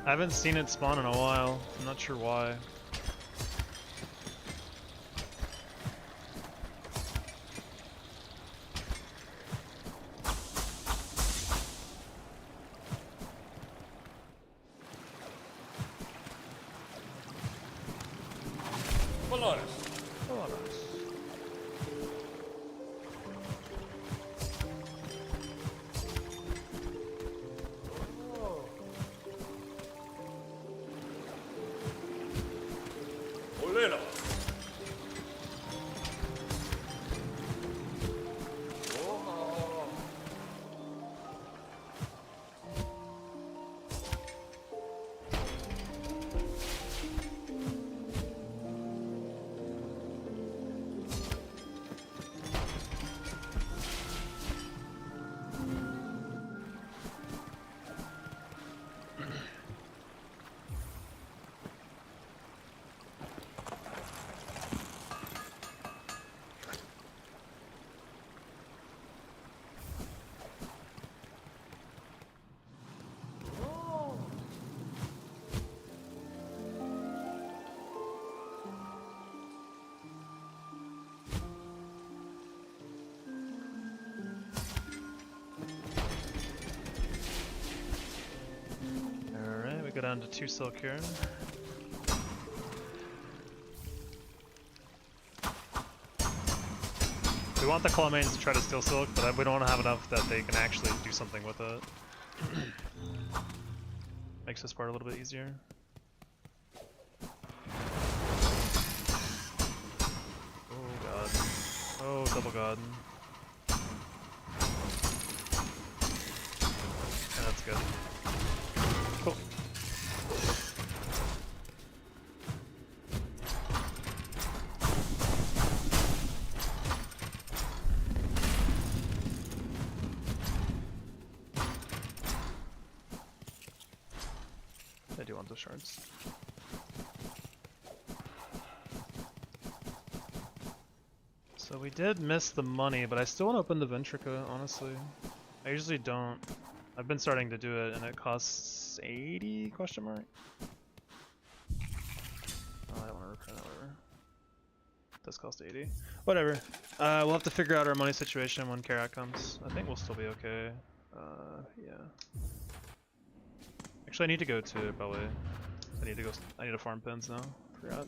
[SPEAKER 1] I haven't seen it spawn in a while. I'm not sure why. Go down to 2 silk here. We want the claw mains to try to steal silk, but we don't want to have enough that they can actually do something with it. Makes this part a little bit easier. Oh god. Oh, double god. Yeah, that's good. Cool. I do want those shards. So we did miss the money, but I still want to open the Ventrica, honestly. I usually don't. I've been starting to do it, and it costs 80 question mark? Oh, I don't want to reprint that, whatever. It does cost 80. Whatever. We'll have to figure out our money situation when Karak comes. I think we'll still be okay. Yeah. Actually, I need to go to Belly. I need to farm pins now. Forgot.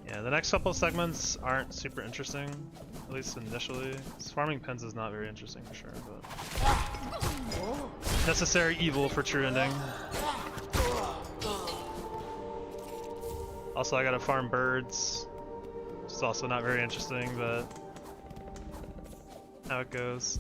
[SPEAKER 1] Yeah, the next couple segments aren't super interesting, at least initially. Farming pins is not very interesting for sure, but necessary evil for true ending. Also, I gotta farm birds, which is also not very interesting, but how it goes.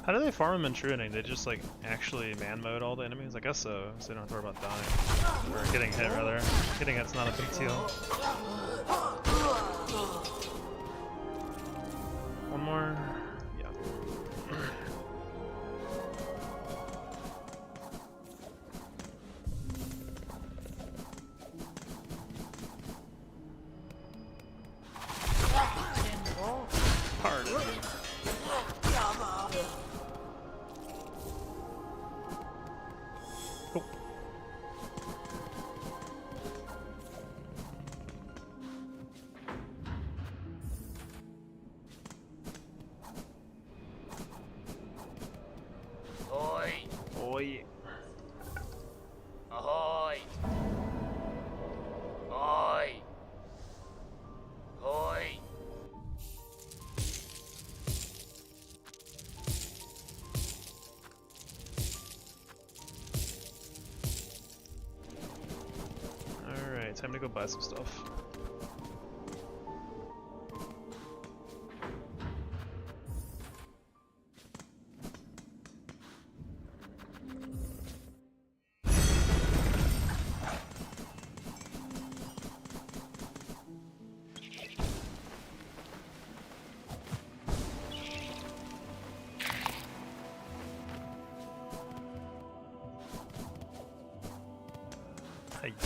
[SPEAKER 1] How do they farm them in true ending? They just like actually man mode all the enemies? I guess so, so they don't have to worry about dying. Or getting hit rather. Getting hit's not a big deal. One more. Yeah. Pardon. buy some stuff.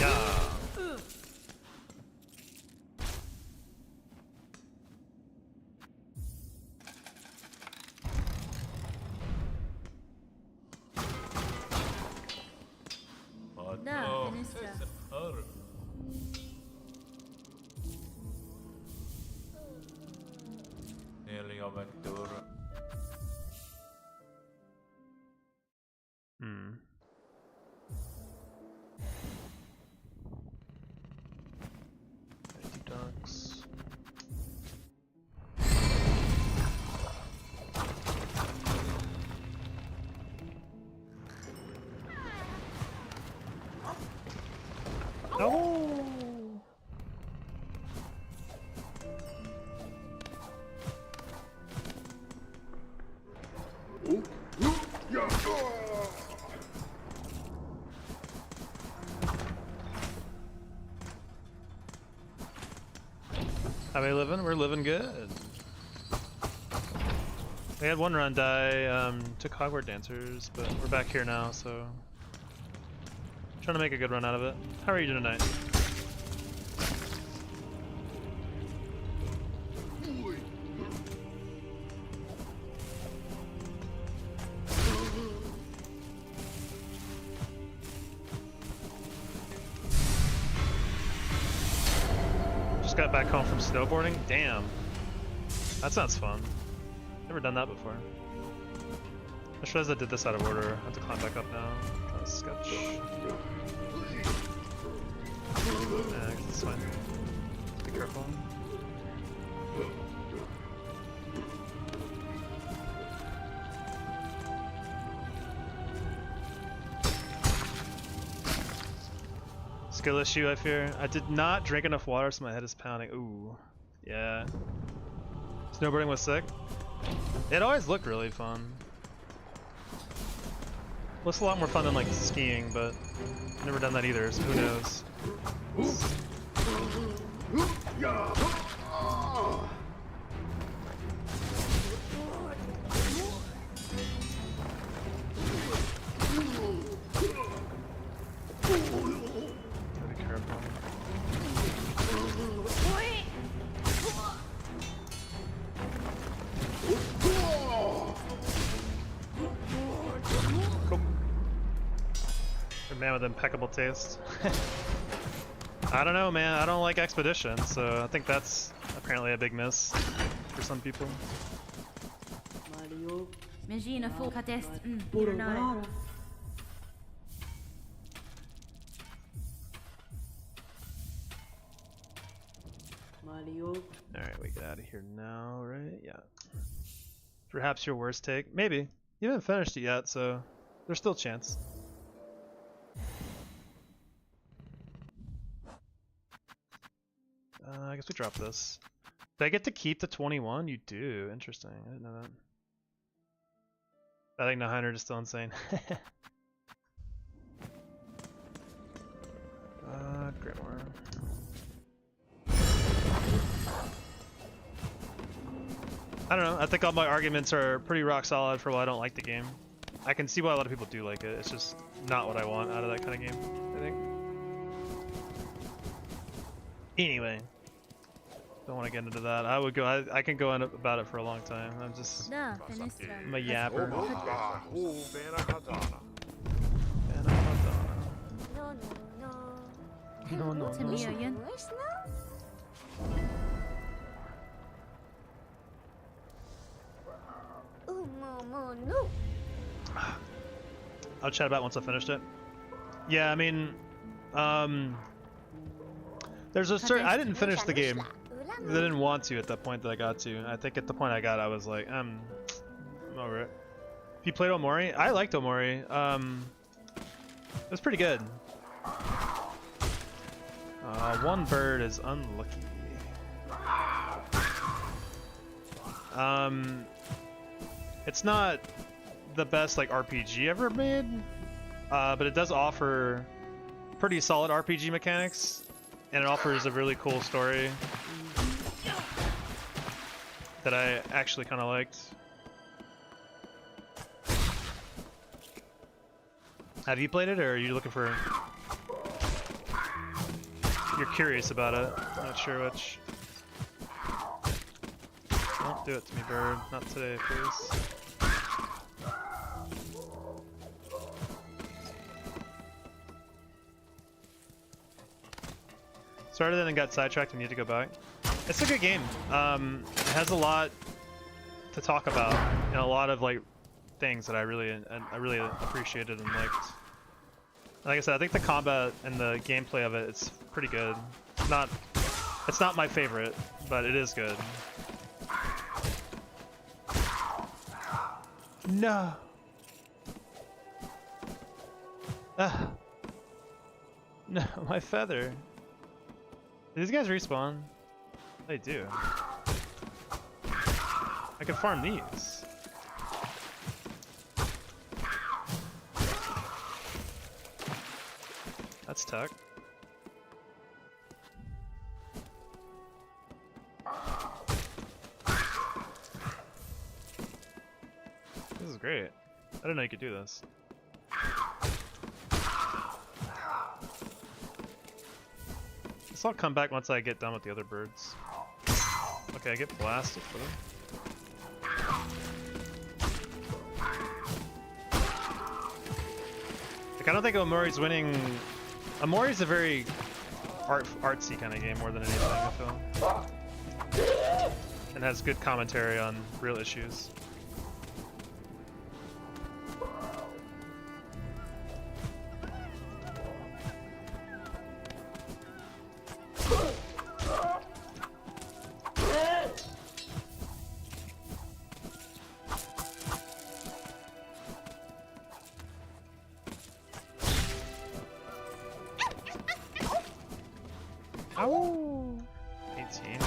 [SPEAKER 1] Yeah.
[SPEAKER 3] Da, Finistra.
[SPEAKER 1] Hmm. Ducks. No. How are we living? We're living good. We had one run die, took Hogwarts Dancers, but we're back here now, so trying to make a good run out of it. How are you doing tonight? Just got back home from snowboarding? Damn. That sounds fun. Never done that before. I realize I did this out of order. I have to climb back up now. Kind of sketch. Yeah, I guess it's fine. Be careful. Skill issue, I fear. I did not drink enough water, so my head is pounding. Ooh. Yeah. Snowboarding was sick. It always looked really fun. Looks a lot more fun than like skiing, but I've never done that either, so who knows. Gotta be careful. Cool. A man with impeccable taste. I don't know, man. I don't like expedition, so I think that's apparently a big miss for some people.
[SPEAKER 3] Imagina folk test. Puro
[SPEAKER 1] Alright, we get out of here now, right? Yeah. Perhaps your worst take? Maybe. You haven't finished it yet, so there's still a chance. I guess we drop this. Did I get to keep the 21? You do. Interesting. I didn't know that. I think 900 is still insane. Grimoire. I don't know. I think all my arguments are pretty rock solid for why I don't like the game. I can see why a lot of people do like it. It's just not what I want out of that kind of game, I think. Anyway. Don't want to get into that. I would go. I can go on about it for a long time. I'm just.
[SPEAKER 3] Da, Finistra.
[SPEAKER 1] I'm a yapper. No.
[SPEAKER 3] Till million.
[SPEAKER 1] I'll chat about it once I finished it. Yeah, I mean, there's a certain. I didn't finish the game. I didn't want to at that point that I got to. I think at the point I got, I was like, I'm over it. You played Omori? I liked Omori. It was pretty good. One bird is unlucky. It's not the best like RPG ever made, but it does offer pretty solid RPG mechanics, and it offers a really cool story that I actually kind of liked. Have you played it, or are you looking for? You're curious about it. Not sure which. Don't do it to me, bird. Not today, please. Started it and got sidetracked and need to go back. It's a good game. It has a lot to talk about, and a lot of like things that I really appreciated and liked. Like I said, I think the combat and the gameplay of it's pretty good. It's not my favorite, but it is good. No. No, my feather. These guys respawn? They do. I can farm these. That's tech. This is great. I didn't know you could do this. I'll come back once I get done with the other birds. Okay, I get blasted for them. Like, I don't think Omori's winning. Omori's a very artsy kind of game more than anything, I feel. And has good commentary on real issues. Ow! 18.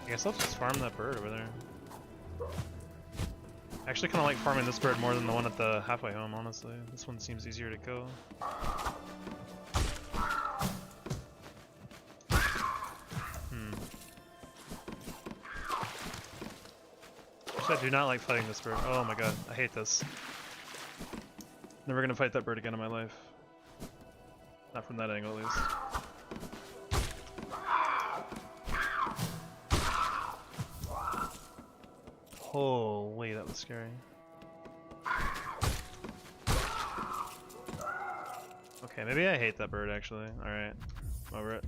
[SPEAKER 1] I guess I'll just farm that bird over there. I actually kind of like farming this bird more than the one at the halfway home, honestly. This one seems easier to kill. Actually, I do not like fighting this bird. Oh my god, I hate this. Never gonna fight that bird again in my life. Not from that angle, at least. Holy, that was scary. Okay, maybe I hate that bird, actually. Alright, I'm over it.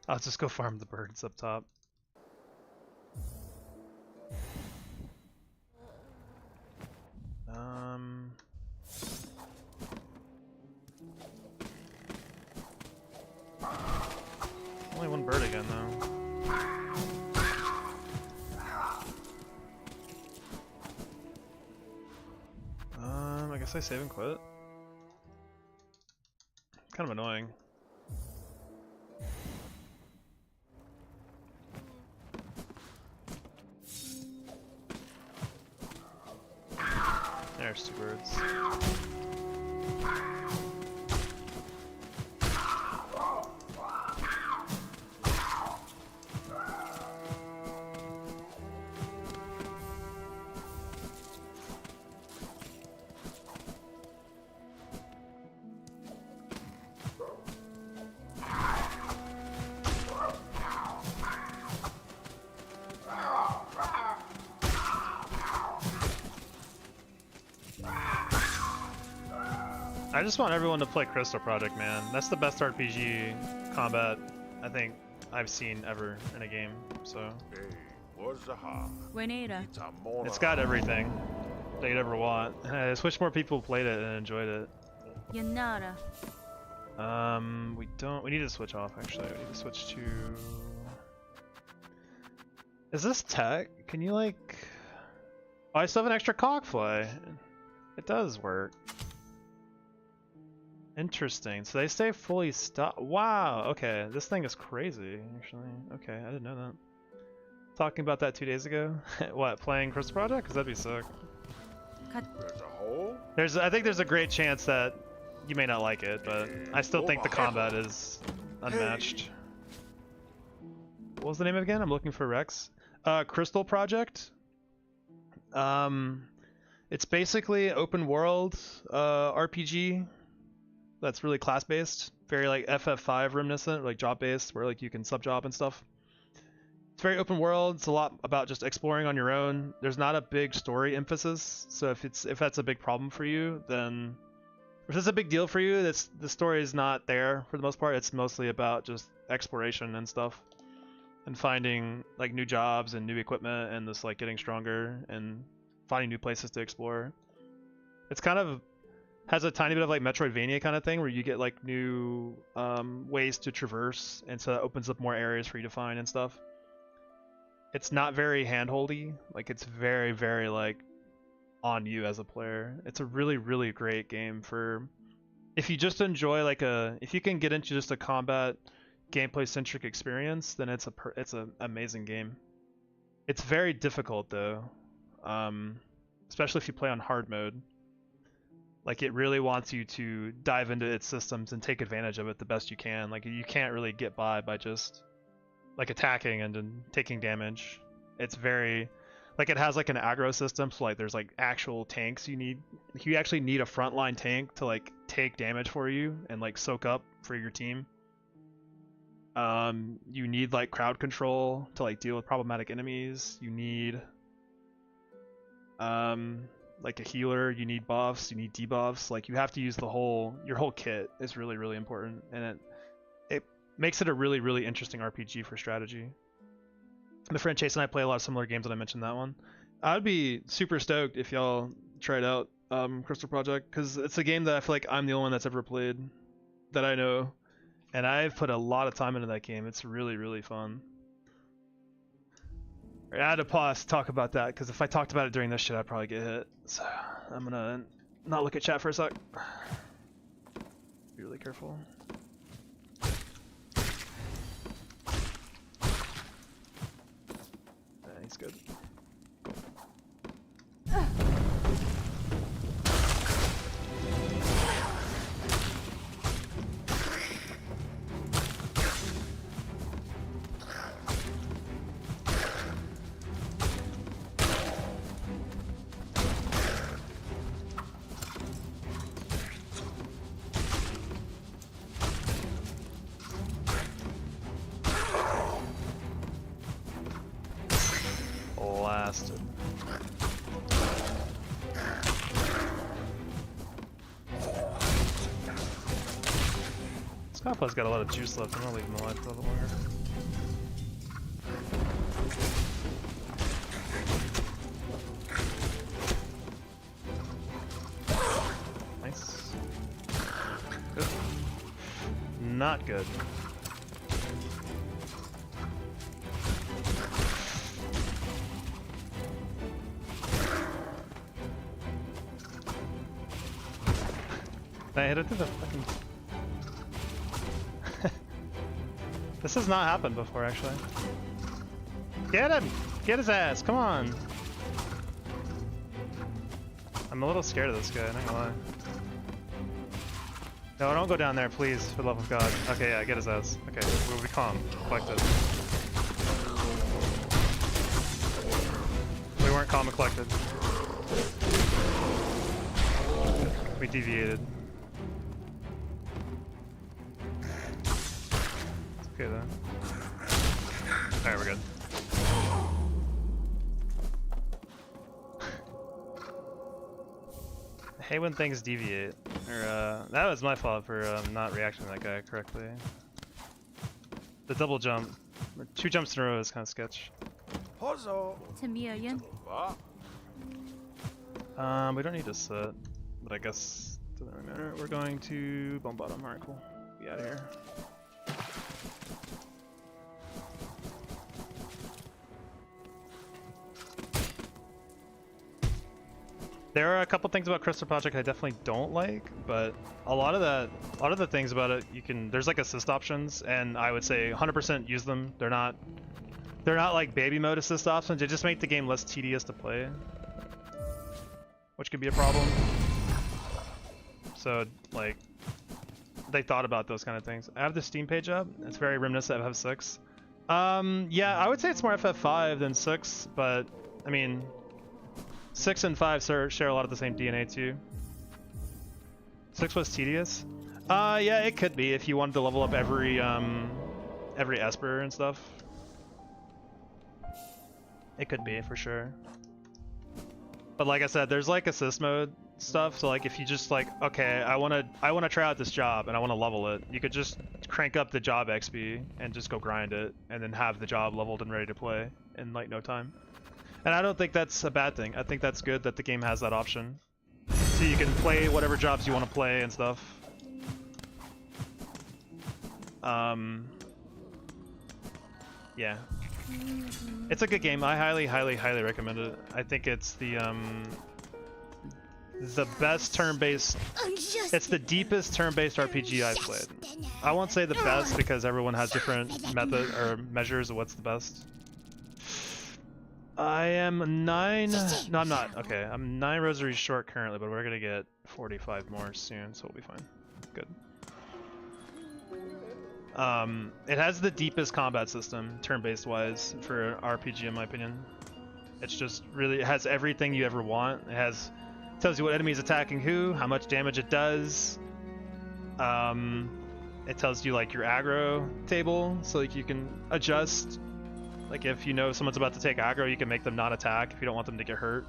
[SPEAKER 1] I'll just go farm the birds up top. Only one bird again, though. I guess I save and quit. Kind of annoying. There's two birds. I just want everyone to play Crystal Project, man. That's the best RPG combat I think I've seen ever in a game, so. It's got everything that you'd ever want. I just wish more people played it and enjoyed it.
[SPEAKER 3] Yanara.
[SPEAKER 1] We need to switch off, actually. We need to switch to... Is this tech? Can you, like... Oh, I still have an extra cogfly. It does work. Interesting. So they stay fully stocked. Wow. Okay, this thing is crazy. Actually, okay, I didn't know that. Talking about that 2 days ago. What? Playing Crystal Project? Cause that'd be sick.
[SPEAKER 4] There's a hole?
[SPEAKER 1] I think there's a great chance that you may not like it, but I still think the combat is unmatched. What was the name again? I'm looking for Rex. Crystal Project. It's basically open world RPG that's really class based, very like FF5 reminiscent, like job based, where like you can sub job and stuff. It's very open world. It's a lot about just exploring on your own. There's not a big story emphasis, so if that's a big problem for you, then if it's a big deal for you, the story is not there for the most part. It's mostly about just exploration and stuff, and finding like new jobs and new equipment, and just like getting stronger and finding new places to explore. It's kind of has a tiny bit of like Metroidvania kind of thing where you get like new ways to traverse, and so that opens up more areas for you to find and stuff. It's not very handholdy, like it's very, very like on you as a player. It's a really, really great game for if you just enjoy like if you can get into just a combat gameplay centric experience, then it's an amazing game. It's very difficult though, especially if you play on hard mode. Like it really wants you to dive into its systems and take advantage of it the best you can. Like you can't really get by just like attacking and then taking damage. It's very like it has like an aggro system, so like there's like actual tanks you need. You actually need a frontline tank to like take damage for you and like soak up for your team. You need like crowd control to like deal with problematic enemies. You need like a healer, you need buffs, you need debuffs. Like you have to use your whole kit is really, really important, and it makes it a really, really interesting RPG for strategy. My friend Chase and I play a lot of similar games, and I mentioned that one. I'd be super stoked if y'all tried out Crystal Project, because it's a game that I feel like I'm the only one that's ever played that I know, and I've put a lot of time into that game. It's really, really fun. I had to pause to talk about that, because if I talked about it during this shit, I'd probably get hit. So I'm gonna not look at chat for a sec. Be really careful. He's good. Blasted. Scoffla's got a lot of juice left. I'm gonna leave him alive for a little longer. Nice. Good. Not good. I hit it through the fucking... This has not happened before, actually. Get him! Get his ass! Come on! I'm a little scared of this guy, I'm not gonna lie. No, don't go down there, please, for the love of God. Okay, yeah, get his ass. Okay, we'll be calm. Collected. We weren't calm and collected. We deviated. Okay then. Alright, we're good. I hate when things deviate. Or, that was my fault for not reacting to that guy correctly. The double jump, or 2 jumps in a row is kind of sketch.
[SPEAKER 3] Tamirian.
[SPEAKER 1] We don't need to sit, but I guess it doesn't really matter. We're going to bone bottom. Alright, cool. Be out of here. There are a couple things about Crystal Project I definitely don't like, but a lot of the things about it, there's like assist options, and I would say 100% use them. They're not like baby mode assist options. They just make the game less tedious to play, which could be a problem. So like, they thought about those kind of things. I have the Steam page up. It's very reminiscent of FF6. Yeah, I would say it's more FF5 than 6, but I mean, 6 and 5 share a lot of the same DNA too. 6 was tedious. Yeah, it could be if you wanted to level up every Esper and stuff. It could be for sure. But like I said, there's like assist mode stuff. So like if you just like, okay, I wanna try out this job and I wanna level it, you could just crank up the job XP and just go grind it, and then have the job leveled and ready to play in like no time. And I don't think that's a bad thing. I think that's good that the game has that option. So you can play whatever jobs you want to play and stuff. Yeah. It's a good game. I highly, highly, highly recommend it. I think it's the best turn-based... It's the deepest turn-based RPG I've played. I won't say the best because everyone has different method or measures of what's the best. I am 9... No, I'm not. Okay, I'm 9 rosaries short currently, but we're gonna get 45 more soon, so we'll be fine. Good. It has the deepest combat system, turn-based wise, for an RPG in my opinion. It's just really, it has everything you ever want. Tells you what enemy's attacking who, how much damage it does. It tells you like your aggro table, so like you can adjust. Like if you know someone's about to take aggro, you can make them not attack if you don't want them to get hurt.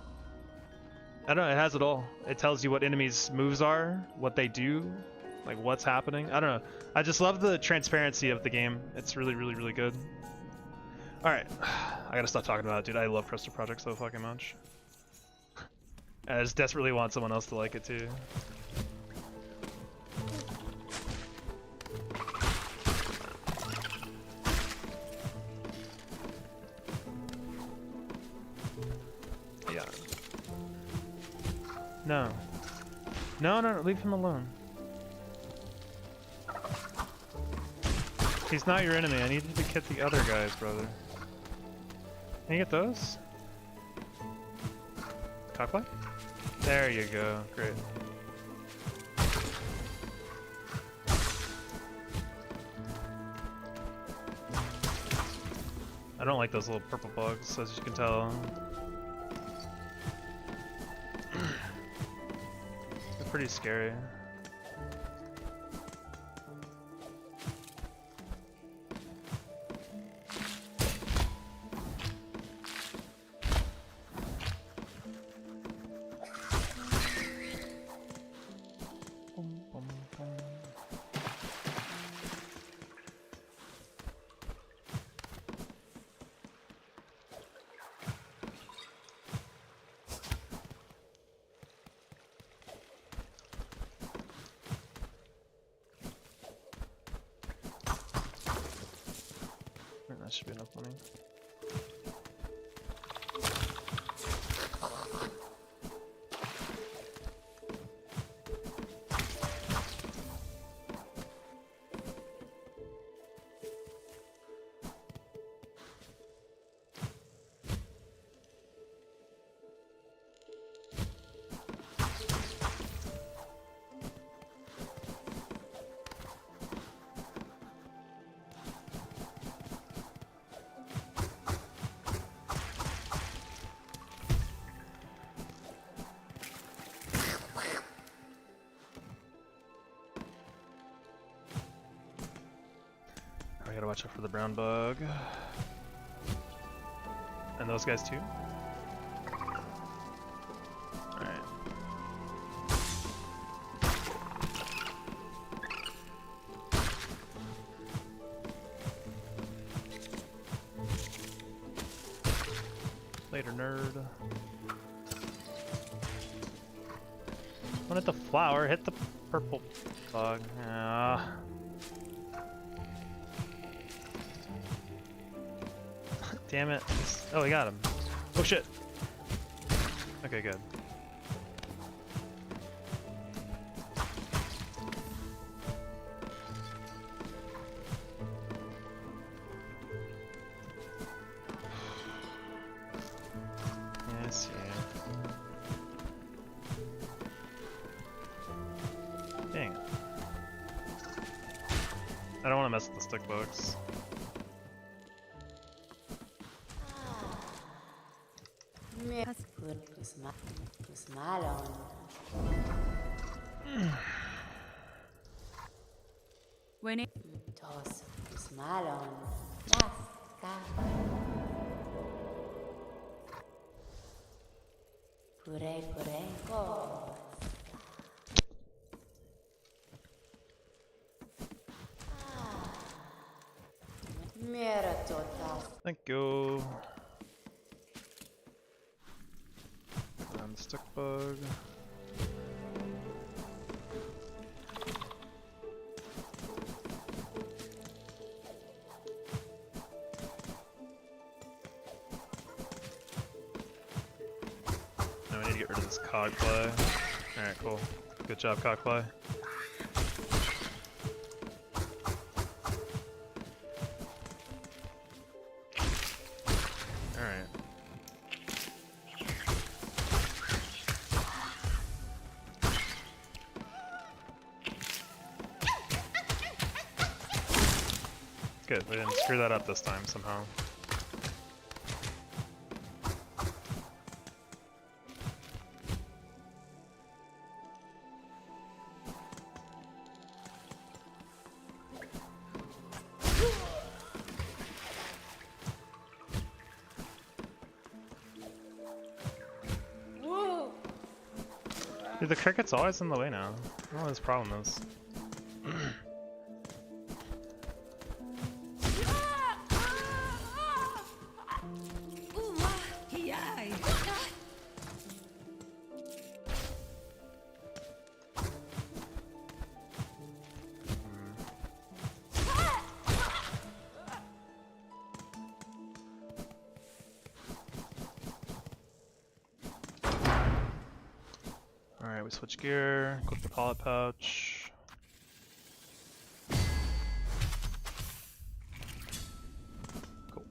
[SPEAKER 1] I don't know, it has it all. It tells you what enemies' moves are, what they do, like what's happening. I don't know. I just love the transparency of the game. It's really, really, really good. Alright, I gotta stop talking about it, dude. I love Crystal Project so fucking much. And I just desperately want someone else to like it too. Yeah. No. No, no, leave him alone. He's not your enemy. I need you to get the other guys, brother. Can you get those? Cockplay? There you go. Great. I don't like those little purple bugs, as you can tell. They're pretty scary. That should be enough money. I gotta watch out for the brown bug. And those guys too? Alright. Later, nerd. Don't hit the flower, hit the purple bug. Damn it. Oh, we got him. Oh shit. Okay, good. I don't want to mess with the stick bugs.
[SPEAKER 3] When it
[SPEAKER 1] Thank you. And stick bug. Now we need to get rid of this cog play. Alright, cool. Good job, cog play. Alright. Good, we didn't screw that up this time somehow. Dude, the cricket's always in the way now. I don't know what his problem is. Alright, we switch gear, equip the pallet pouch. Cool.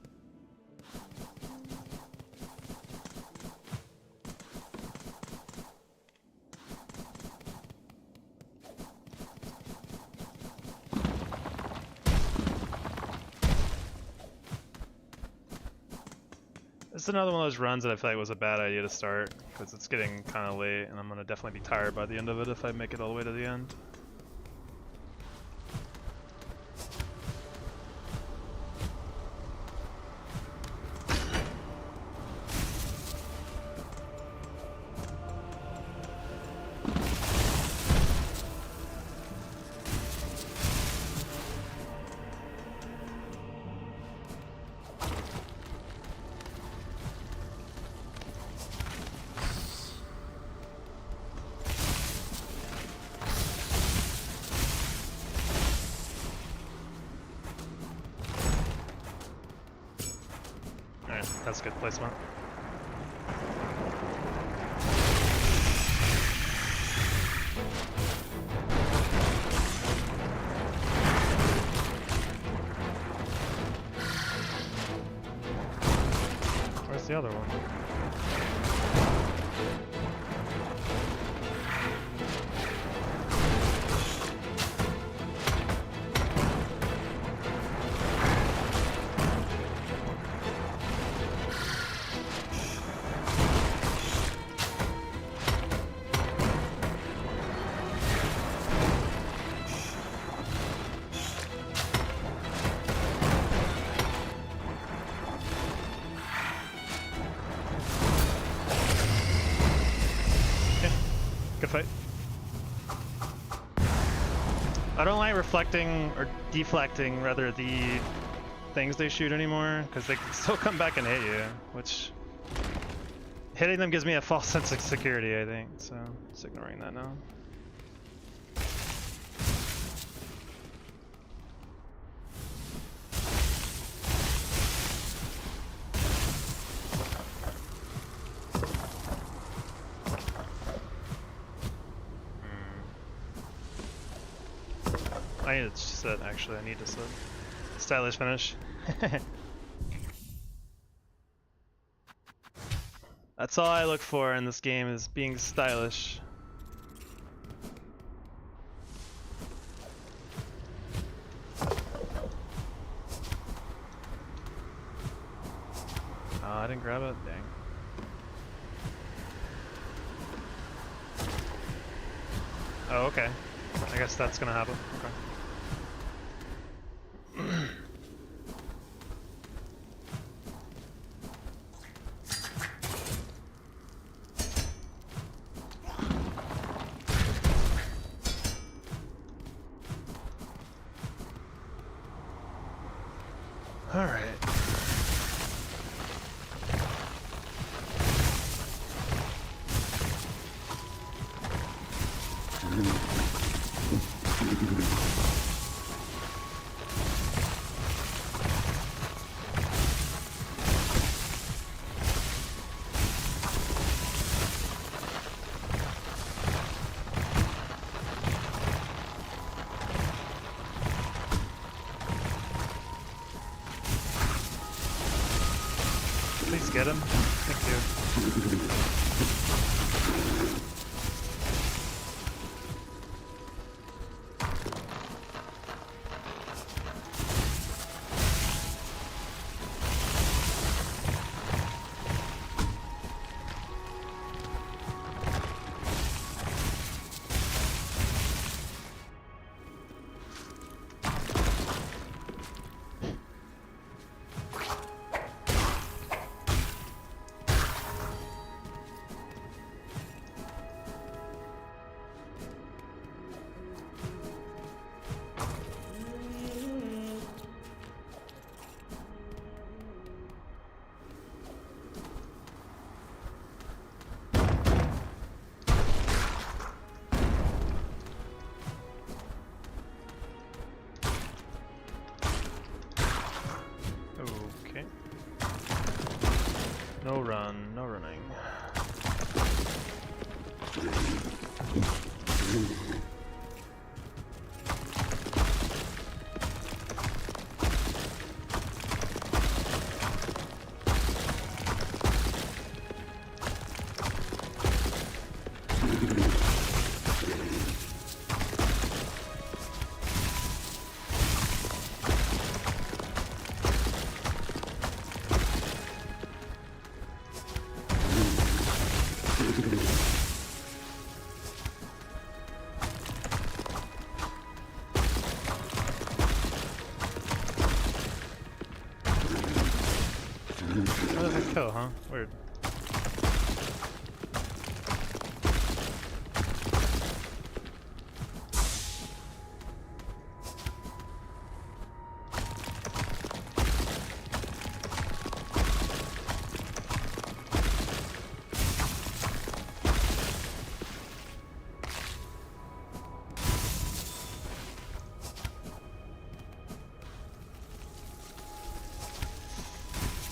[SPEAKER 1] This is another one of those runs that I feel like was a bad idea to start, because it's getting kind of late, and I'm going to definitely be tired by the end of it if I make it all the way to the end. That's good placement. Where's the other one? Good fight. I don't like reflecting or deflecting, rather, the things they shoot anymore, because they can still come back and hit you, which hitting them gives me a false sense of security, I think, so just ignoring that now. I need to sit, actually. I need to sit. Stylish finish. That's all I look for in this game, is being stylish. grab it? Dang. Oh, okay. I guess that's gonna happen. Okay. All right. Please get him. Thank you. Okay. No run, no running. Another kill, huh? Weird.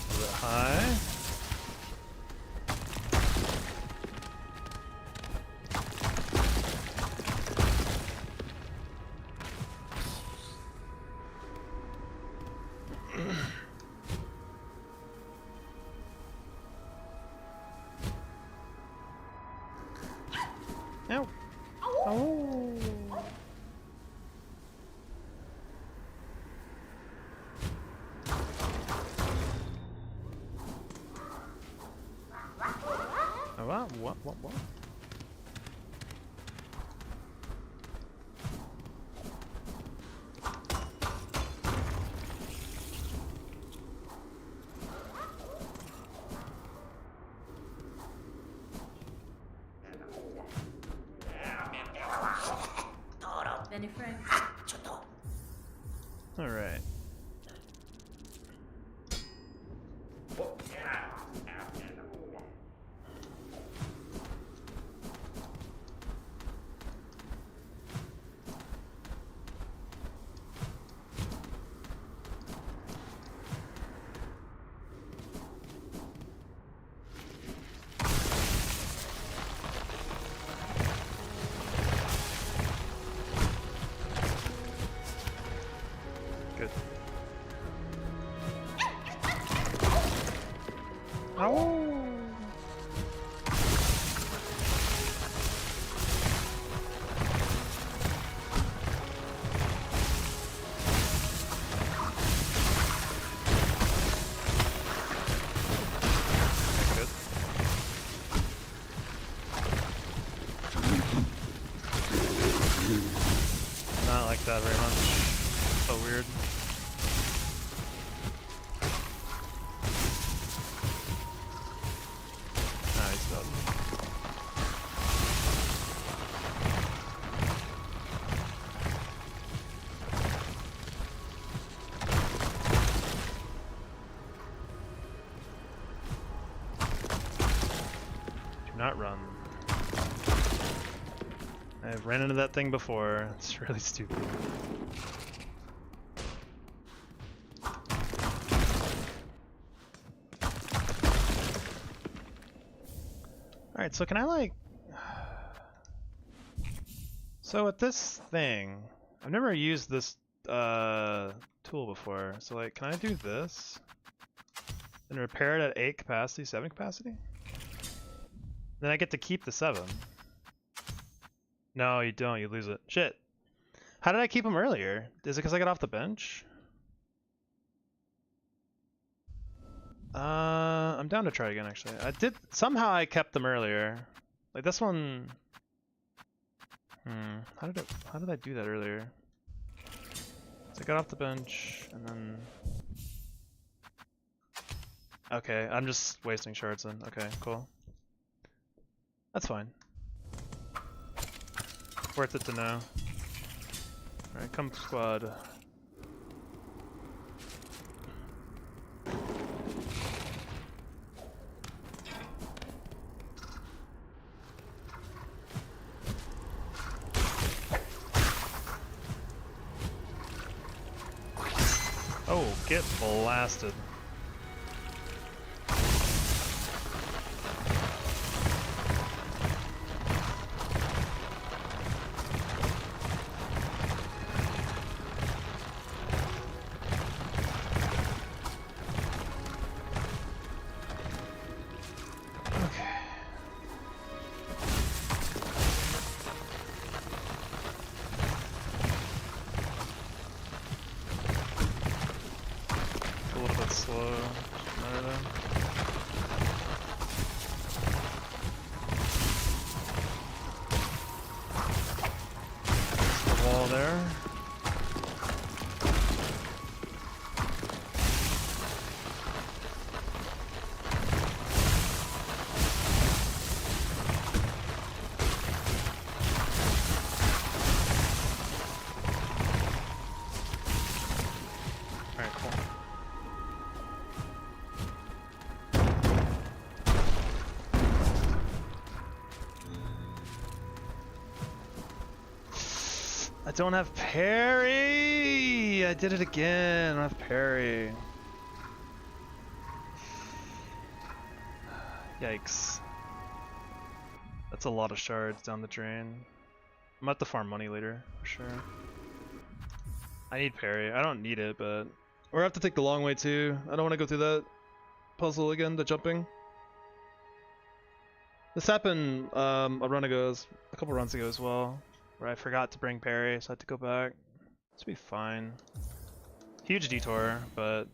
[SPEAKER 1] A bit high. Ow. Oh. Oh, what?
[SPEAKER 3] Benny Frank.
[SPEAKER 1] All right. Good. that very much. So weird. Nah, he's dead. Do not run. I've ran into that thing before. It's really stupid. Alright, so can I like... So with this thing, I've never used this tool before. So like, can I do this? And repair it at 8 capacity, 7 capacity? Then I get to keep the 7. No, you don't. You lose it. Shit. How did I keep him earlier? Is it because I got off the bench? I'm down to try again, actually. I did... Somehow I kept them earlier. Like, this one... How did I do that earlier? So I got off the bench, and then... Okay, I'm just wasting shards then. Okay, cool. That's fine. Worth it to know. Alright, come squad. Oh, get blasted. Slow. There's the wall there. Alright, cool. I don't have parry! I did it again. I don't have parry. Yikes. That's a lot of shards down the drain. I'm at the farm money later, for sure. I need parry. I don't need it, but... Or I have to take the long way too. I don't want to go through that puzzle again, the jumping. This happened a couple runs ago as well. Where I forgot to bring parry, so I had to go back. This will be fine. Huge detour, but...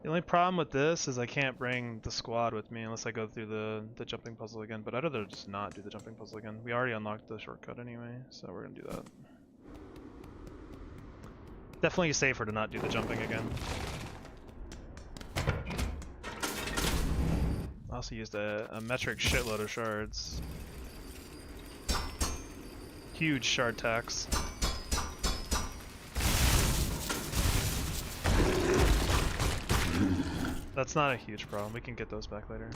[SPEAKER 1] The only problem with this is I can't bring the squad with me unless I go through the jumping puzzle again, but I'd rather just not do the jumping puzzle again. We already unlocked the shortcut anyway, so we're gonna do that. Definitely safer to not do the jumping again. I also used a metric shitload of shards. Huge shard tax. That's not a huge problem. We can get those back later.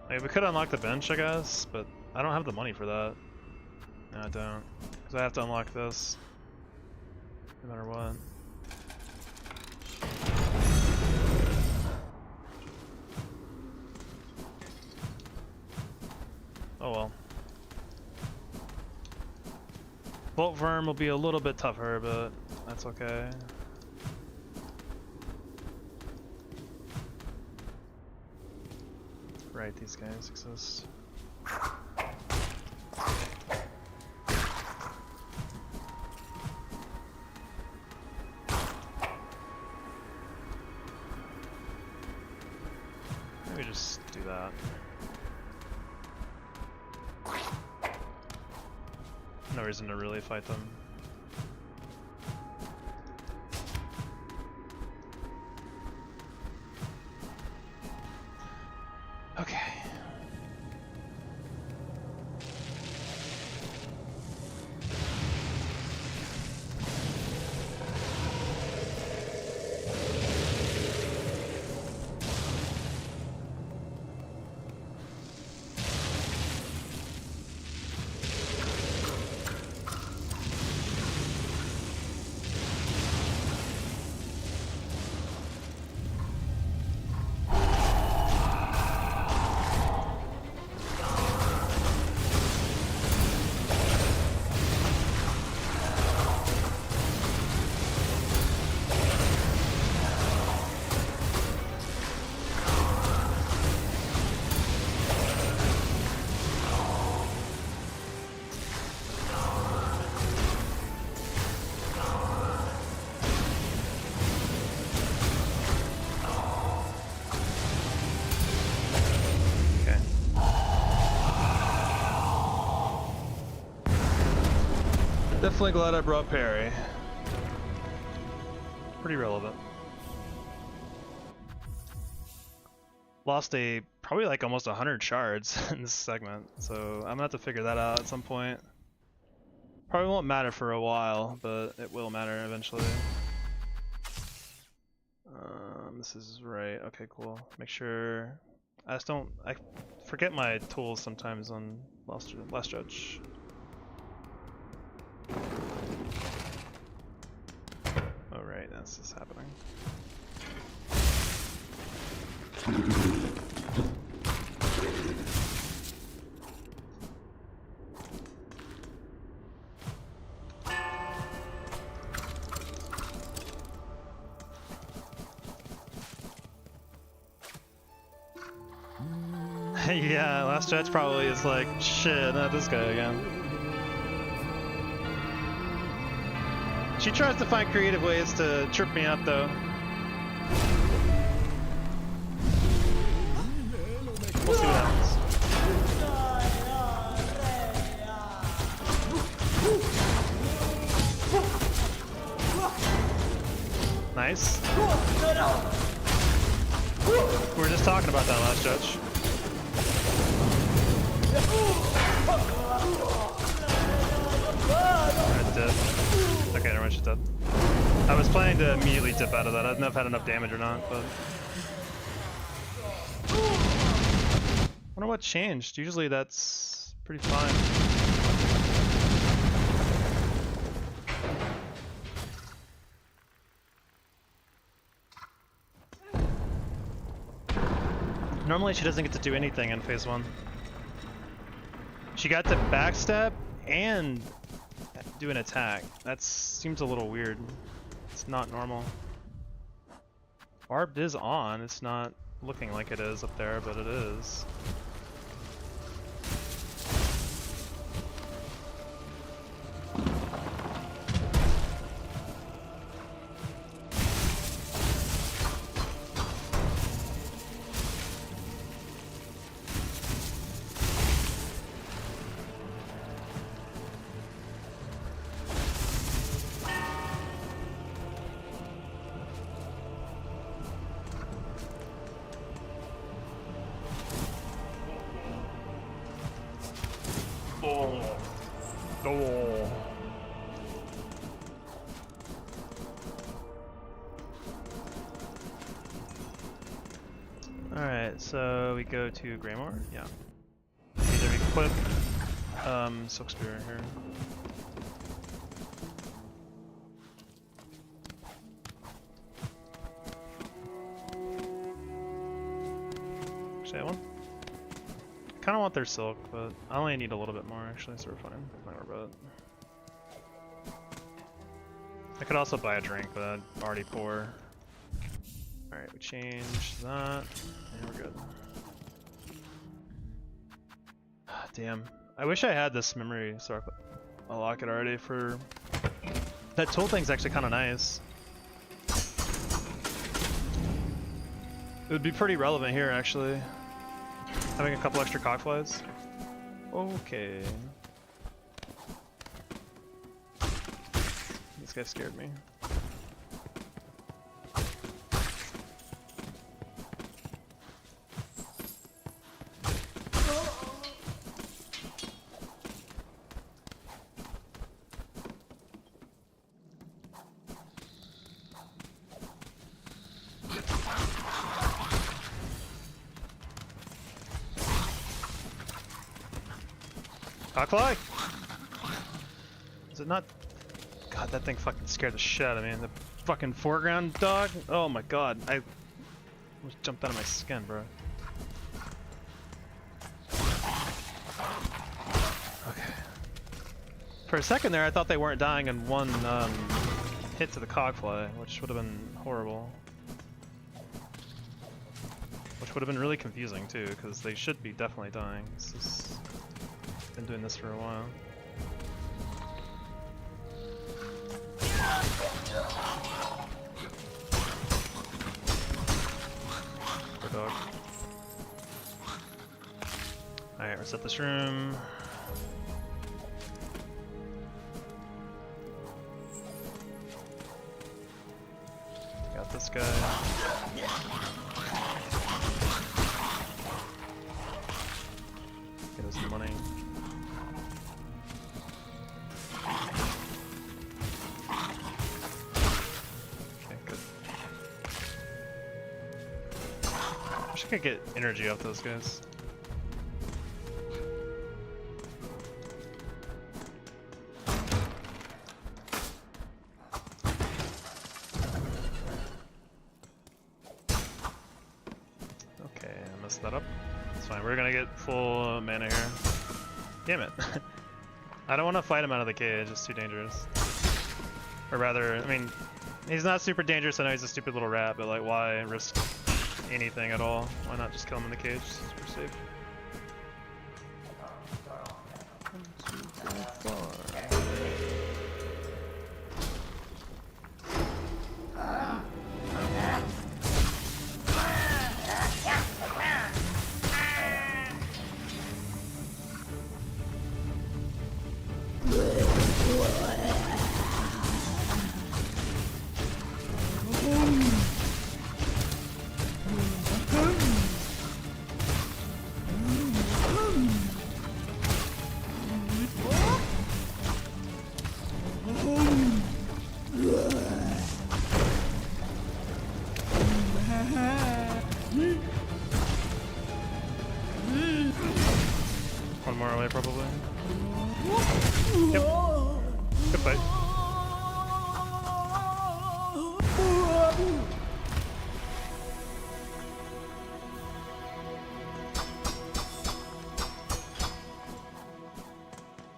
[SPEAKER 1] Hey, we could unlock the bench, I guess, but I don't have the money for that. No, I don't. Because I have to unlock this. No matter what. Oh well. Bolt Worm will be a little bit tougher, but that's okay. Right, these guys exist. Maybe just do that. No reason to really fight them. Okay. Definitely glad I brought parry. Pretty relevant. Lost probably like almost 100 shards in this segment, so I'm gonna have to figure that out at some point. Probably won't matter for a while, but it will matter eventually. This is right. Okay, cool. Make sure. I forget my tools sometimes on Last Judge. Oh right, this is happening. Yeah, Last Judge probably is like, shit, not this guy again. She tries to find creative ways to trip me up, though. We'll see what happens. Nice. We were just talking about that, Last Judge. Alright, dead. Okay, never mind, she's dead. I was planning to immediately dip out of that. I don't know if I had enough damage or not, but... I wonder what changed. Usually that's pretty fine. Normally she doesn't get to do anything in phase 1. She got to backstab and do an attack. That seems a little weird. It's not normal. Barbed is on. It's not looking like it is up there, but it is. Alright, so we go to Greymore? Yeah. Either equip Silk Spear here. Actually, I kinda want their silk, but I only need a little bit more actually, so we're fine. Don't worry about it. I could also buy a drink, but I'd already pour. Alright, we change that, and we're good. Damn. I wish I had this memory so I'll lock it already for... That tool thing's actually kind of nice. It would be pretty relevant here, actually. Having a couple extra cockflies. Okay. This guy scared me. Cockfly? Is it not? God, that thing fucking scared the shit out of me. The fucking foreground dog? Oh my god, I almost jumped out of my skin, bro. Okay. For a second there, I thought they weren't dying in one hit to the cockfly, which would have been horrible. Which would have been really confusing too, because they should be definitely dying. Been doing this for a while. Poor dog. Alright, reset this room. Got this guy. Get us some money. I could get energy off those guys. Okay, I messed that up. It's fine, we're gonna get full mana here. Damn it. I don't want to fight him out of the cage, it's too dangerous. Or rather, I mean, he's not super dangerous, I know he's a stupid little rat, but like, why risk anything at all? Why not just kill him in the cage? Super safe. 1, 2, 3, 4. One more away, probably. Yep. Good fight.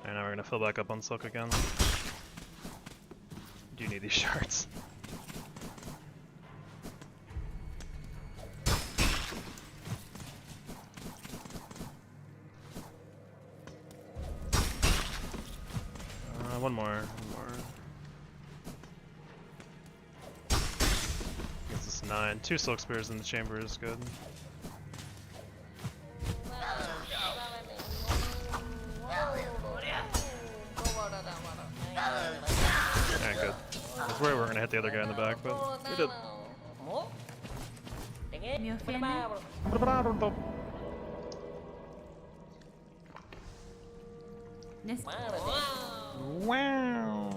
[SPEAKER 1] Alright, now we're gonna fill back up on Silk again. Do you need these shards? One more. Gives us 9. 2 Silk Spears in the chamber is good. Alright, good. I was worried we were gonna hit the other guy in the back, but we did.
[SPEAKER 3] Mio fienne? Nest.
[SPEAKER 1] Wow.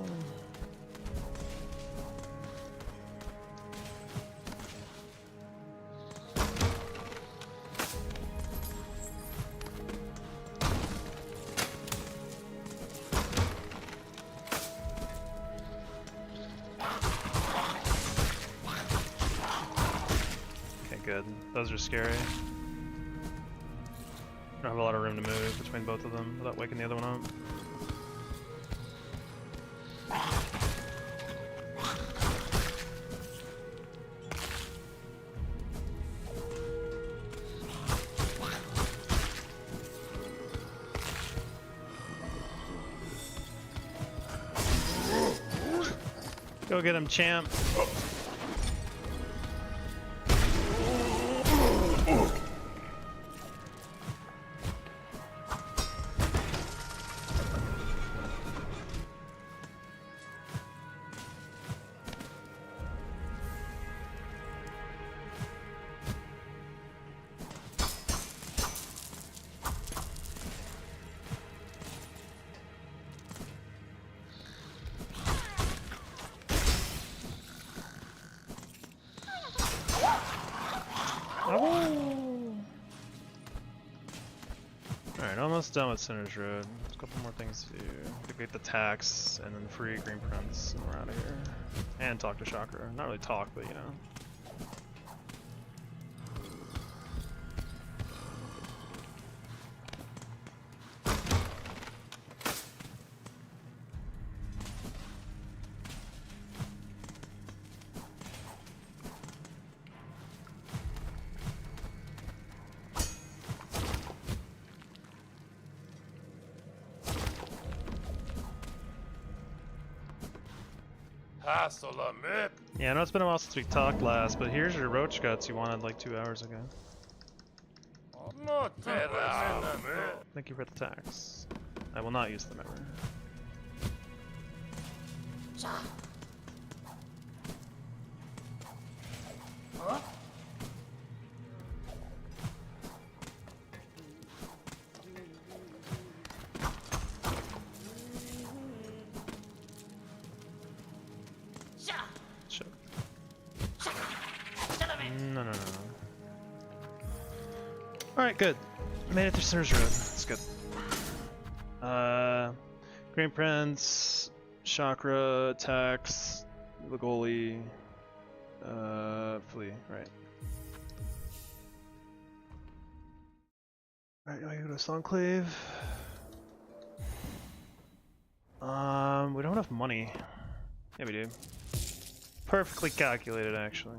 [SPEAKER 1] Okay, good. Those are scary. Don't have a lot of room to move between both of them without waking the other one up. Go get him, champ. Alright, almost done with Sinner's Road. There's a couple more things to do. Get the tax, and then free Green Prince, and we're out of here. And talk to Chakra. Not really talk, but you know. Yeah, I know it's been a while since we talked last, but here's your roach guts you wanted like 2 hours ago. Thank you for the tax. I will not use them ever. No. Alright, good. Made it through Sinner's Road. That's good. Green Prince, Chakra, Tax, Lagoli, Flee, right. Alright, I go to Songclave. We don't have enough money. Yeah, we do. Perfectly calculated, actually.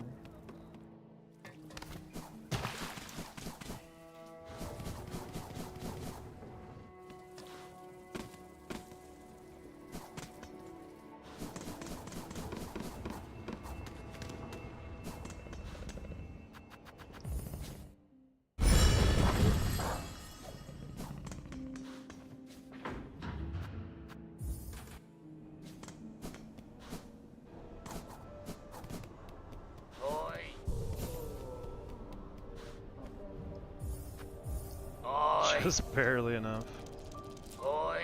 [SPEAKER 1] Just barely enough. Oi!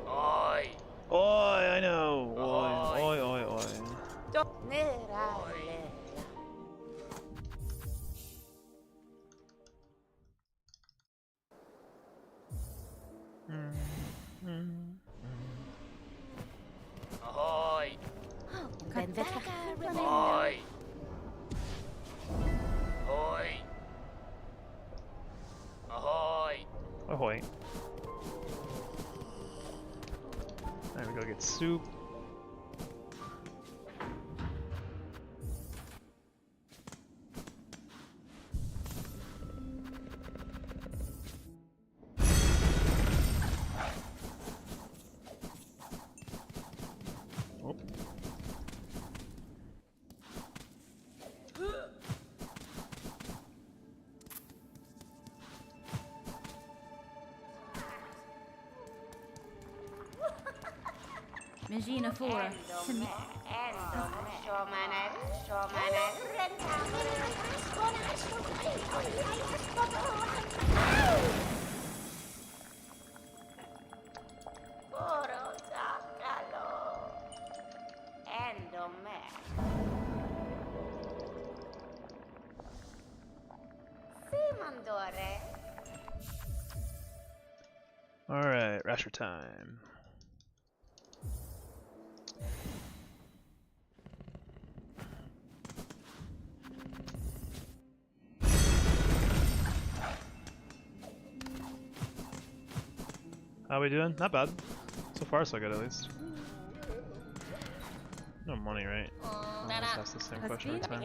[SPEAKER 1] Oi! Oi! I know. Oi! Oi!
[SPEAKER 2] Ahoy!
[SPEAKER 3] Ahoy!
[SPEAKER 2] Ahoy! Ahoy!
[SPEAKER 1] Ahoy. There we go, get soup. Oh.
[SPEAKER 3] Magina 4. To me.
[SPEAKER 1] Alright, Rasher time. How we doing? Not bad. So far, so good at least. No money, right? That's the same question every time.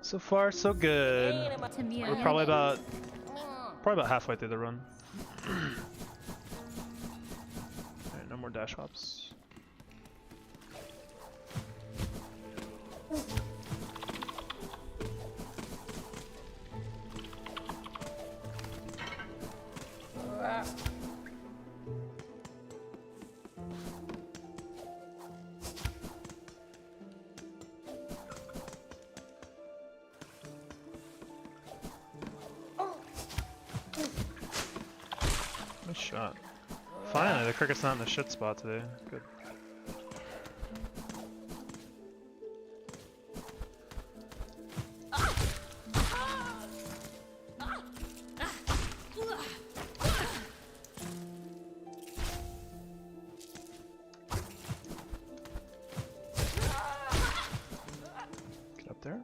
[SPEAKER 1] So far, so good. We're probably about halfway through the run. Alright, dash hops. Nice shot. Finally, the cricket's not in the shit spot today. Good. Get up there.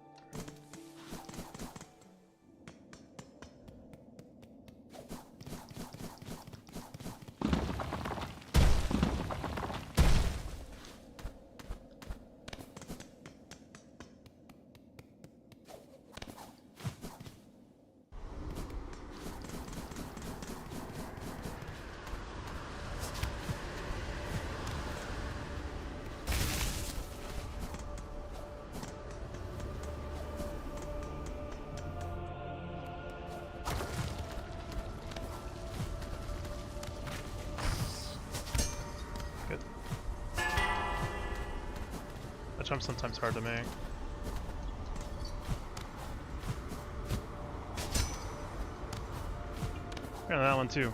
[SPEAKER 1] That jump's sometimes hard to make. Yeah, that one too.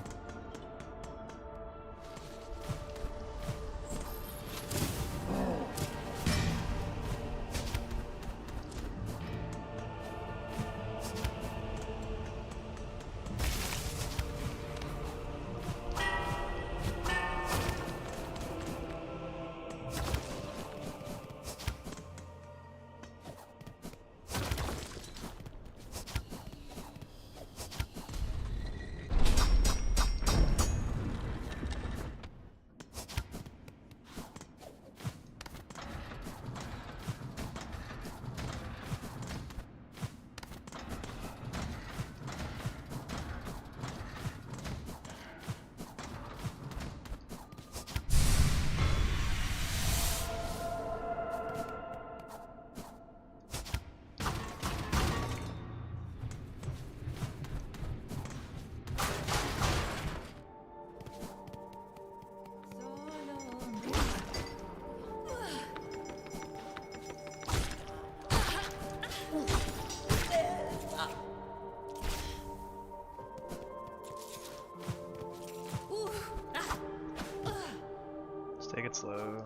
[SPEAKER 1] Just take it slow.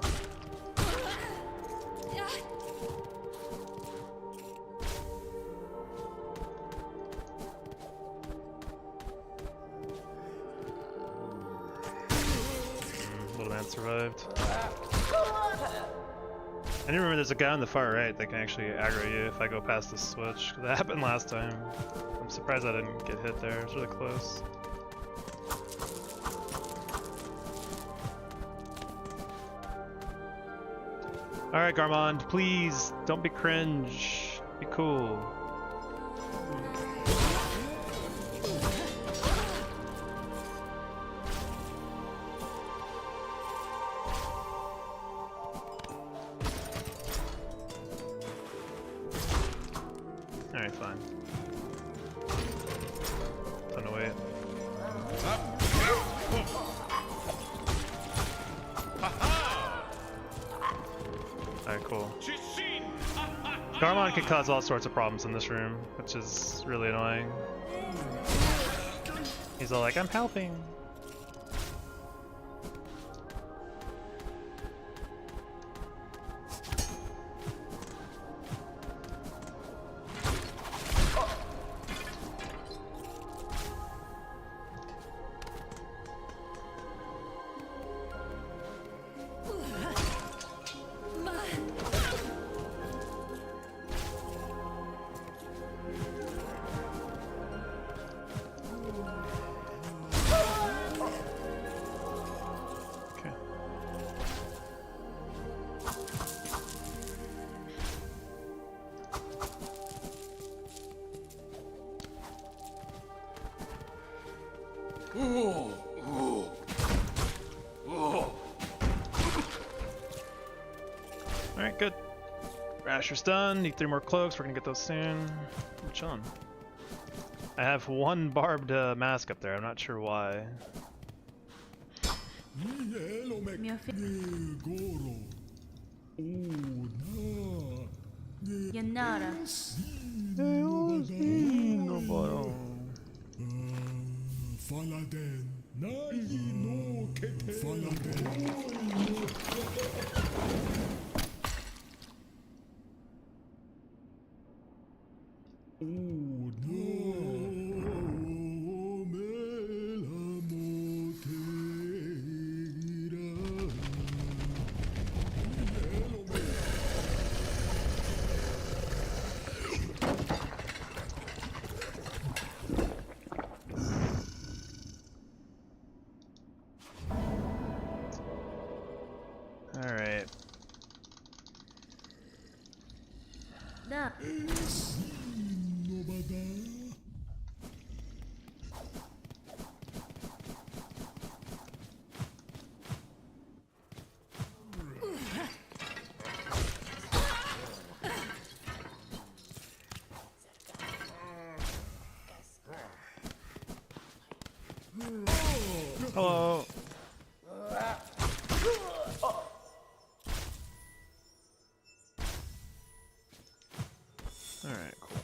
[SPEAKER 1] Little man survived. I remember there's a guy on the far right that can actually aggro you if I go past the switch. That happened last time. I'm surprised I didn't get hit there. It's really close. Alright, Garmond, please don't be cringe. Be cool. Alright, fine. Time to wait. Alright, cool. Garmon can cause all sorts of problems in this room, which is really annoying. He's all like, I'm helping. Alright, good. Rasher's done. Need 3 more cloaks. We're gonna get those soon. I'm chilling. I have 1 barbed mask up there. I'm not sure why.
[SPEAKER 3] Mio Yanara.
[SPEAKER 5] Faladen, nahi no kete. Faladen. Oh no,
[SPEAKER 1] Alright.
[SPEAKER 3] Da.
[SPEAKER 1] Hello. Alright, cool.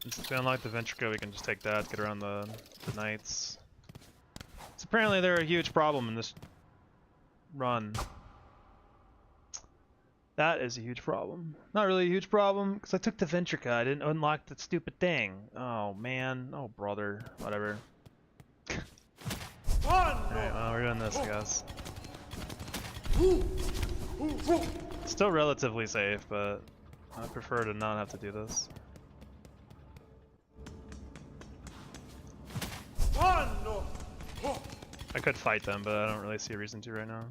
[SPEAKER 1] And since we unlock the Ventrica, we can just take that, get around the knights. So apparently they're a huge problem in this run. That is a huge problem. Not really a huge problem, because I took the Ventrica, I didn't unlock that stupid thing. Oh man, oh brother, whatever. Alright, well we're doing this, I guess. Still relatively safe, but I prefer to not have to do this. I could fight them, but I don't really see a reason to right now.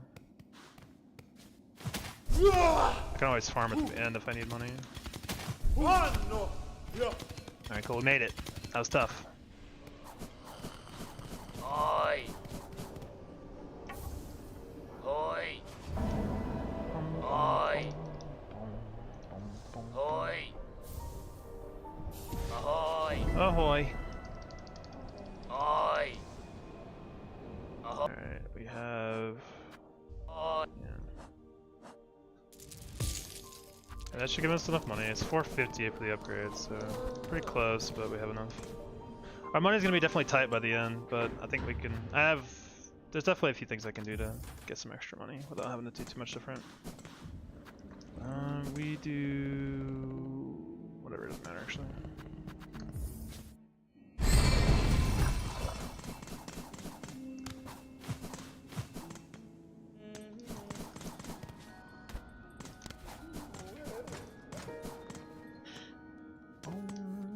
[SPEAKER 1] I can always farm at the end if I need money. Alright, cool, we made it. That was tough.
[SPEAKER 6] Oi! Oi! Oi! Oi! Ahoy!
[SPEAKER 1] Ahoy!
[SPEAKER 6] Oi!
[SPEAKER 1] Alright, we have...
[SPEAKER 6] Oi!
[SPEAKER 1] Yeah. And that should give us enough money. It's 450 for the upgrade, so pretty close, but we have enough. Our money's gonna be definitely tight by the end, but I think we can... There's definitely a few things I can do to get some extra money without having to do too much different. We do... whatever, it doesn't matter actually.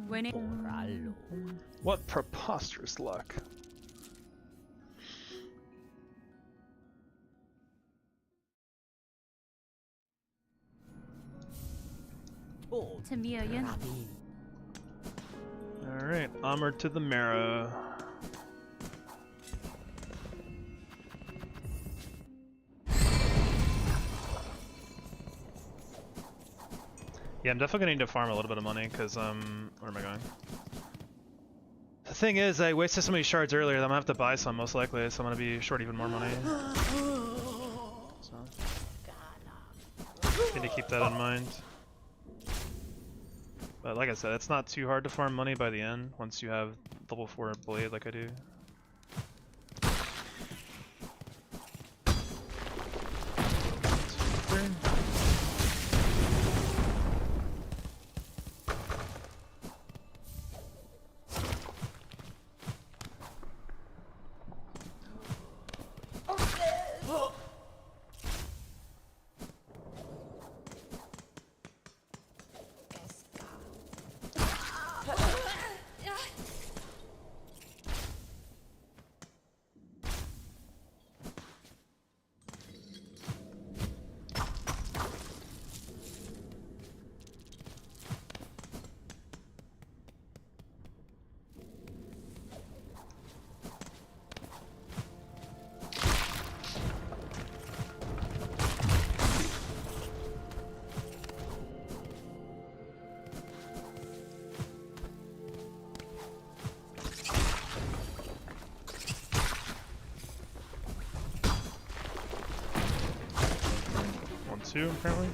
[SPEAKER 3] When it
[SPEAKER 1] What preposterous luck.
[SPEAKER 3] to million.
[SPEAKER 1] Alright, onward to the marrow. Yeah, I'm definitely gonna need to farm a little bit of money, because, where am I going? The thing is, I wasted so many shards earlier that I'm gonna have to buy some, most likely, so I'm gonna be short even more money. So, need to keep that in mind. But like I said, it's not too hard to farm money by the end, once you have level 4 blade like I do. 2, apparently.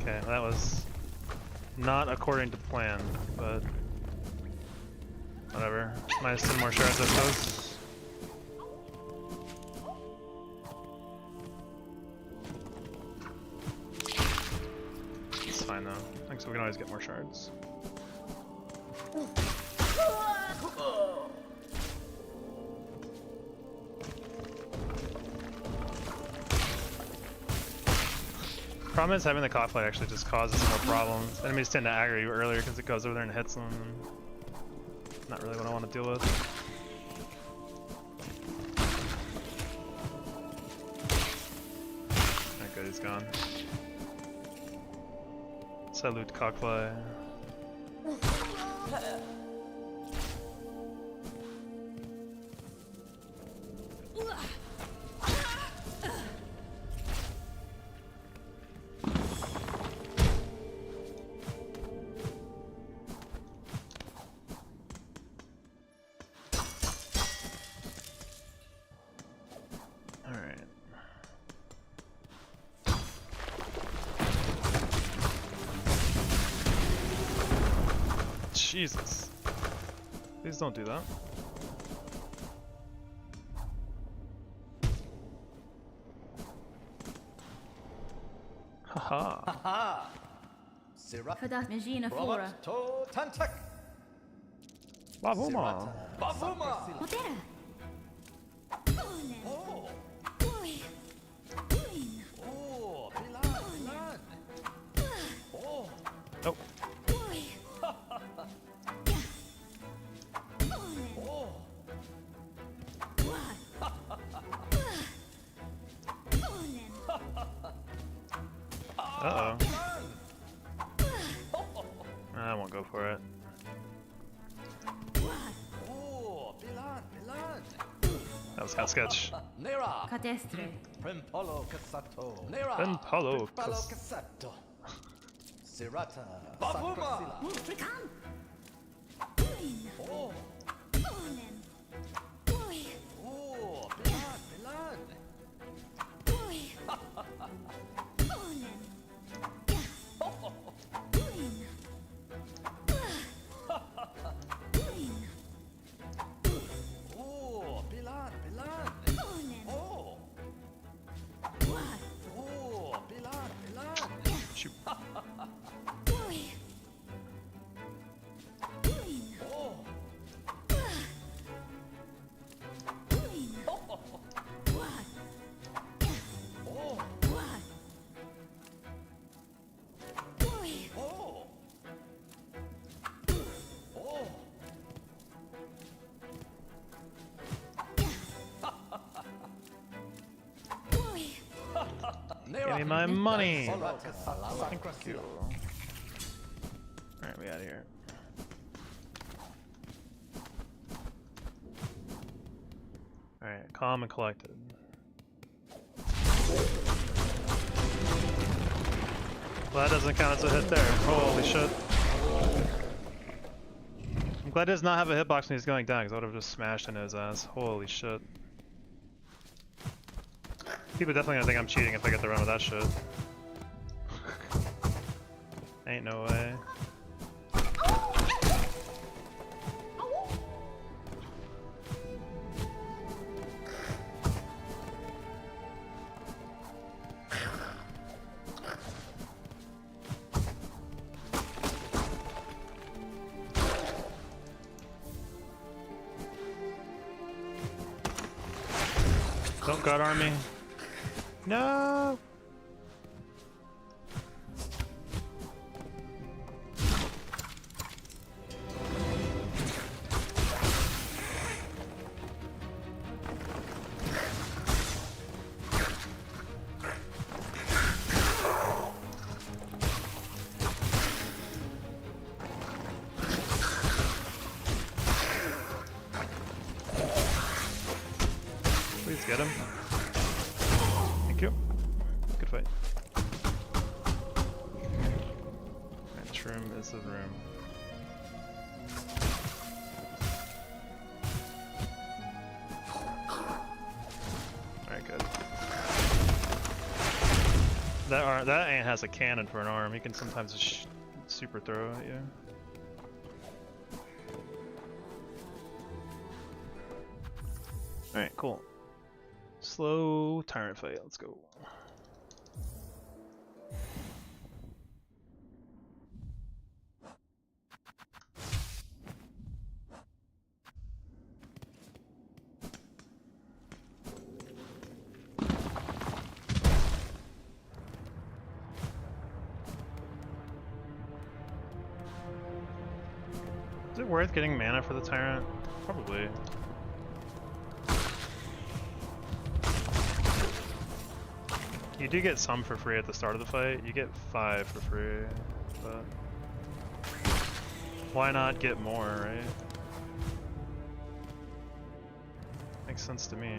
[SPEAKER 1] Okay, that was not according to plan, but whatever. Minus 10 more shards, I suppose. It's fine though. I think so we can always get more shards. Problem is having the cockfight actually just causes more problems. Enemies tend to aggro you earlier because it goes over there and hits them. And not really what I want to deal with. Alright, good, he's gone. Salute cockfly. Jesus. Please don't do that. Haha.
[SPEAKER 7] Haha. Sirat.
[SPEAKER 3] Verdacht Megina Fora.
[SPEAKER 7] Robert to Tantak.
[SPEAKER 1] Bavuma.
[SPEAKER 7] Bavuma.
[SPEAKER 3] Potera.
[SPEAKER 7] Oh. Oh, Pilan, Pilan. Oh.
[SPEAKER 1] Oh.
[SPEAKER 7] Oh.
[SPEAKER 1] Uh-oh. I won't go for it.
[SPEAKER 7] Oh, Pilan, Pilan.
[SPEAKER 1] That was cat sketch.
[SPEAKER 7] Nera.
[SPEAKER 3] Cadestre.
[SPEAKER 7] Primpolo Cassato. Nera.
[SPEAKER 1] Primpolo
[SPEAKER 7] Cassato. Sirata. Bavuma. Oh. Oh, Pilan, Pilan. Oh, Pilan, Pilan. Oh. Oh, Pilan, Pilan.
[SPEAKER 1] Shoot.
[SPEAKER 7] Oh. Oh. Oh. Oh.
[SPEAKER 1] Give me my money!
[SPEAKER 7] Thank
[SPEAKER 1] Thank you. Alright, we out of here. Alright, calm and collected. Well, that doesn't count as a hit there. Holy shit. I'm glad he does not have a hitbox when he's going down, because I would have just smashed into his ass. Holy shit. People are definitely gonna think I'm cheating if I get the run with that shit. Ain't no way. Don't god arm me. No! Please get him. Thank you. Good fight. room is the room. Alright, good. That ant has a cannon for an arm. He can sometimes just super throw at you. Alright, cool. Slow tyrant fight, let's go. Is it worth getting mana for the tyrant? Probably. You do get some for free at the start of the fight. You get 5 for free, but why not get more, right? Makes sense to me.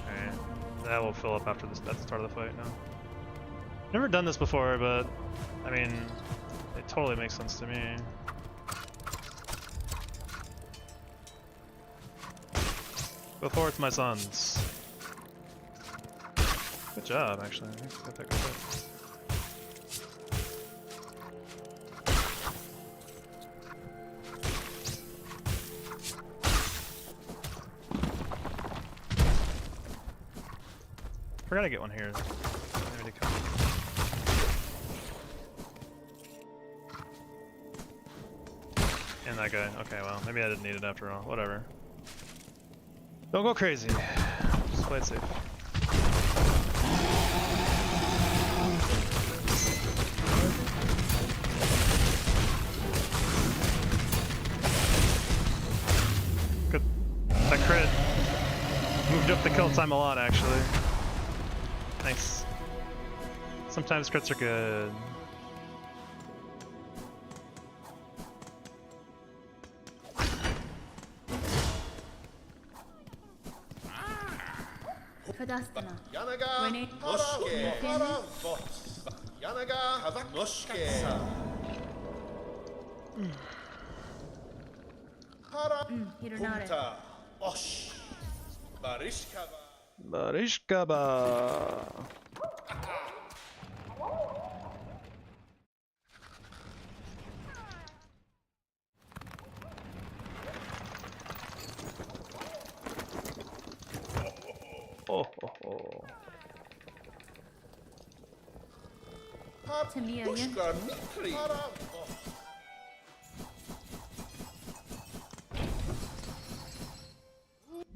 [SPEAKER 1] Alright, that will fill up after this at the start of the fight now. Never done this before, but I mean, it totally makes sense to me. Go forth, my sons. Good job, actually. I think got that good. Forgot to get one here. Maybe to come. And that guy. Okay, well, maybe I didn't need it after all. Whatever. Don't go crazy. Just play it safe. Good. That crit moved up the kill time a lot, actually. Nice. Sometimes crits are good.
[SPEAKER 3] Kadastana.
[SPEAKER 4] Yanaga
[SPEAKER 3] When it
[SPEAKER 4] Noshke Haravos. Yanaga Havanoshke.
[SPEAKER 3] Hironare.
[SPEAKER 4] Harapunta Osh. Barishkava.
[SPEAKER 1] Barishkaba. Oh, oh, oh.
[SPEAKER 3] Tamia Yen.
[SPEAKER 4] Pushkar Mitri.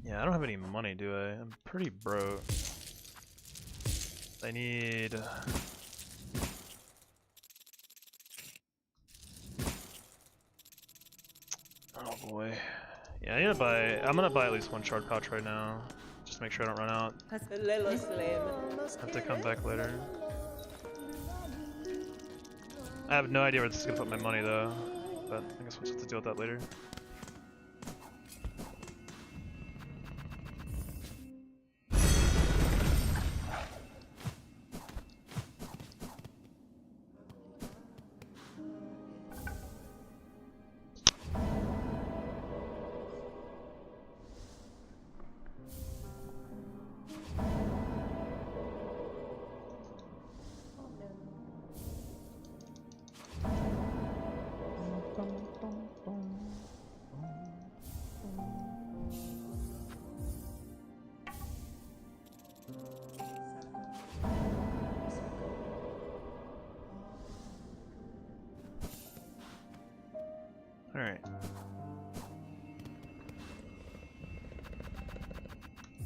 [SPEAKER 1] Yeah, I don't have any money, do I? I'm pretty broke. I need... Oh boy. Yeah, I need to buy... I'm gonna buy at least one shard pouch right now. Just to make sure I don't run out. I have to come back later. I have no idea where this is gonna put my money though. But I guess we'll just have to deal with that later. Alright.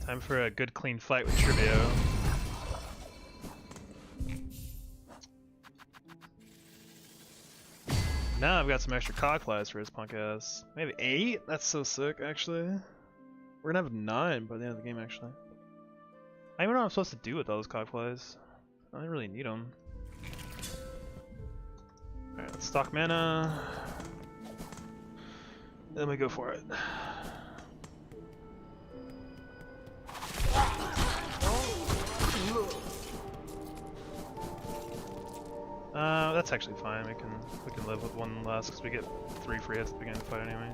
[SPEAKER 1] Time for a good clean fight with Trivio. Now I've got some extra cog flies for his punk ass. Maybe 8? That's so sick, actually. We're gonna have 9 by the end of the game, actually. I don't even know what I'm supposed to do with all those cog flies. I don't really need them. Alright, let's stock mana. Then we go for it. That's actually fine. We can live with one less because we get 3 free hits at the beginning of the fight anyway.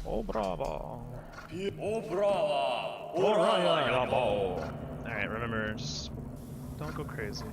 [SPEAKER 1] Oh bravo!
[SPEAKER 7] Oh, brava!
[SPEAKER 1] Alright, remember, just don't go crazy.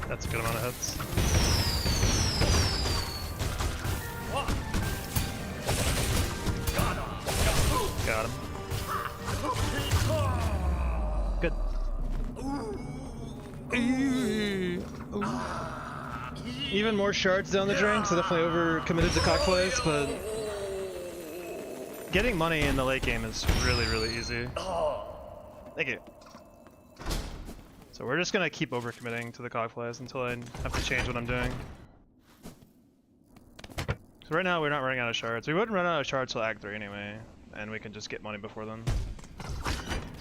[SPEAKER 1] That's a good amount of hits. Got him. Good. Even more shards down the drain, so definitely over committed to cockplays, but getting money in the late game is really, really easy. Thank you. So we're just gonna keep overcommitting to the cockplays until I have to change what I'm doing. So right now we're not running out of shards. We wouldn't run out of shards till Act 3 anyway, and we can just get money before then.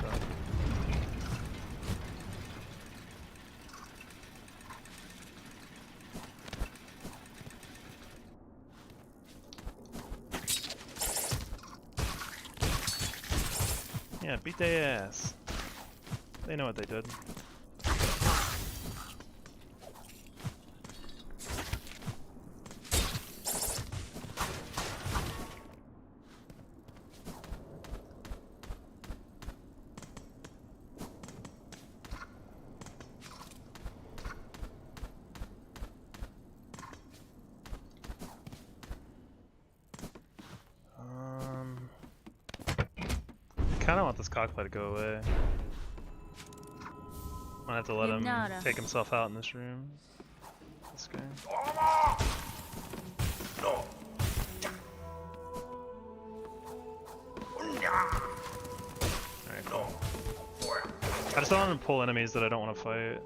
[SPEAKER 1] So. Yeah, beat their ass. They know what they did. I kinda want this cockplay to go away. Might have to let him take himself out in this room. This guy. Alright, cool. I just don't want to pull enemies that I don't want to fight.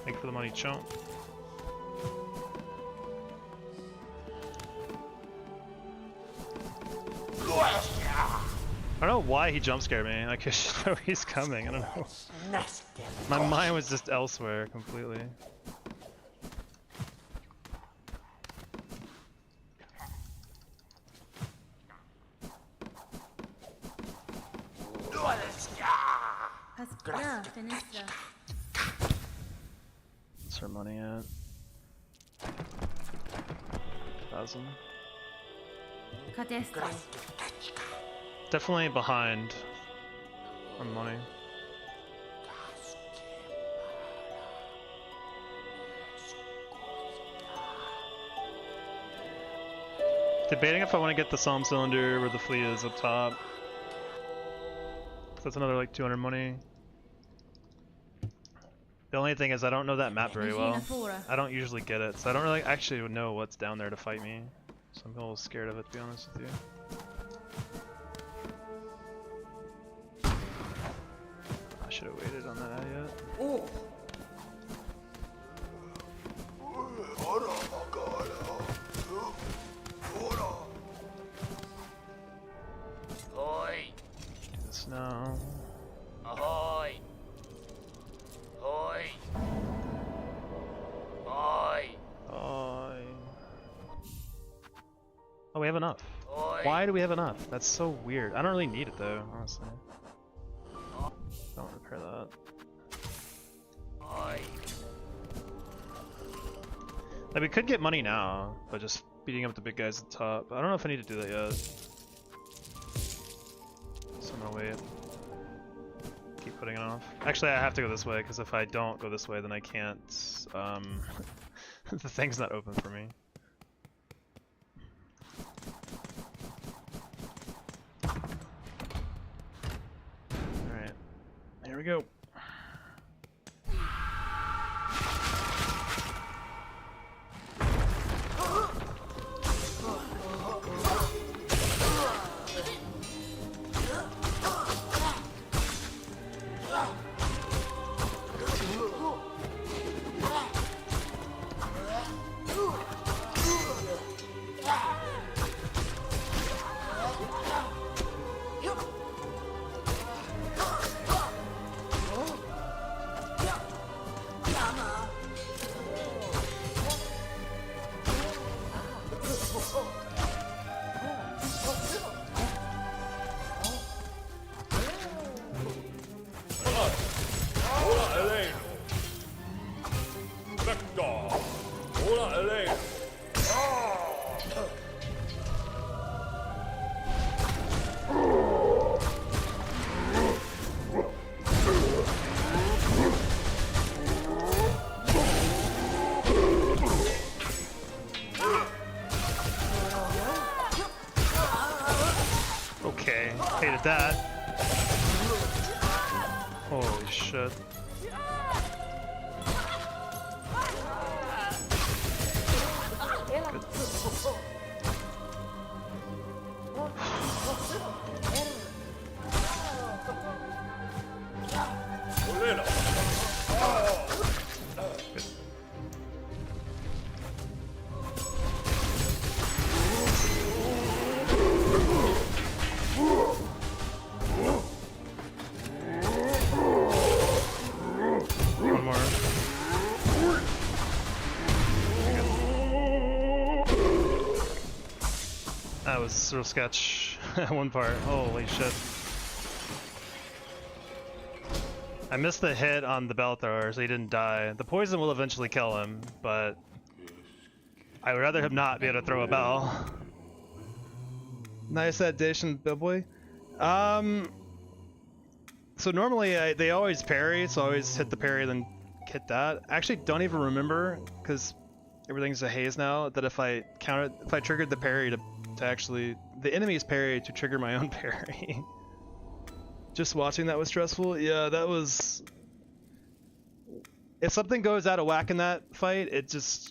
[SPEAKER 1] Thank you for the money, chump. I don't know why he jump scared me. Like, I should know he's coming. I don't know. My mind was just elsewhere completely.
[SPEAKER 3] Yeah, Finistra.
[SPEAKER 1] What's her money at? 1,000.
[SPEAKER 3] Catesto.
[SPEAKER 1] Definitely behind on money. Debating if I want to get the Psalm cylinder where the flea is up top. That's another like 200 money. The only thing is I don't know that map very well. I don't usually get it, so I don't really actually know what's down there to fight me. So I'm a little scared of it, to be honest with you. I should have waited on that yet.
[SPEAKER 7] Oh!
[SPEAKER 6] Oi!
[SPEAKER 1] Do this now.
[SPEAKER 6] Ahoy! Oi! Oi!
[SPEAKER 1] Oh, we have enough.
[SPEAKER 6] Oi!
[SPEAKER 1] Why do we have enough? That's so weird. I don't really need it though, honestly. Don't repair that.
[SPEAKER 6] Oi!
[SPEAKER 1] Like, we could get money now, but just beating up the big guys at the top. I don't know if I need to do that yet. So I'm gonna wait. Keep putting it off. Actually, I have to go this way, because if I don't go this way, then I can't, the thing's not open for me. There we go.
[SPEAKER 7] Hola Eleno. Vector. Hola Eleno.
[SPEAKER 1] Okay, hated that. Holy shit.
[SPEAKER 7] Eleno.
[SPEAKER 1] One more. That was real sketch. One part. Holy shit. I missed the hit on the bell thrower, so he didn't die. The poison will eventually kill him, but I would rather him not be able to throw a bell. Nice addition, Billboy. So normally they always parry, so I always hit the parry then hit that. I actually don't even remember, because everything's a haze now, that if I triggered the parry to actually the enemy's parry to trigger my own parry. Just watching that was stressful. Yeah, that was. If something goes out of whack in that fight, it's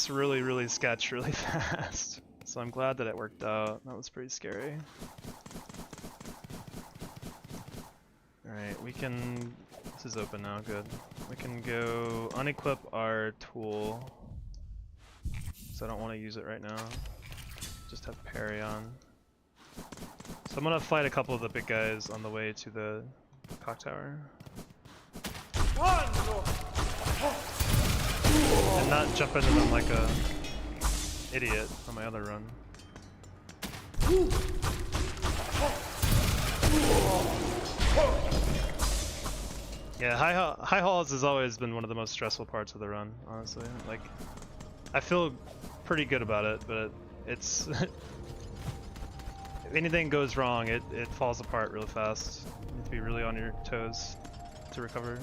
[SPEAKER 1] really sketch really fast. So I'm glad that it worked out. That was pretty scary. Alright, we can... This is open now, good. We can go unequip our tool. So I don't want to use it right now. Just have parry on. So I'm gonna fight a couple of the big guys on the way to the clock tower. And not jump into them like a idiot on my other run. Yeah, high halls has always been one of the most stressful parts of the run, honestly. Like, I feel pretty good about it, but it's if anything goes wrong, it falls apart really fast. You have to be really on your toes to recover.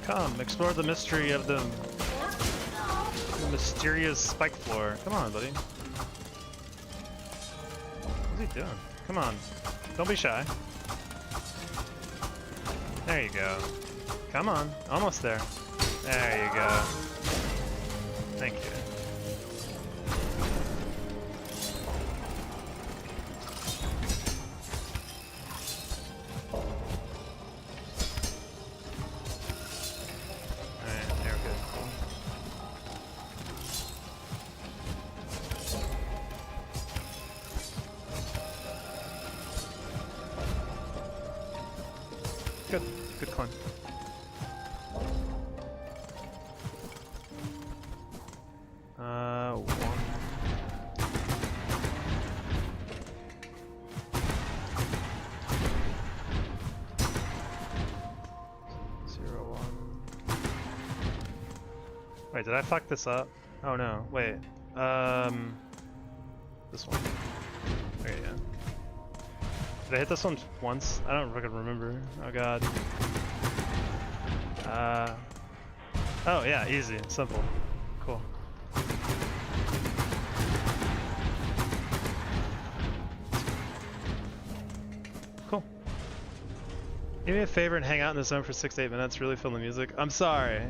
[SPEAKER 1] Come, explore the mystery of the mysterious spike floor. Come on, buddy. What's he doing? Come on. Don't be shy. There you go. Come on. Almost there. There you go. Thank you. Good. Good climb. One. Wait, did I fuck this up? Oh no, wait. This one. Okay, yeah. Did I hit this one once? I don't fucking remember. Oh god. Oh yeah, easy, simple. Cool. Cool. Do me a favor and hang out in the zone for 6 to 8 minutes, really feel the music. I'm sorry.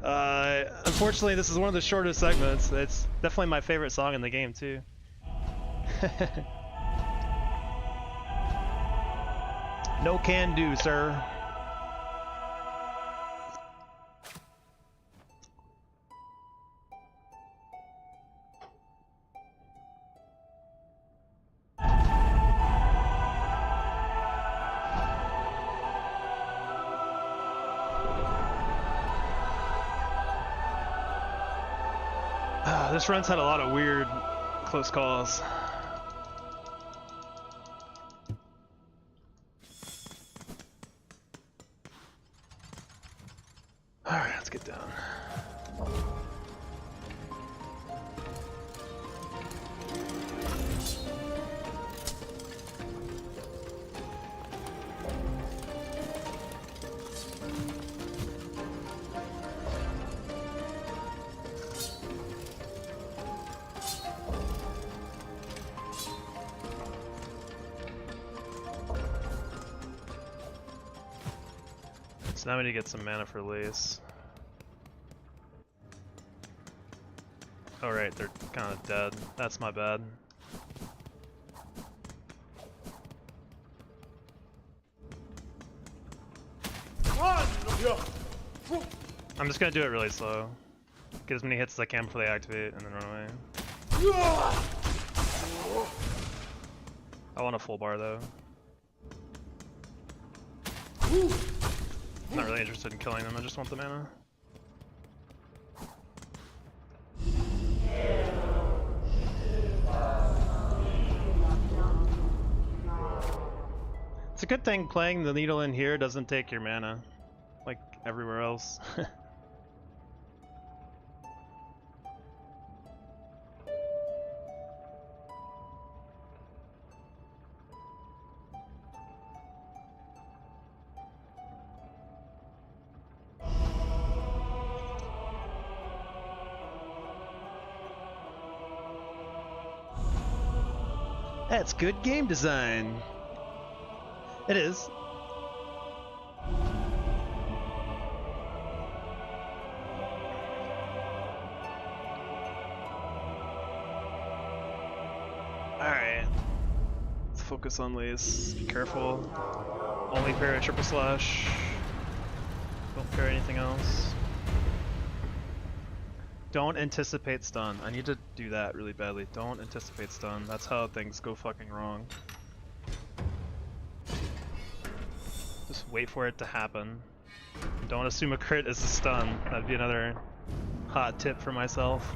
[SPEAKER 1] Unfortunately, this is one of the shortest segments. It's definitely my favorite song in the game, too. No can do, sir. This run's had a lot of weird close calls. Alright, let's get down. So now we need to get some mana for Lace. Oh right, they're kind of dead. That's my bad. I'm just gonna do it really slow. Get as many hits as I can before they activate and then run away. I want a full bar though. I'm not really interested in killing them, I just want the mana. It's a good thing playing the needle in here doesn't take your mana, like everywhere else. That's good game design. It is. Alright. Let's focus on Lace. Be careful. Only parry triple slash. Don't parry anything else. Don't anticipate stun. I need to do that really badly. Don't anticipate stun. That's how things go fucking wrong. Just wait for it to happen. Don't assume a crit is a stun. That'd be another hot tip for myself.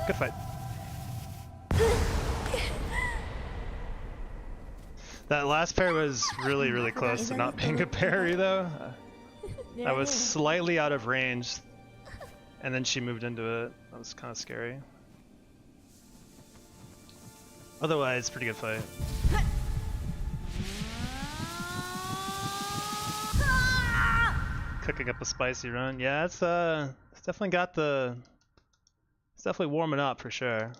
[SPEAKER 1] Good fight. That last pair was really, really close to not being a parry though. I was slightly out of range and then she moved into it. That was kind of scary. Otherwise, pretty good fight. Cooking up a spicy run. Yeah, it's definitely got the... It's definitely warming up for sure.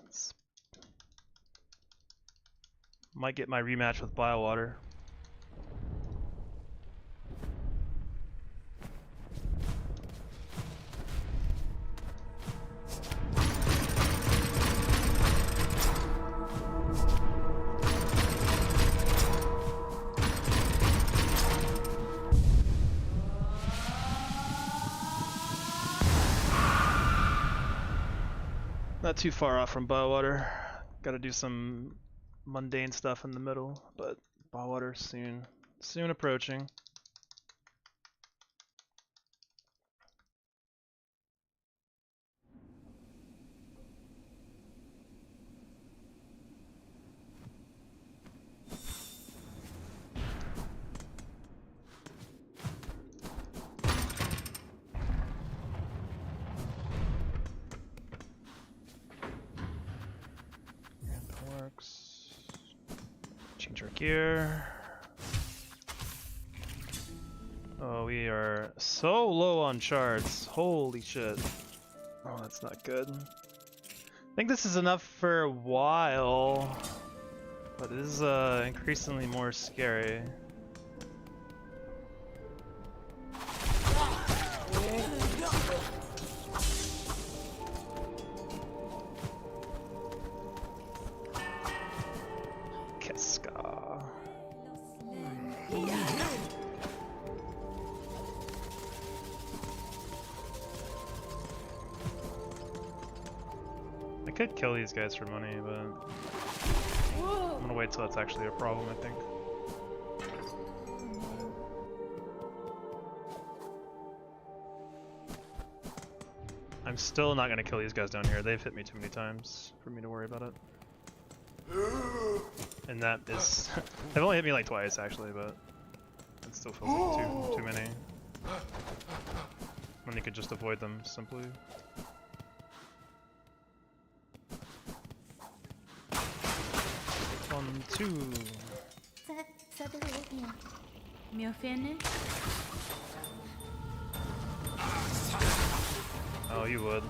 [SPEAKER 1] Might get my rematch with Biowater. too far off from Bywater. Gotta do some mundane stuff in the middle, but Bywater soon approaching. Change our gear. Oh, we are so low on shards. Holy shit. Oh, that's not good. I think this is enough for a while, but it is increasingly more scary. I could kill these guys for money, but I'm gonna wait till it's actually a problem, I think. I'm still not gonna kill these guys down here. They've hit me too many times for me to worry about it. And that is... they've only hit me like twice, actually, but it still feels like too many. When you could just avoid them, simply. One, two.
[SPEAKER 3] Me ofende?
[SPEAKER 1] Oh, you would.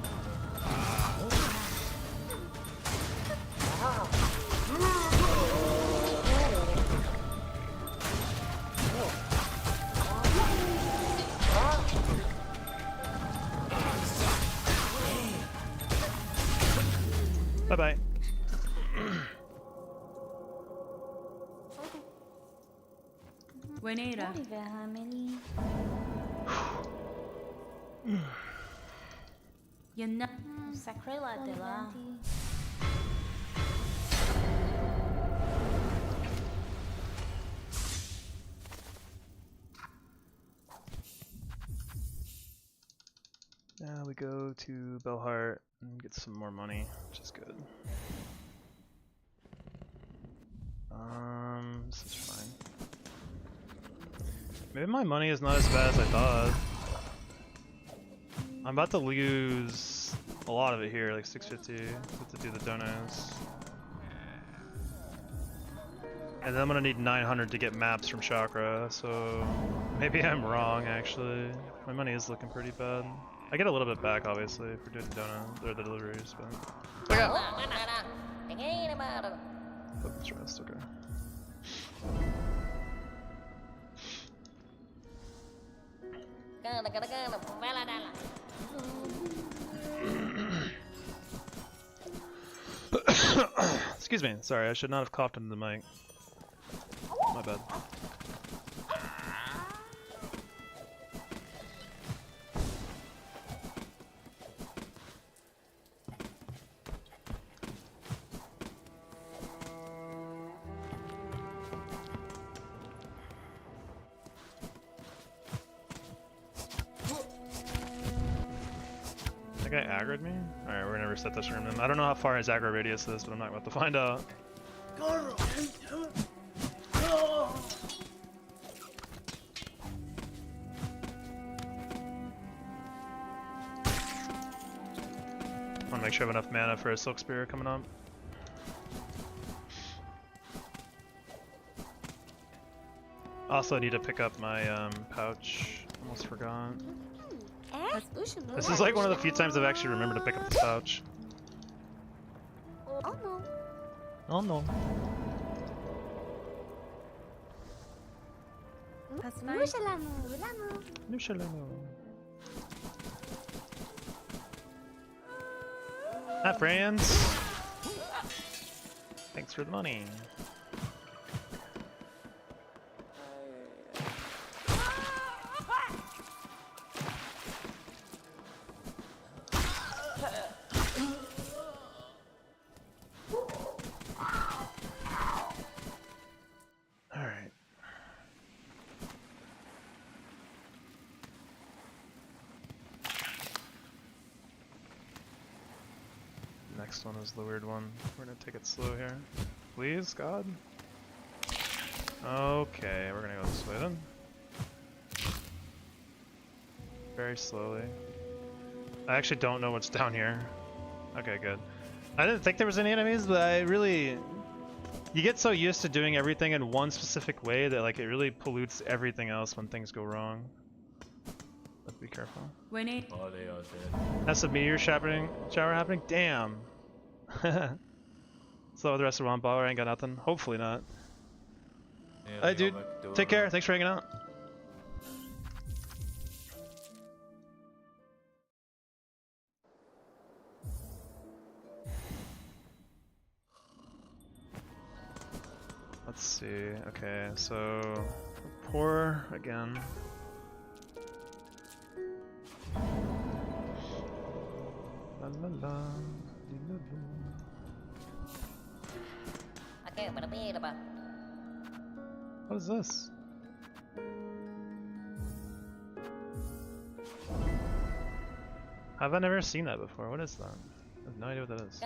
[SPEAKER 1] Bye-bye.
[SPEAKER 3] Buenera. Yan na.
[SPEAKER 8] Sakrela de la.
[SPEAKER 1] Now we go to Belhart and get some more money, which is good. This is fine. Maybe my money is not as bad as I thought. I'm about to lose a lot of it here, like 650 to do the donos. And then I'm gonna need 900 to get maps from Chakra, so maybe I'm wrong actually. My money is looking pretty bad. I get a little bit back obviously for doing the donut or the deliveries, but that's the rest, okay. Excuse me, sorry, I should not have coughed into the mic. My bad. That guy aggroed me? Alright, we're gonna reset this room then. I don't know how far his aggro radius is, but I'm not about to find out. I wanna make sure I have enough mana for a Silk Spear coming up. Also, I need to pick up my pouch. Almost forgot. This is like one of the few times I've actually remembered to pick up this pouch.
[SPEAKER 8] Oh no.
[SPEAKER 1] Oh no. Nushalamu. Hi friends! Thanks for the money. next one is the weird one. We're gonna take it slow here. Please, God. Okay, we're gonna go this way then. Very slowly. I actually don't know what's down here. Okay, good. I didn't think there was any enemies, but I really... You get so used to doing everything in one specific way that like it really pollutes everything else when things go wrong. But be careful.
[SPEAKER 3] When it
[SPEAKER 7] Oh, they are dead.
[SPEAKER 1] That's a meteor shower happening? Damn! So the rest of the ball, I ain't got nothing. Hopefully not.
[SPEAKER 7] Yeah,
[SPEAKER 1] Hey
[SPEAKER 7] they
[SPEAKER 1] dude,
[SPEAKER 7] go back door.
[SPEAKER 1] take care. Thanks for hanging out. Let's see. Okay, so pour again. La la la.
[SPEAKER 8] Okay, but a bit.
[SPEAKER 1] What is this? Have I never seen that before? What is that? I have no idea what that is.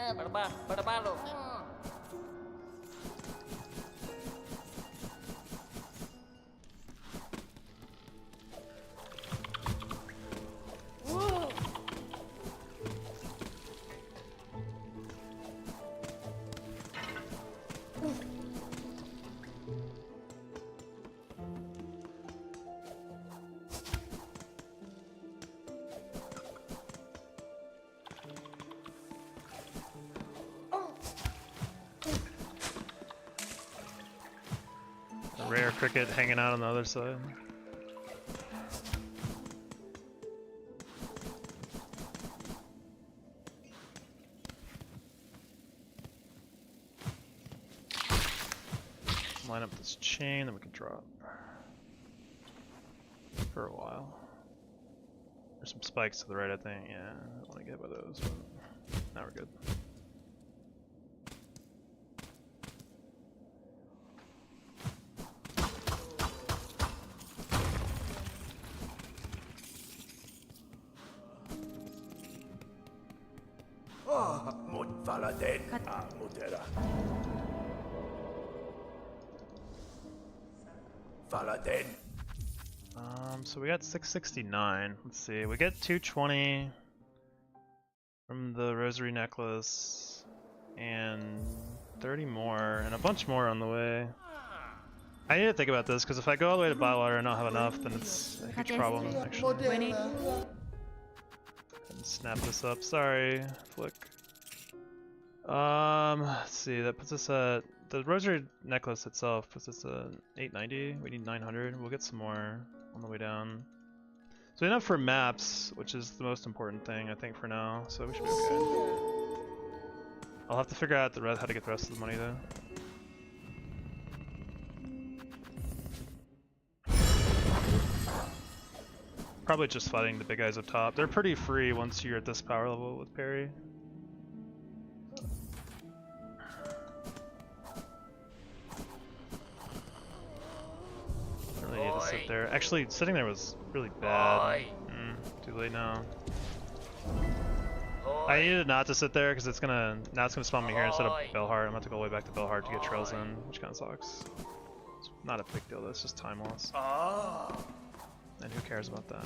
[SPEAKER 1] A rare cricket hanging out on the other side. Line up this chain, then we can drop for a while. There's some spikes to the right, I think. Yeah, I don't want to get by those, but now we're good.
[SPEAKER 7] Mut Valaden. Ah, Mutera. Valaden.
[SPEAKER 1] So we got 669. Let's see, we get 220 from the rosary necklace, and 30 more, and a bunch more on the way. I need to think about this, because if I go all the way to Bywater and not have enough, then it's a huge problem, actually.
[SPEAKER 3] when it
[SPEAKER 1] And snap this up. Sorry, Flick. Let's see, that puts us at... The rosary necklace itself puts us at 890. We need 900. We'll get some more on the way down. So enough for maps, which is the most important thing, I think, for now. So we should be okay. I'll have to figure out how to get the rest of the money, though. Probably just fighting the big guys up top. They're pretty free once you're at this power level with parry. Really need to sit there. Actually, sitting there was really bad. Too late now. I needed not to sit there because it's gonna spawn me here instead of Belhart. I'm gonna have to go all the way back to Belhart to get trails in, which kind of sucks. It's not a big deal though. It's just time loss. And who cares about that?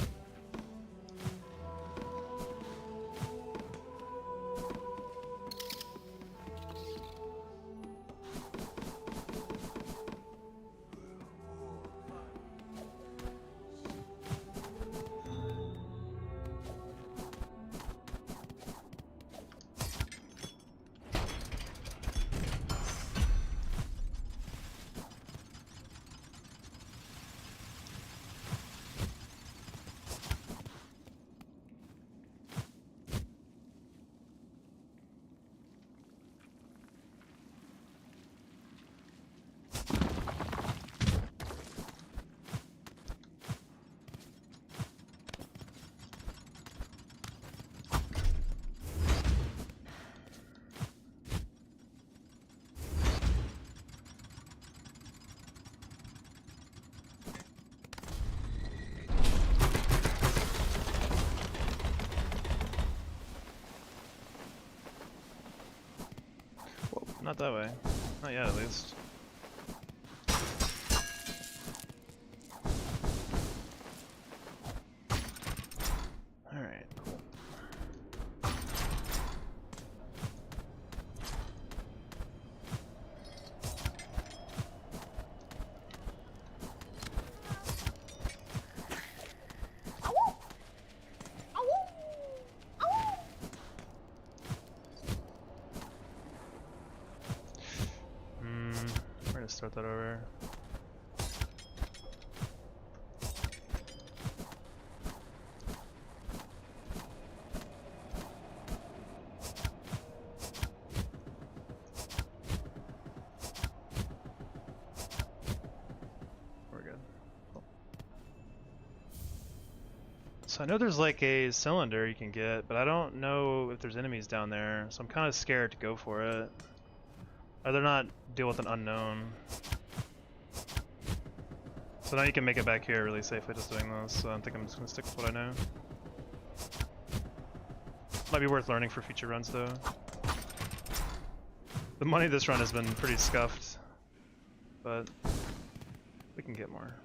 [SPEAKER 1] Not that way. Not yet, at least. Alright, cool. We're gonna start that over. We're good. Cool. So I know there's like a cylinder you can get, but I don't know if there's enemies down there, so I'm kind of scared to go for it. I'd rather not deal with an unknown. So now you can make it back here really safely just doing this, so I think I'm just gonna stick with what I know. Might be worth learning for future runs though. The money this run has been pretty scuffed, but we can get more.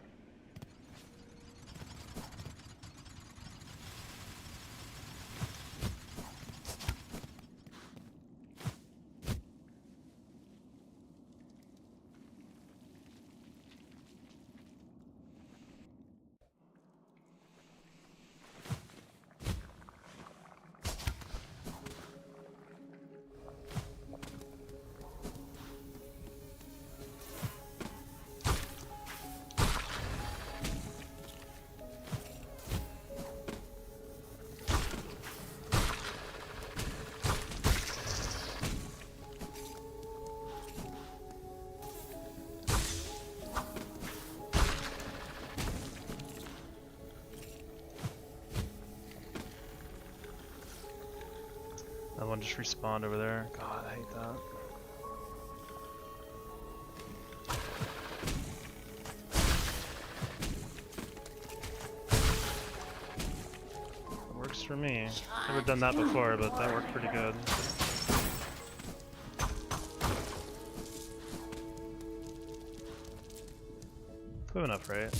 [SPEAKER 1] That one just respawned over there. God, I hate that. It works for me. Never done that before, but that worked pretty good. Good enough, right?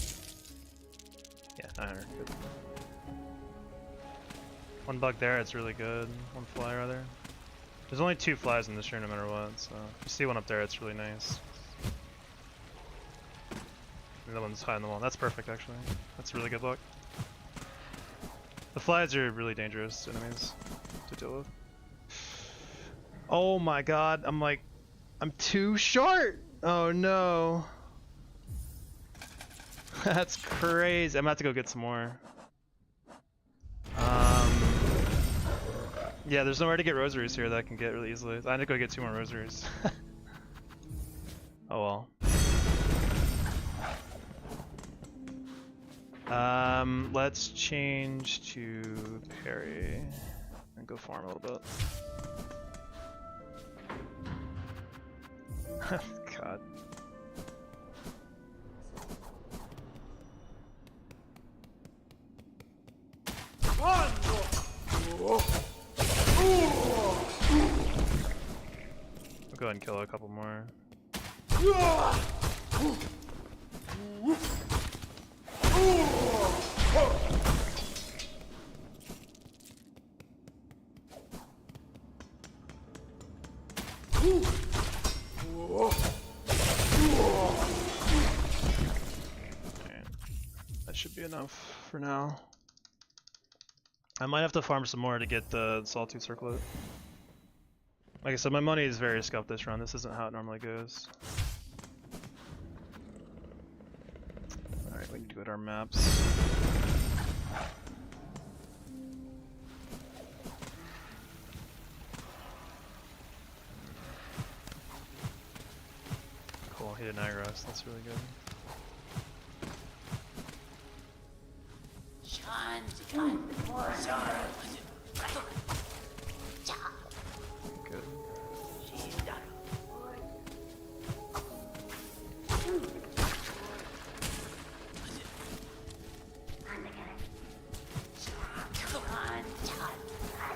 [SPEAKER 1] Yeah, 900. Good. One bug there, it's really good. One fly, rather. There's only 2 flies in this room no matter what, so if you see one up there, it's really nice. The other one's high on the wall. That's perfect, actually. That's really good luck. The flies are really dangerous enemies to deal with. Oh my god, I'm too short! Oh no. That's crazy. I'm gonna have to go get some more. Yeah, there's nowhere to get rosaries here that I can get really easily. I need to go get 2 more rosaries. Oh well. Let's change to parry and go farm a little bit. God. I'll go ahead and kill a couple more. That should be enough for now. I might have to farm some more to get the Sawtooth Circlet. Like I said, my money is very scuffed this run. This isn't how it normally goes. Alright, we need to go to our maps. Cool, he did Nagros. That's really good. Good.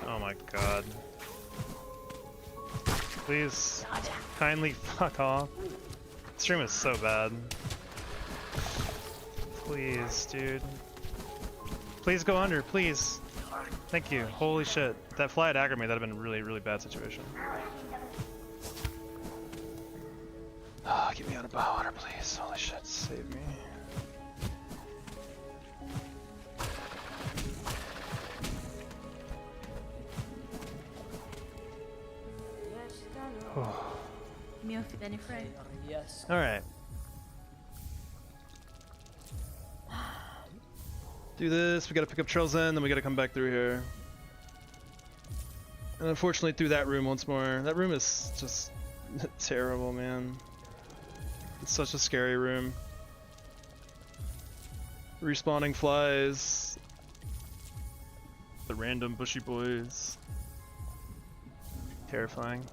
[SPEAKER 1] Oh my god. Please. Kindly fuck off. This stream is so bad. Please, dude. Please go under, please. Thank you. Holy shit. If that fly had aggroed me, that'd have been a really, really bad situation. Ah, get me out of bow water, please. Holy shit, save me.
[SPEAKER 3] Mio Benifrey.
[SPEAKER 8] Yes.
[SPEAKER 1] Alright. Do this, we gotta pick up Trails End, then we gotta come back through here. And unfortunately through that room once more. That room is just terrible, man. It's such a scary room. Respawning flies. The random bushy boys. Terrifying.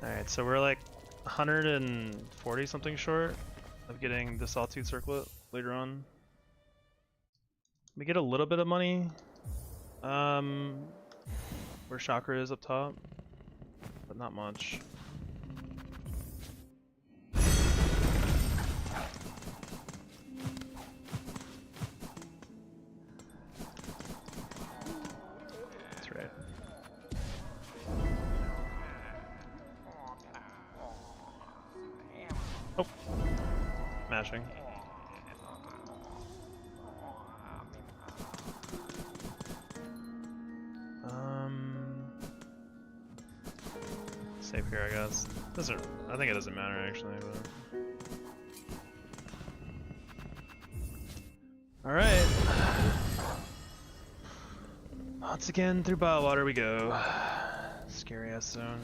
[SPEAKER 1] Alright, so we're like 140 something short of getting the Sawtooth Circlet later on. We get a little bit of money where Chakra is up top, but not much. That's right. Oh, mashing. Save here, I guess. Doesn't. I think it doesn't matter actually, but. All right. Once again, through Biowater we go. Scary ass zone.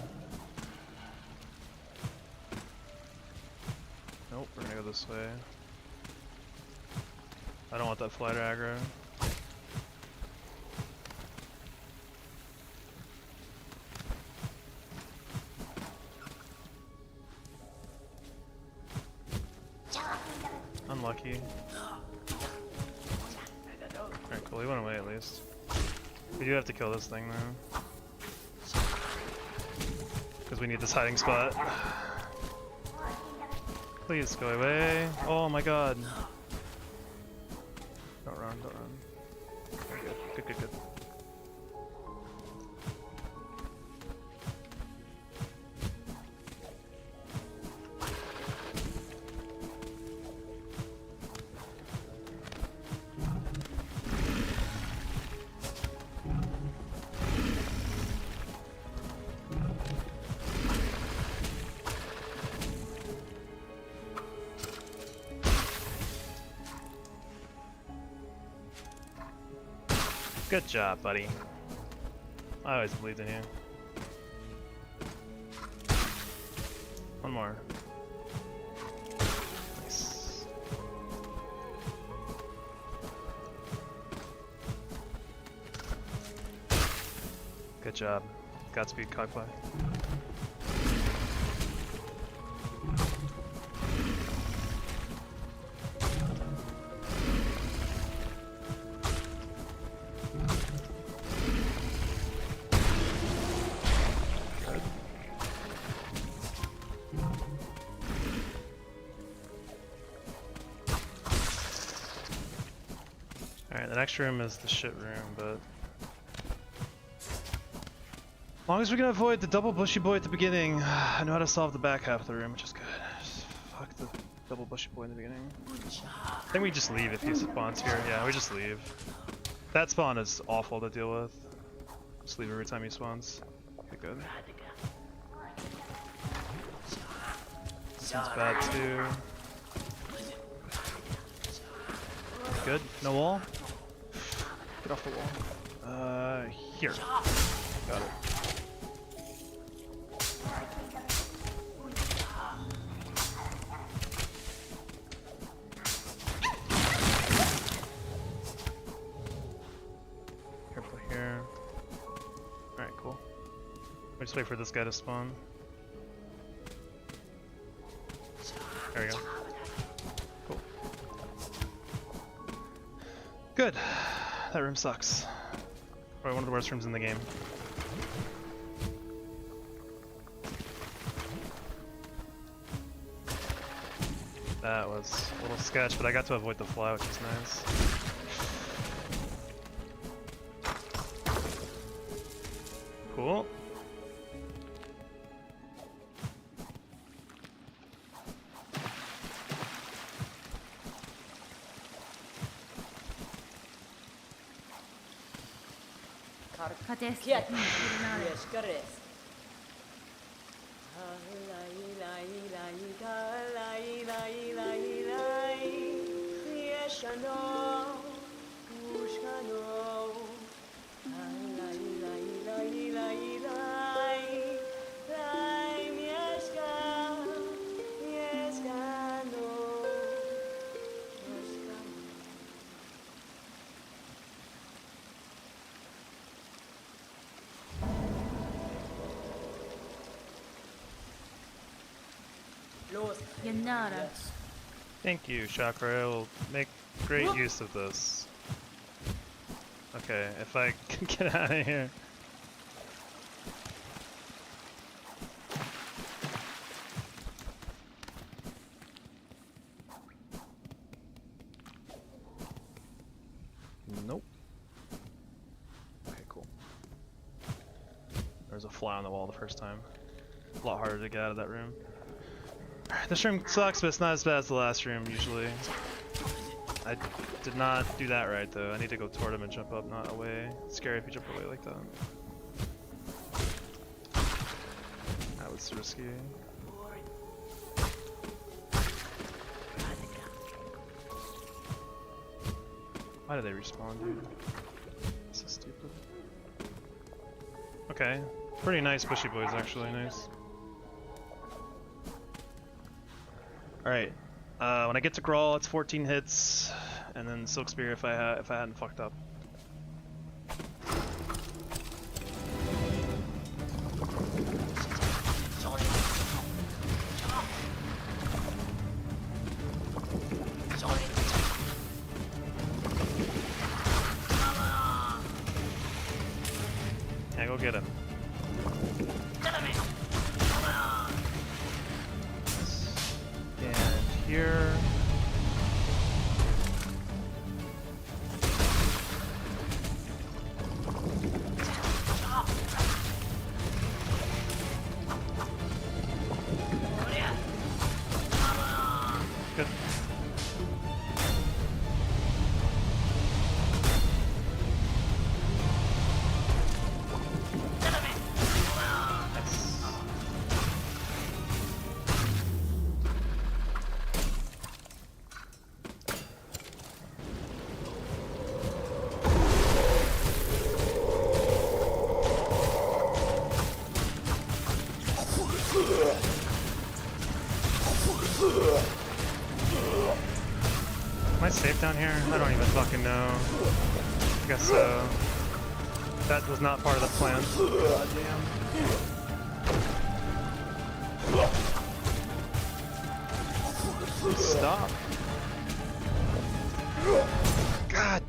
[SPEAKER 1] Nope, we're gonna go this way. I don't want that flight aggro. Unlucky. Alright, cool, he went away at least. We do have to kill this thing though. Because we need this hiding spot. Please go away. Oh my god. Don't run, don't run. Good, good, good. Good job, buddy. I always believed in you. One more. Nice. Good job. Godspeed, Cockfly. The next room is the shit room, but as long as we can avoid the double bushy boy at the beginning, I know how to solve the back half of the room, which is good. Just fuck the double bushy boy in the beginning. I think we just leave if he spawns here. Yeah, we just leave. That spawn is awful to deal with. Just leave every time he spawns. Okay, good. This one's bad too. Good. No wall. Get off the wall. Here. Got it. Careful here. Alright, cool. We just wait for this guy to spawn. Good. That room sucks. Probably one of the worst rooms in the game. That was a little sketch, but I got to avoid the fly, which is nice. Cool.
[SPEAKER 3] Katesti.
[SPEAKER 9] Kiet.
[SPEAKER 3] Urinare.
[SPEAKER 9] Yes, correct.
[SPEAKER 3] Yanara.
[SPEAKER 1] Thank you, Chakra. I will make great use of this. Okay, if I can get out of here. Nope. Okay, cool. There's a fly on the wall the first time. A lot harder to get out of that room. This room sucks, but it's not as bad as the last room, usually. I did not do that right, though. I need to go toward him and jump up, not away. It's scary if you jump away like that. That was risky. Why did they respawn, dude? So stupid. Okay. Pretty nice pushy boys, actually. Nice. Alright, when I get to Grawl, it's 14 hits, and then Silk Spear if I hadn't fucked up. Yeah, go get him. Here. Good. Am I safe down here? I don't even fucking know. I guess so. That was not part of the plan. God damn. Stop. God.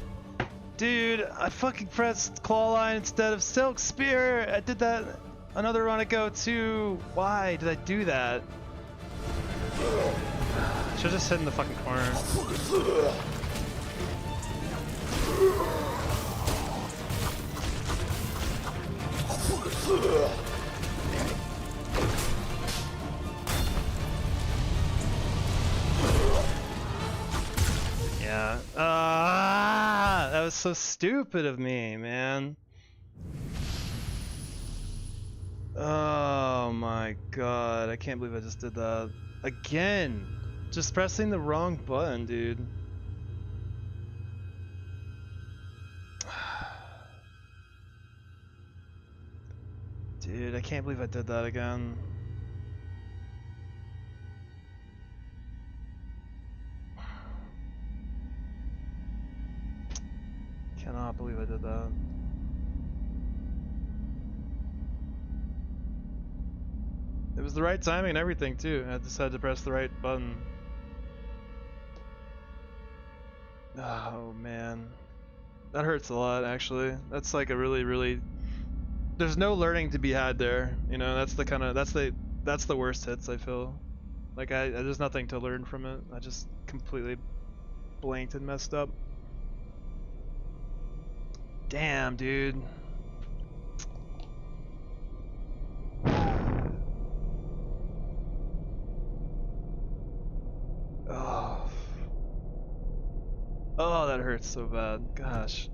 [SPEAKER 1] Dude, I fucking pressed claw line instead of Silk Spear. I did that another run ago too. Why did I do that? Should've just hid in the fucking corner. Yeah. That was so stupid of me, man. Oh my god, I can't believe I just did that. Again! Just pressing the wrong button, dude. Dude, I can't believe I did that again. Cannot believe I did that. It was the right timing and everything too. I just had to press the right button. Oh man. That hurts a lot, actually. That's like a really. There's no learning to be had there. You know, that's the kind of that's the worst hits I feel. Like there's nothing to learn from it. I just completely blanked and messed up. Damn, dude. Oh. Oh, that hurts so bad. Gosh.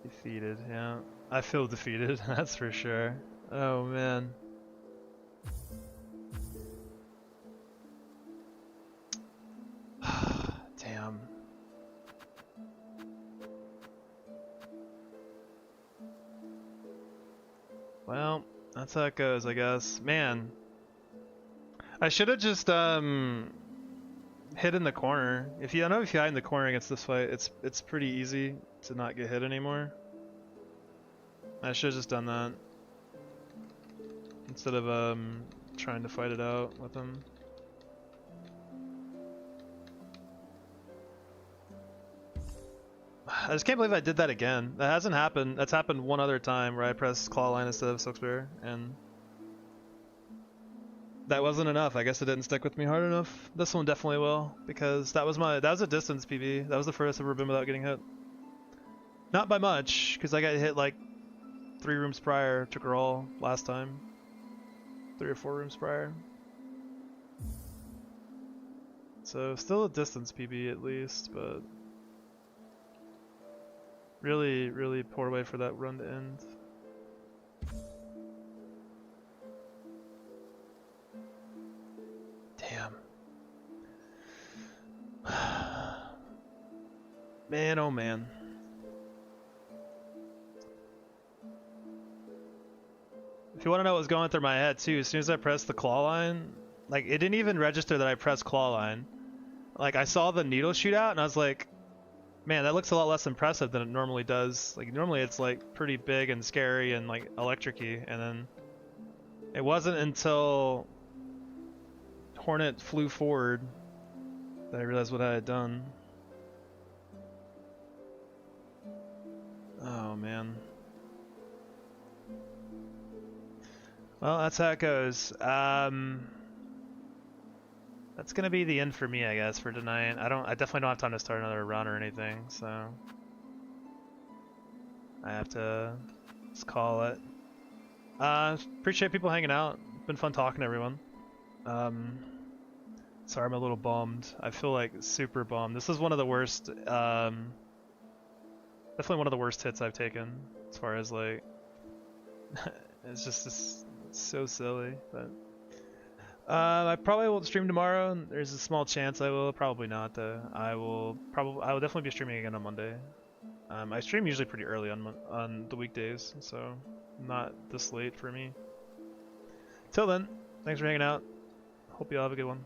[SPEAKER 1] Defeated, yeah. I feel defeated, that's for sure. Oh man. Damn. Well, that's how it goes, I guess. Man. I should have just hit in the corner. If you hide in the corner against this fight, it's pretty easy to not get hit anymore. I should have just done that instead of trying to fight it out with him. I just can't believe I did that again. That hasn't happened. That's happened one other time where I pressed claw line instead of Silksong, and that wasn't enough. I guess it didn't stick with me hard enough. This one definitely will, because that was a distance PB. That was the furthest I've ever been without getting hit. Not by much, because I got hit like 3 rooms prior. Took her all last time. 3 or 4 rooms prior. So still a distance PB at least, but really poor way for that run to end. Damn. Man, oh man. If you want to know what was going through my head too, as soon as I pressed the claw line, like it didn't even register that I pressed claw line. Like I saw the needle shoot out and I was like, man, that looks a lot less impressive than it normally does. Like normally it's like pretty big and scary and like electric-y, and then it wasn't until Hornet flew forward that I realized what I had done. Oh man. Well, that's how it goes. That's gonna be the end for me, I guess, for tonight. I definitely don't have time to start another run or anything, so I have to just call it. Appreciate people hanging out. Been fun talking to everyone. Sorry, I'm a little bummed. I feel like super bummed. This is one of the worst, definitely one of the worst hits I've taken, as far as like, it's so silly, but I probably won't stream tomorrow. There's a small chance I will, probably not though. I will definitely be streaming again on Monday. I stream usually pretty early on the weekdays, so not this late for me. Till then, thanks for hanging out. Hope you all have a good one.